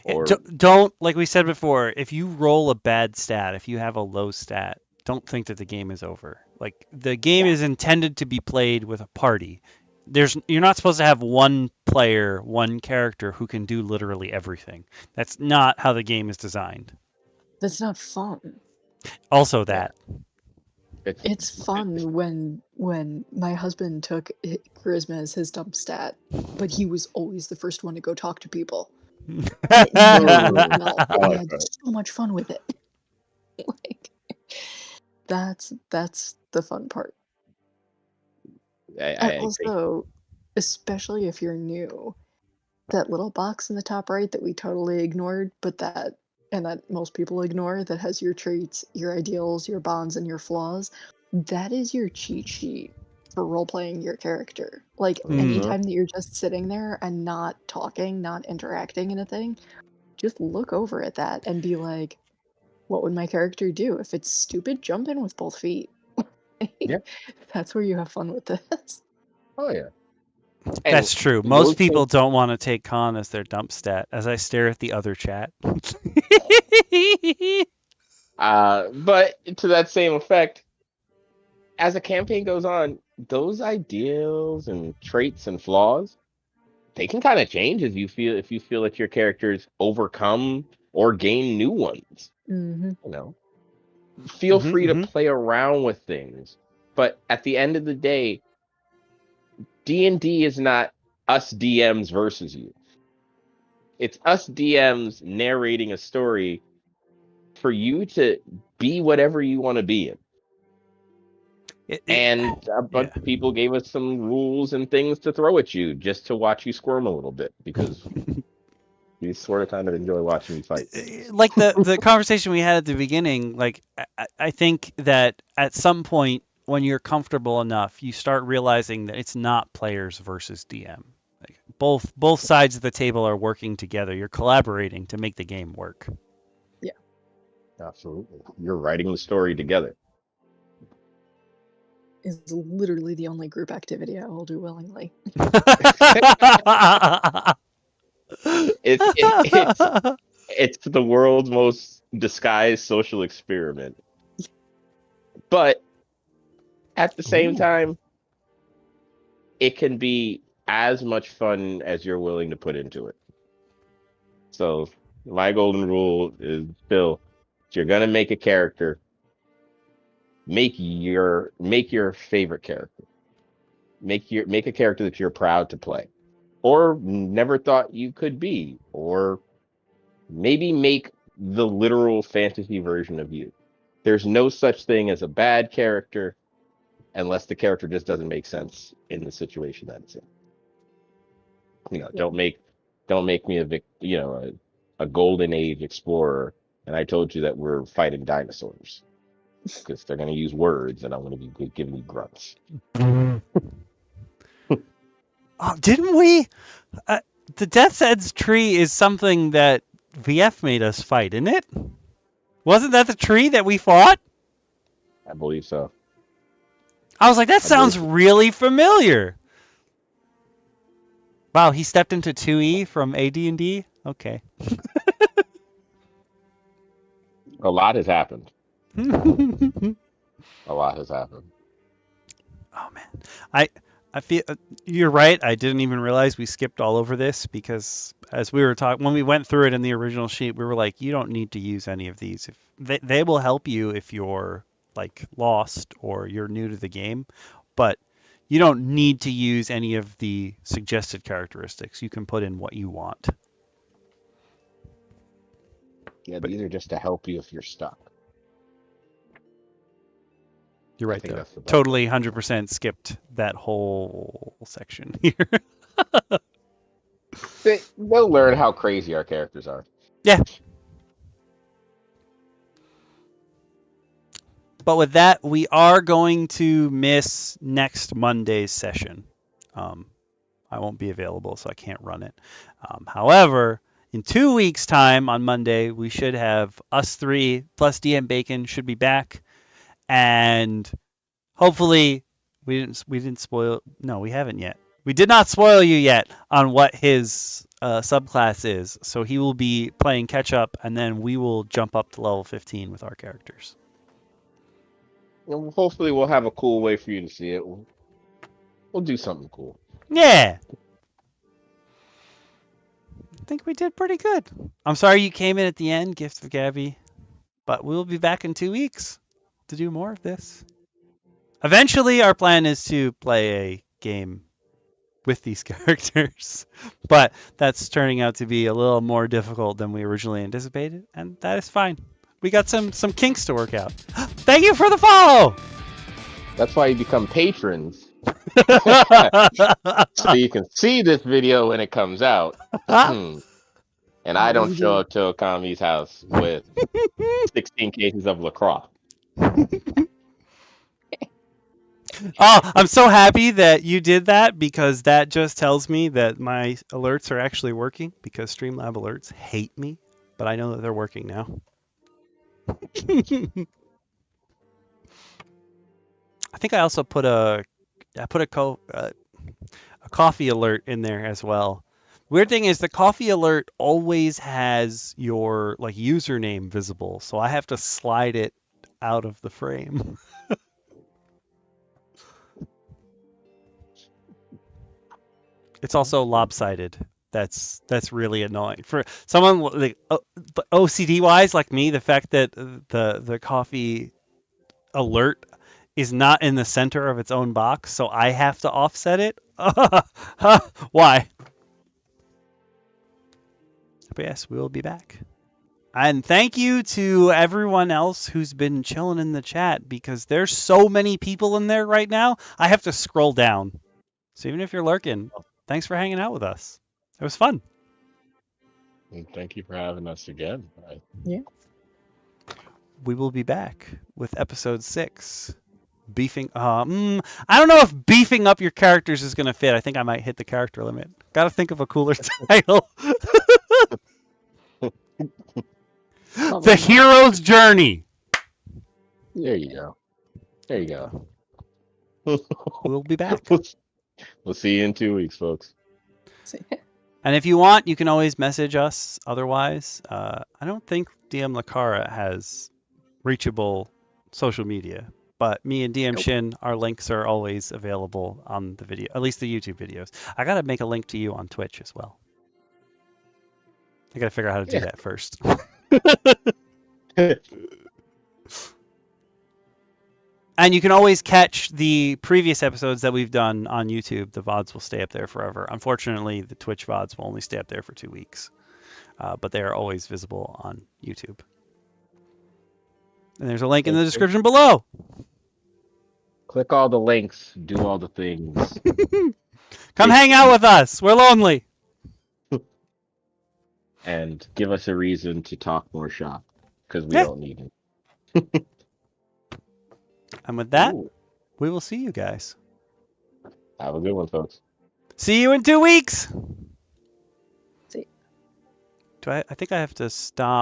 Or Don't, like we said before, if you roll a bad stat, if you have a low stat, don't think that the game is over. Like the game is intended to be played with a party. You're not supposed to have one player, one character who can do literally everything. That's not how the game is designed. That's not fun. Also that. It's fun when my husband took charisma as his dump stat, but he was always the first one to go talk to people. And it never went well. I We like had that. so much fun with it. Like that's the fun part. And I think also, especially if you're new, that little box in the top right that we totally ignored, but that most people ignore, that has your traits, your ideals, your bonds, and your flaws, that is your cheat sheet for role playing your character. Like anytime that you're just sitting there and not talking, not interacting in a thing, just look over at that and be like, what would my character do? If it's stupid, jump in with both feet. Yeah. That's where you have fun with this. Oh yeah. And That's true. those Most people things, don't want to take con as their dump stat, as I stare at the other chat. but to that same effect, as a campaign goes on, those ideals and traits and flaws, they can kind of change as you feel if you feel that your characters overcome or gain new ones. Mm-hmm. You know, feel free to Mhm. play around with things, but at the end of the day, D&D is not us DMs versus you. It's us DMs narrating a story for you to be whatever you want to be in. And a bunch Yeah. of people gave us some rules and things to throw at you just to watch you squirm a little bit because we sort of kind of enjoy watching you fight. Like the conversation we had at the beginning, like I think that at some point when you're comfortable enough, you start realizing that it's not players versus DM. Like both sides of the table are working together. You're collaborating to make the game work. Yeah. Absolutely. You're writing the story together. Is literally the only group activity I will do willingly. It's the world's most disguised social experiment. But at the same Ooh. time, it can be as much fun as you're willing to put into it. So my golden rule is, Phil, if you're gonna make a character, make your favorite character. Make a character that you're proud to play, or never thought you could be, or maybe make the literal fantasy version of you. There's no such thing as a bad character unless the character just doesn't make sense in the situation that it's in. You know, Yeah. don't make me a golden age explorer, and I told you that we're fighting dinosaurs because they're going to use words, and I'm going to be giving you grunts. Oh, didn't we? The Death's Edge tree is something that VF made us fight, isn't it? Wasn't that the tree that we fought? I believe so. I was like, that I believe sounds so. really familiar. Wow, he stepped into 2E from AD&D? Okay. A lot has happened. Oh A lot has happened. man. I feel you're right. I didn't even realize we skipped all over this because as we were talking when we went through it in the original sheet, we were like, you don't need to use any of these. If they will help you if you're like lost or you're new to the game, but you don't need to use any of the suggested characteristics. You can put in what you want. Yeah, But these are just to help you if you're stuck. you're I right think though. that's the best way. Totally 100% skipped that whole section here. They'll learn how crazy our characters are. Yeah. But with that, we are going to miss next Monday's session. I won't be available, so I can't run it. However, in 2 weeks' time on Monday, we should have us three plus DM Bacon should be back, and hopefully we didn't spoil. No, we haven't yet. We did not spoil you yet on what his subclass is. So he will be playing catch up, and then we will jump up to level 15 with our characters. And hopefully, we'll have a cool way for you to see it. We'll do something cool. Yeah. I think we did pretty good. I'm sorry you came in at the end, Gift of Gabby, but we'll be back in 2 weeks to do more of this. Eventually, our plan is to play a game with these characters, but that's turning out to be a little more difficult than we originally anticipated, and that is fine. We got some kinks to work out. Thank you for the follow. That's why you become patrons. So you can see this video when it comes out. And I don't show up to Okami's house with 16 cases of LaCroix. Oh, I'm so happy that you did that, because that just tells me that my alerts are actually working, because Streamlab alerts hate me, but I know that they're working now. I think I also put a coffee alert in there as well. Weird thing is the coffee alert always has your like username visible, so I have to slide it out of the frame. It's also lopsided. That's really annoying for someone like OCD wise like me. The fact that the coffee alert is not in the center of its own box, so I have to offset it. Why? But yes, we will be back. And thank you to everyone else who's been chilling in the chat, because there's so many people in there right now. I have to scroll down. So even if you're lurking, thanks for hanging out with us. It was fun. And thank you for having us again. Yeah. We will be back with episode 6. Beefing. I don't know if beefing up your characters is going to fit. I think I might hit the character limit. Got to think of a cooler title. The Hero's Journey. There you go. There you go. We'll be back. We'll see you in 2 weeks, folks. And if you want, you can always message us. Otherwise, I don't think DM Lacara has reachable social media. But me and DM Shin, our links are always available on the video, at least the YouTube videos. I got to make a link to you on Twitch as well. I got to figure out how to do that first. And you can always catch the previous episodes that we've done on YouTube. The VODs will stay up there forever. Unfortunately, the Twitch VODs will only stay up there for 2 weeks. But they are always visible on YouTube. And there's a link in the description below. Click all the links, do all the things. Come hang out with us. We're lonely. And give us a reason to talk more shop, because we don't need it. And with that, we will see you guys. Have a good one, folks. See you in 2 weeks. See. I think I have to stop.